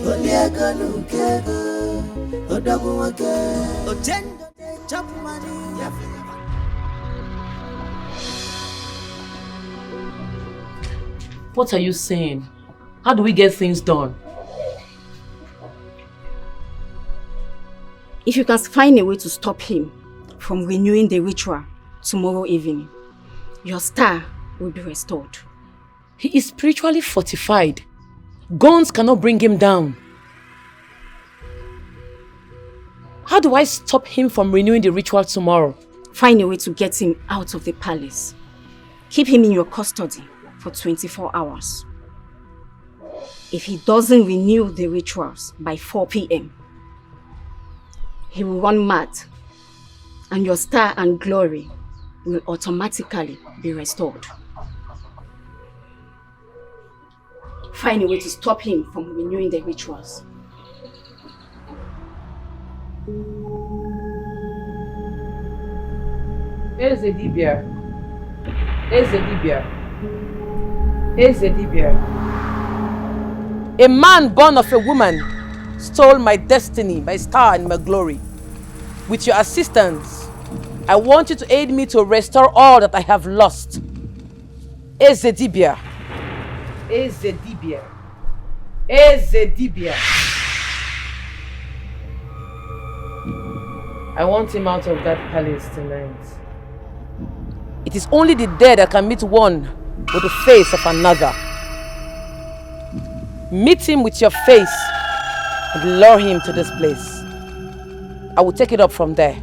Oliago Nukego, Odaguaka, Ochenda Chop Money. What are you saying? How do we get things done? If you can find a way to stop him from renewing the ritual tomorrow evening, your star will be restored. He is spiritually fortified. Guns cannot bring him down. How do I stop him from renewing the ritual tomorrow? Find a way to get him out of the palace. Keep him in your custody for 24 hours. If he doesn't renew the rituals by 4 p.m., he will run mad, and your star and glory will automatically be restored. Find a way to stop him from renewing the rituals. Eze Dibia. Eze Dibia. Eze Dibia. A man born of a woman stole my destiny, my star and my glory. With your assistance, I want you to aid me to restore all that I have lost. Ezedibia. Ezedibia. Ezedibia. I want him out of that palace tonight. It is only the dead that can meet one with the face of another. Meet him with your face and lure him to this place. I will take it up from there.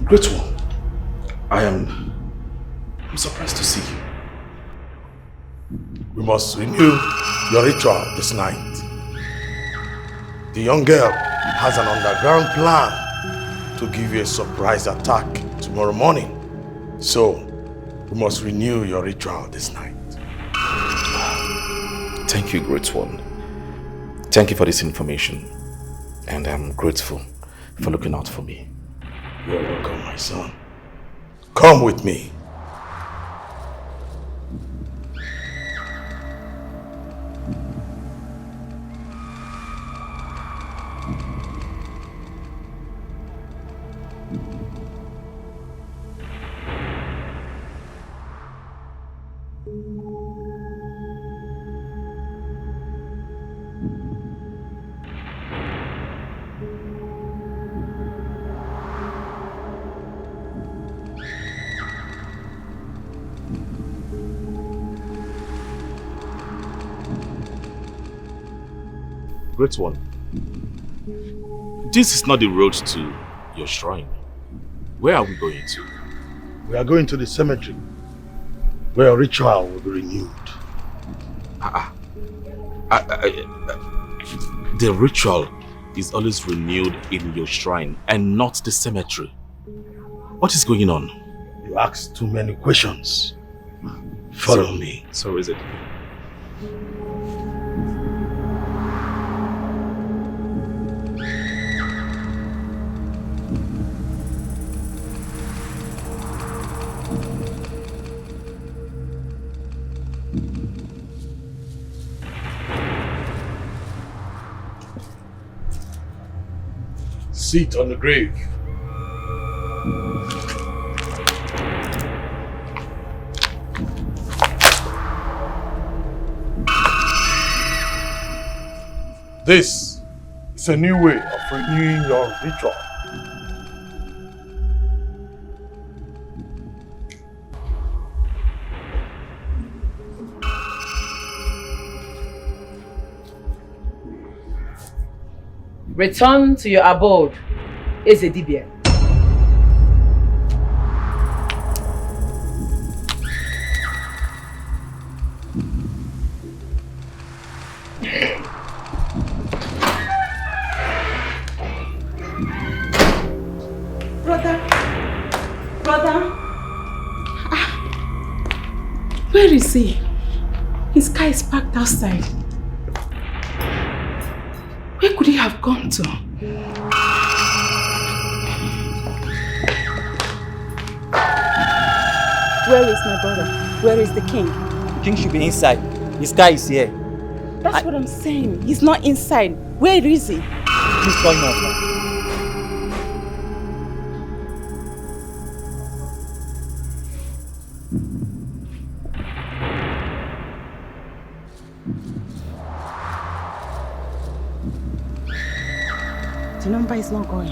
Great one. I'm surprised to see you. We must renew your ritual this night. The young girl has an underground plan to give you a surprise attack tomorrow morning. So, we must renew your ritual this night. Thank you, Great One. Thank you for this information. And I'm grateful for looking out for me. You're welcome, my son. Come with me. Great One. This is not the road to your shrine. Where are we going to? We are going to the cemetery, where a ritual will be renewed. The ritual is always renewed in your shrine and not the cemetery. What is going on? You ask too many questions. Follow me. So is it? Sit on the grave. This is a new way of renewing your ritual. Return to your abode, Ezedibia. Brother. Where is he? His car is parked outside. Where could he have gone to? Where is my brother? Where is the king? The king should be inside. His car is here. That's what I'm saying. He's not inside. Where is he? Please call him out now. The number is not going.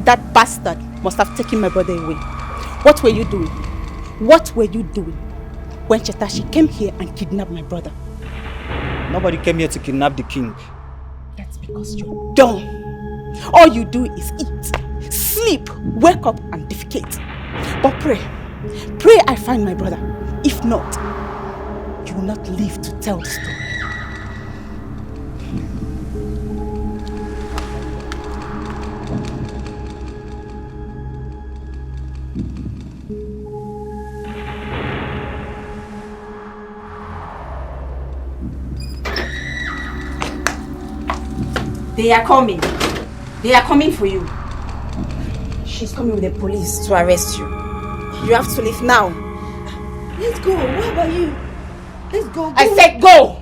That bastard must have taken my brother away. What were you doing? What were you doing when Chetashi came here and kidnapped my brother? Nobody came here to kidnap the king. That's because you're dumb. All you do is eat, sleep, wake up and defecate. But pray I find my brother. If not, you will not live to tell the story. They are coming. They are coming for you. She's coming with the police to arrest you. You have to leave now. Let's go. What about you? Let's go. I said go!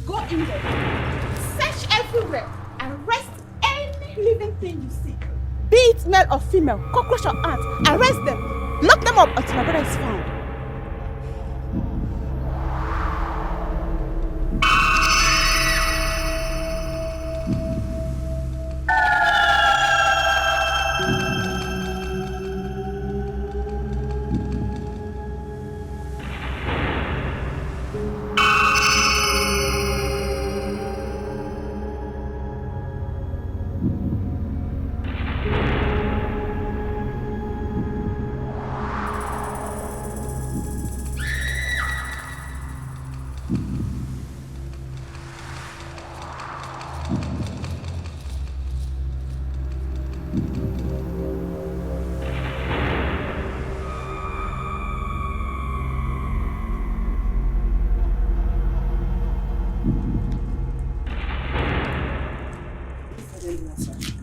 Go in there. Search everywhere. Arrest any living thing you see. Be it male or female, cockroach or ant. Arrest them. Lock them up until my brother is found.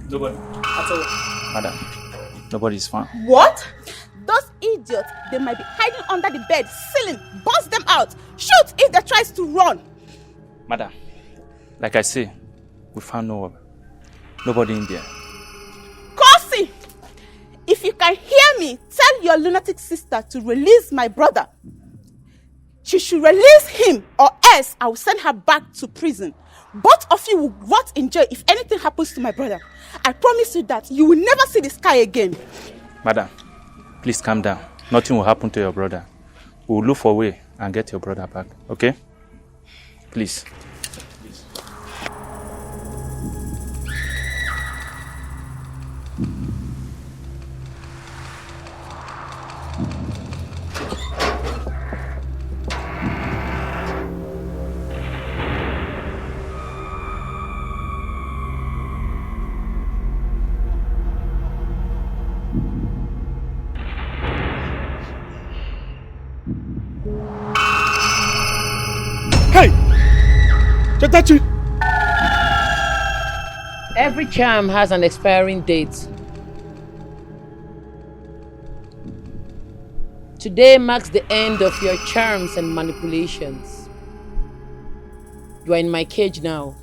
Nobody. At all. Madam, nobody is found. What? Those idiots, they might be hiding under the bed, ceiling. Bust them out. Shoot if they tries to run. Madam, like I say, we found nobody in there. Kosi! If you can hear me, tell your lunatic sister to release my brother. She should release him, or else I will send her back to prison. Both of you will rot in jail if anything happens to my brother. I promise you that you will never see the sky again. Madam, please calm down. Nothing will happen to your brother. We will look for a way and get your brother back, okay? Please. Hey! Chatachi! Every charm has an expiring date. Today marks the end of your charms and manipulations. You are in my cage now.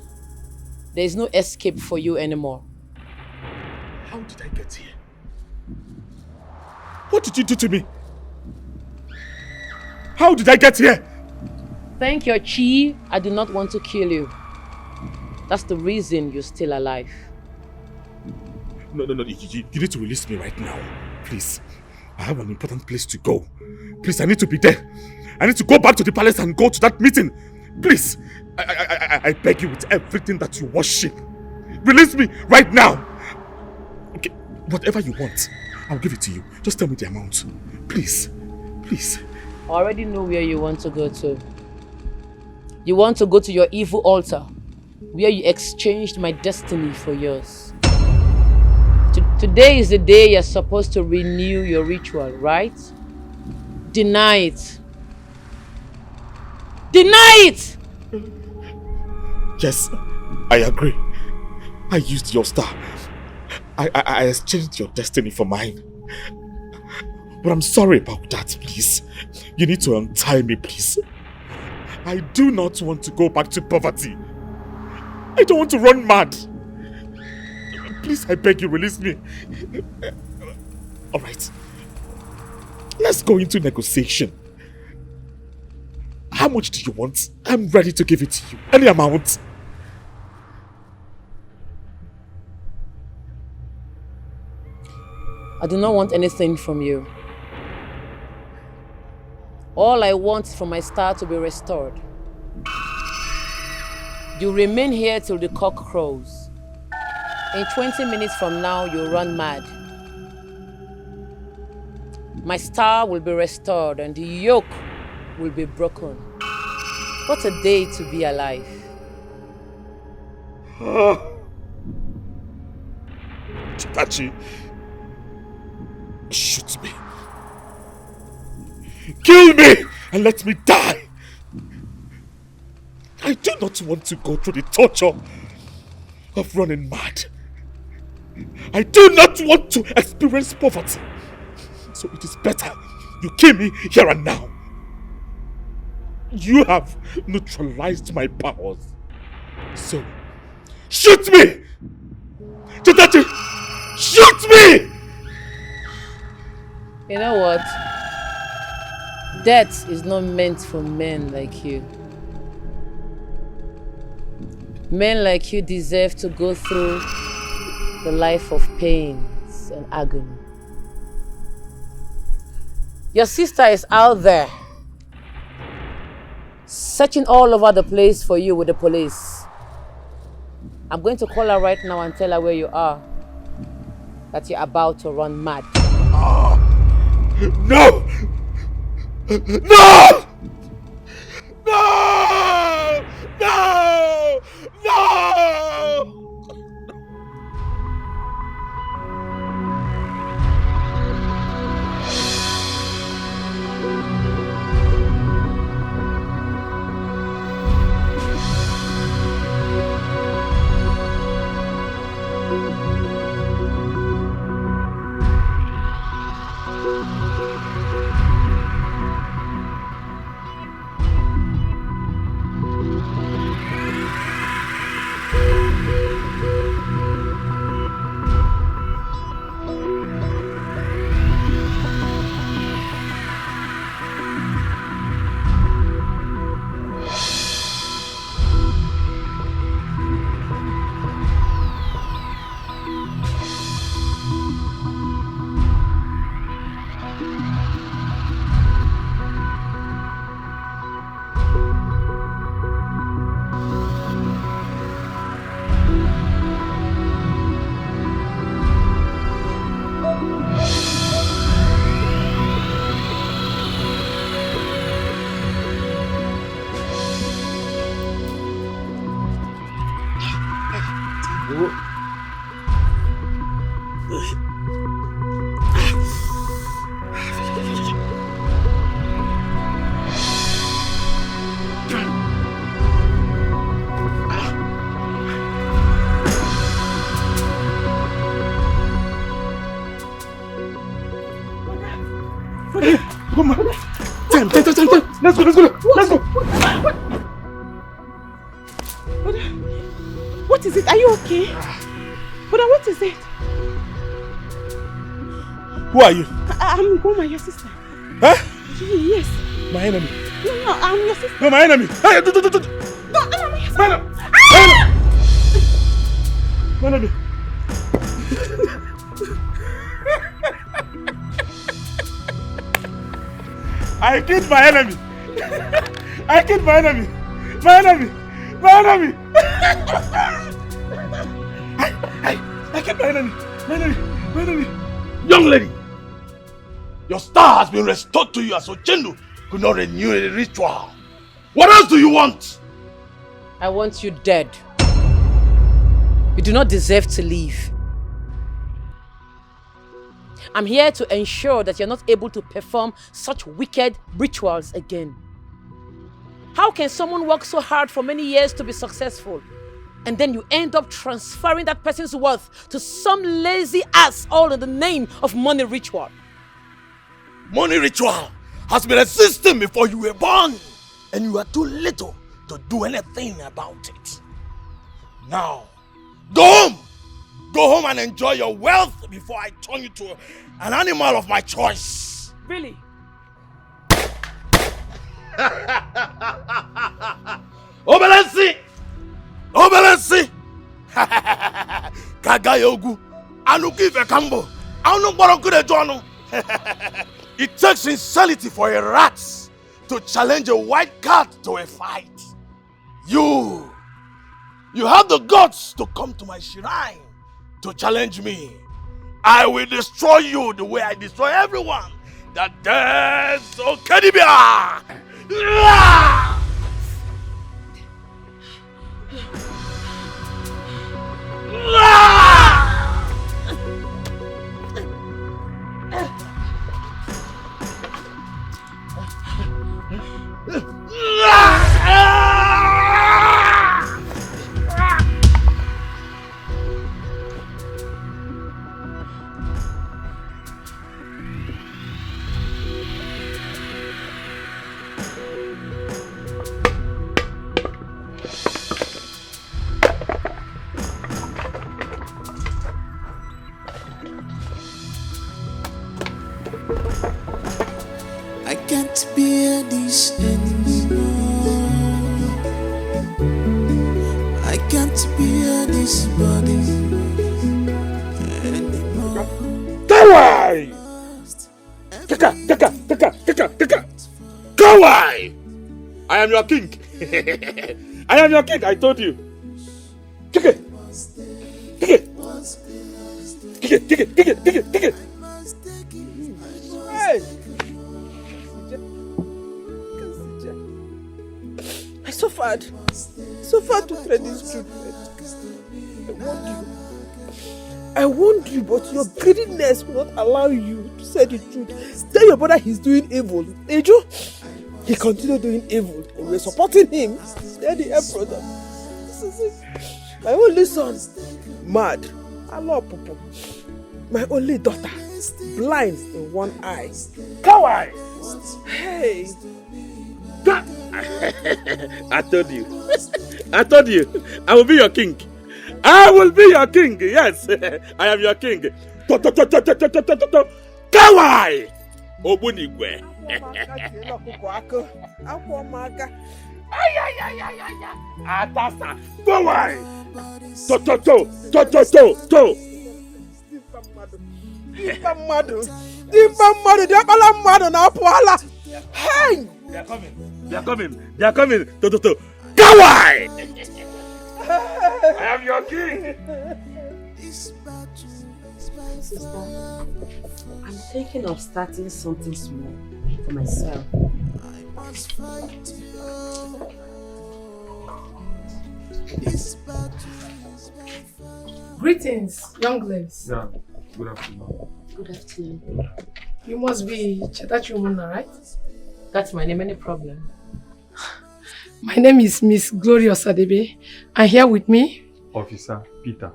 There is no escape for you anymore. How did I get here? What did you do to me? How did I get here? Thank your chi, I do not want to kill you. That's the reason you're still alive. No, you need to release me right now. Please. I have an important place to go. Please, I need to be there. I need to go back to the palace and go to that meeting. Please. I beg you with everything that you worship. Release me right now. Okay, whatever you want, I'll give it to you. Just tell me the amount. Please. Please. I already know where you want to go to. You want to go to your evil altar, where you exchanged my destiny for yours. Today is the day you're supposed to renew your ritual, right? Deny it. Deny it! Yes, I agree. I used your star. I exchanged your destiny for mine. But I'm sorry about that, please. You need to untie me, please. I do not want to go back to poverty. I don't want to run mad. Please, I beg you, release me. Alright. Let's go into negotiation. How much do you want? I'm ready to give it to you. Any amount. I do not want anything from you. All I want is for my star to be restored. You remain here till the cock crows. In 20 minutes from now, you'll run mad. My star will be restored and the yoke will be broken. What a day to be alive. Chitachi, shoot me. Kill me and let me die. I do not want to go through the torture of running mad. I do not want to experience poverty. So it is better you kill me here and now. You have neutralized my powers. So, shoot me! Chitachi, shoot me! You know what? Death is not meant for men like you. Men like you deserve to go through the life of pains and agony. Your sister is out there, searching all over the place for you with the police. I'm going to call her right now and tell her where you are, that you're about to run mad. No! No! No! No! No! Come on. Time. Let's go. What is it? Are you okay? Brother, what is it? Who are you? I'm Goma, your sister. Huh? Yes. My enemy. No, I'm your sister. No, my enemy. Hey, do. No, I'm my sister. My enemy. I killed my enemy. I killed my enemy. My enemy. I killed my enemy. My enemy. Young lady, your star has been restored to you as Oendu could not renew the ritual. What else do you want? I want you dead. You do not deserve to live. I'm here to ensure that you're not able to perform such wicked rituals again. How can someone work so hard for many years to be successful, and then you end up transferring that person's wealth to some lazy ass all in the name of money ritual? Money ritual has been existing before you were born, and you are too little to do anything about it. Now, go home! Go home and enjoy your wealth before I turn you to an animal of my choice. Really? Obelensi! Kagayogu! Anuki Vekambo! Anumborokude Jono! It takes sincerity for a rat to challenge a white cat to a fight. You have the guts to come to my shrine to challenge me. I will destroy you the way I destroy everyone that dares Okedibia. I can't bear this anymore. I can't bear this body anymore. Kawai! Kaka! Kawai! I am your king. I am your king, I told you. Take it. Hey! I suffered to thread this treatment. I warned you, but your greediness will not allow you to say the truth. Tell your brother he's doing evil. Ejo, he continued doing evil, and we're supporting him. Tell the emperor that this is it. My only son, mad. I love Popo. My only daughter, blind in one eye. Kawai! Hey! I told you. I will be your king. I will be your king. Yes, I am your king. Kawai! Obunigwe. Atasa. Kawai! To. Dimpa mmadụ dị akpala mmadụ na-apụ ala. Hey! They are coming. To. Kawai! I am your king. Sister, I'm thinking of starting something small for myself. Greetings, young ladies. Yeah, good afternoon. Good afternoon. You must be Chetachi Umuna, right? That's my name, any problem? My name is Miss Glorious Adebe, and here with me, Officer Peter.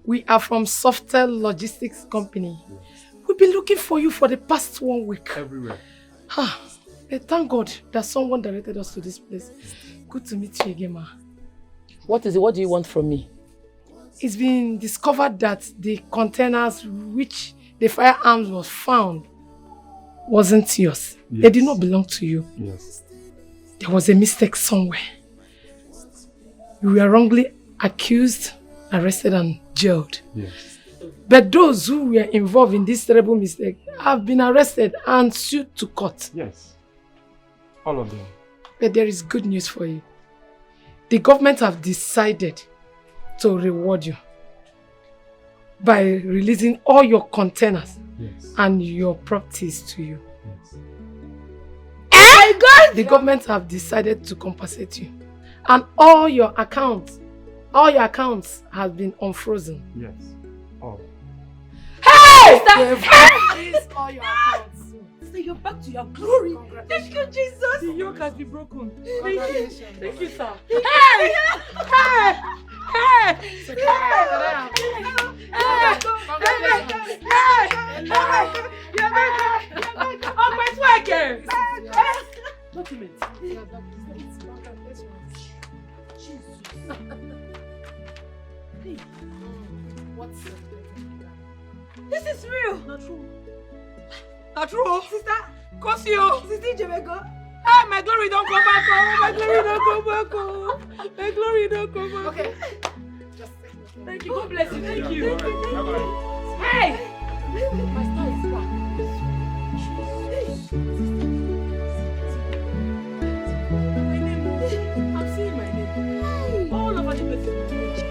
We are from Softel Logistics Company. We've been looking for you for the past 1 week. Everywhere. But thank God that someone directed us to this place. Good to meet you again, ma. What is it? What do you want from me? It's been discovered that the containers which the firearms was found wasn't yours. Yes. They did not belong to you. Yes. There was a mistake somewhere. You were wrongly accused, arrested and jailed. Yes. But those who were involved in this terrible mistake have been arrested and sued to court. Yes. All of them. But there is good news for you. The government have decided to reward you by releasing all your containers and your properties to you. Yes. My God! The government have decided to compensate you. And all your accounts have been unfrozen. Yes. All. Hey! Hey! All your accounts. So you're back to your glory. Thank you, Jesus. The yoke has been broken. Congratulations. Thank you, sir. Hey! Hey! Oh, my swagger! Documents. What's This is real. Not true. Not true. Sister. Kosio. Sister Jemego. Ah, my glory don't come back. Oh, my glory don't come back. Oh, my glory don't come back. Okay. Thank you. God bless you. Thank you. Hey! My star is back. My name. I'm seeing my name. All over the place.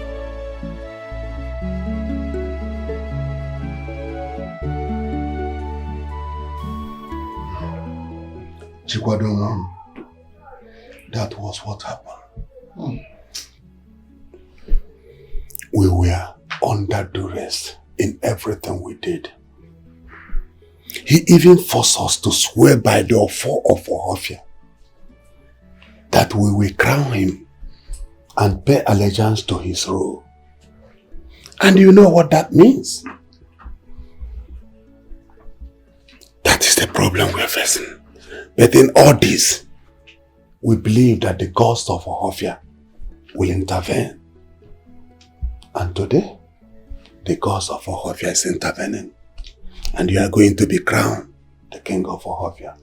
Chikwado, Mom, that was what happened. We were under duress in everything we did. He even forced us to swear by the offer of Ohofia that we will crown him and pay allegiance to his rule. And you know what that means? That is the problem we are facing. But in all this, we believe that the gods of Ohofia will intervene. And today, the gods of Ohofia is intervening. And you are going to be crowned the king of Ohofia.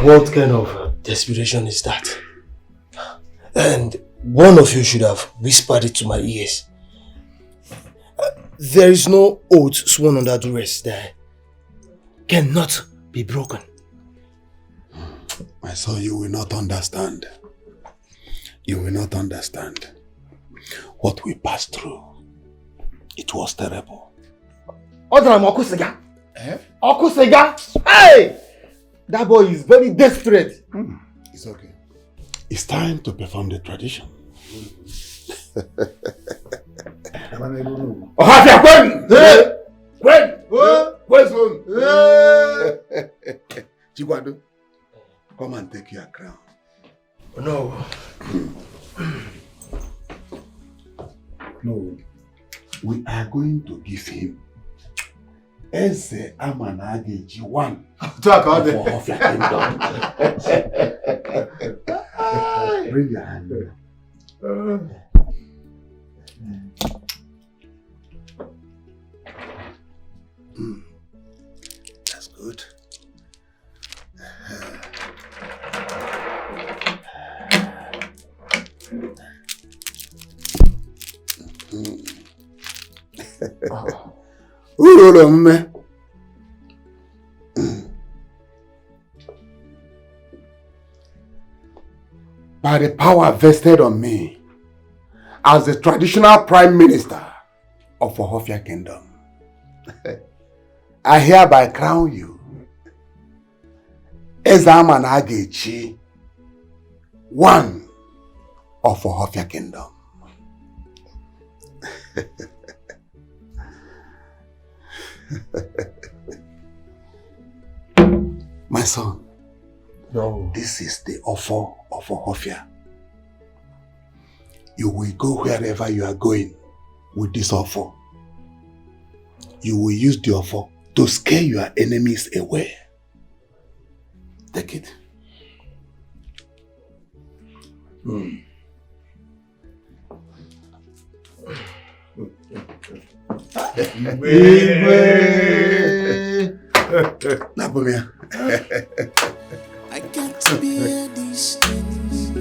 What kind of desperation is that? And one of you should have whispered it to my ears. There is no oath sworn under duress that cannot be broken. My son, you will not understand. You will not understand what we passed through. It was terrible. Hey! That boy is very desperate. It's okay. It's time to perform the tradition. Ohafia, Gwen! Chikwado, come and take your crown. No. No. We are going to give him Eze Amanageji one of Ohofia Kingdom. Bring your hand here. That's good. By the power vested on me as the traditional prime minister of Ohofia Kingdom, I hereby crown you Ezamanagechi, one of Ohofia Kingdom. My son, no. This is the offer of Ohofia. You will go wherever you are going with this offer. You will use the offer to scare your enemies away. Take it. Napomia. I got to be a destinies.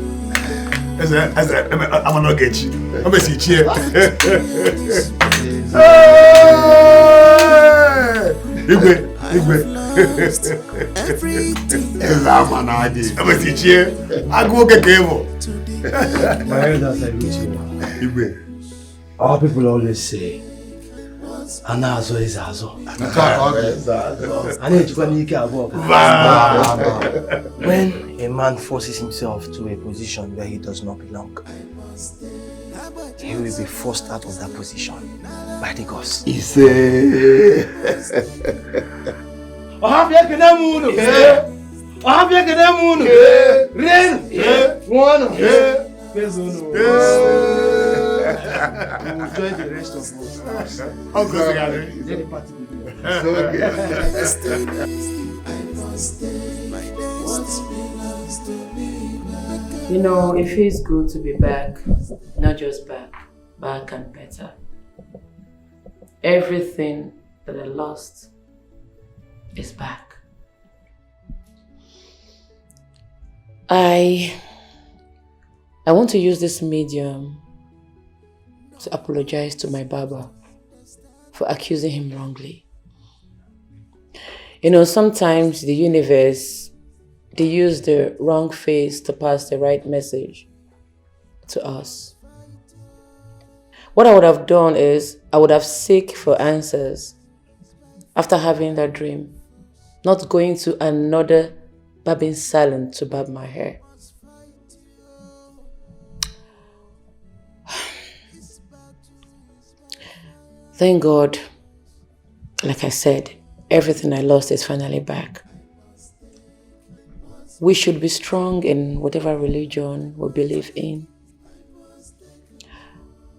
I'm not get you. I'm going to see you. My elders are with you. Our people always say, Anazo is Azo. When a man forces himself to a position where he does not belong, he will be forced out of that position by the gods. We will join the rest of us. Let the party begin. You know, it feels good to be back. Not just back and better. Everything that I lost is back. I want to use this medium to apologize to my barber for accusing him wrongly. You know, sometimes the universe, they use the wrong face to pass the right message to us. What I would have done is, I would have sought for answers after having that dream. Not going to another barbing salon to barb my hair. Thank God, like I said, everything I lost is finally back. We should be strong in whatever religion we believe in.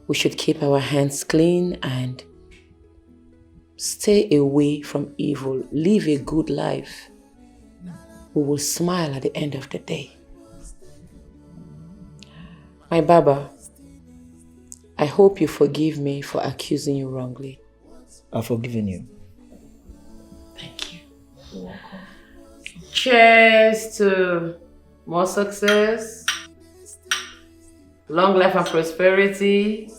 We should keep our hands clean and stay away from evil. Live a good life. We will smile at the end of the day. My Baba, I hope you forgive me for accusing you wrongly. I've forgiven you. Thank you. You're welcome. Cheers to more success, long life and prosperity.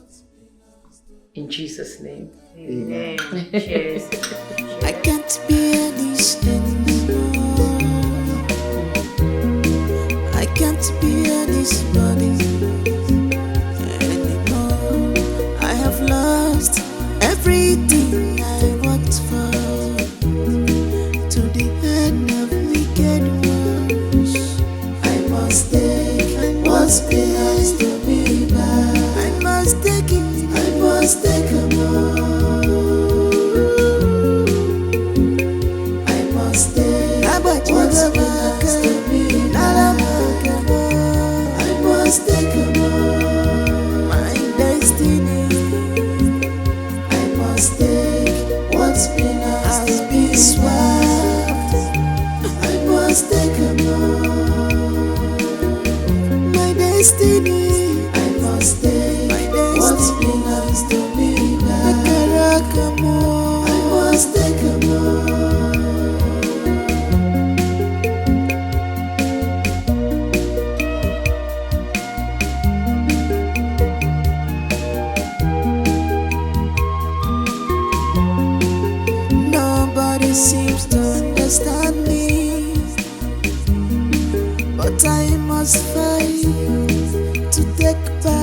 In Jesus' name. Amen. Cheers. I can't bear this anymore. I can't bear this body anymore. I have lost everything I worked for. To the end of wicked ones, I must take what's belongs to me back. I must take it. I must take a more. I must take what's belongs to me back. I must take a more. My destiny. I must take what's belongs to me swept. I must take a more. My destiny. I must take what's belongs to me back. I must take a more. Nobody seems to understand me, but I must fight to take back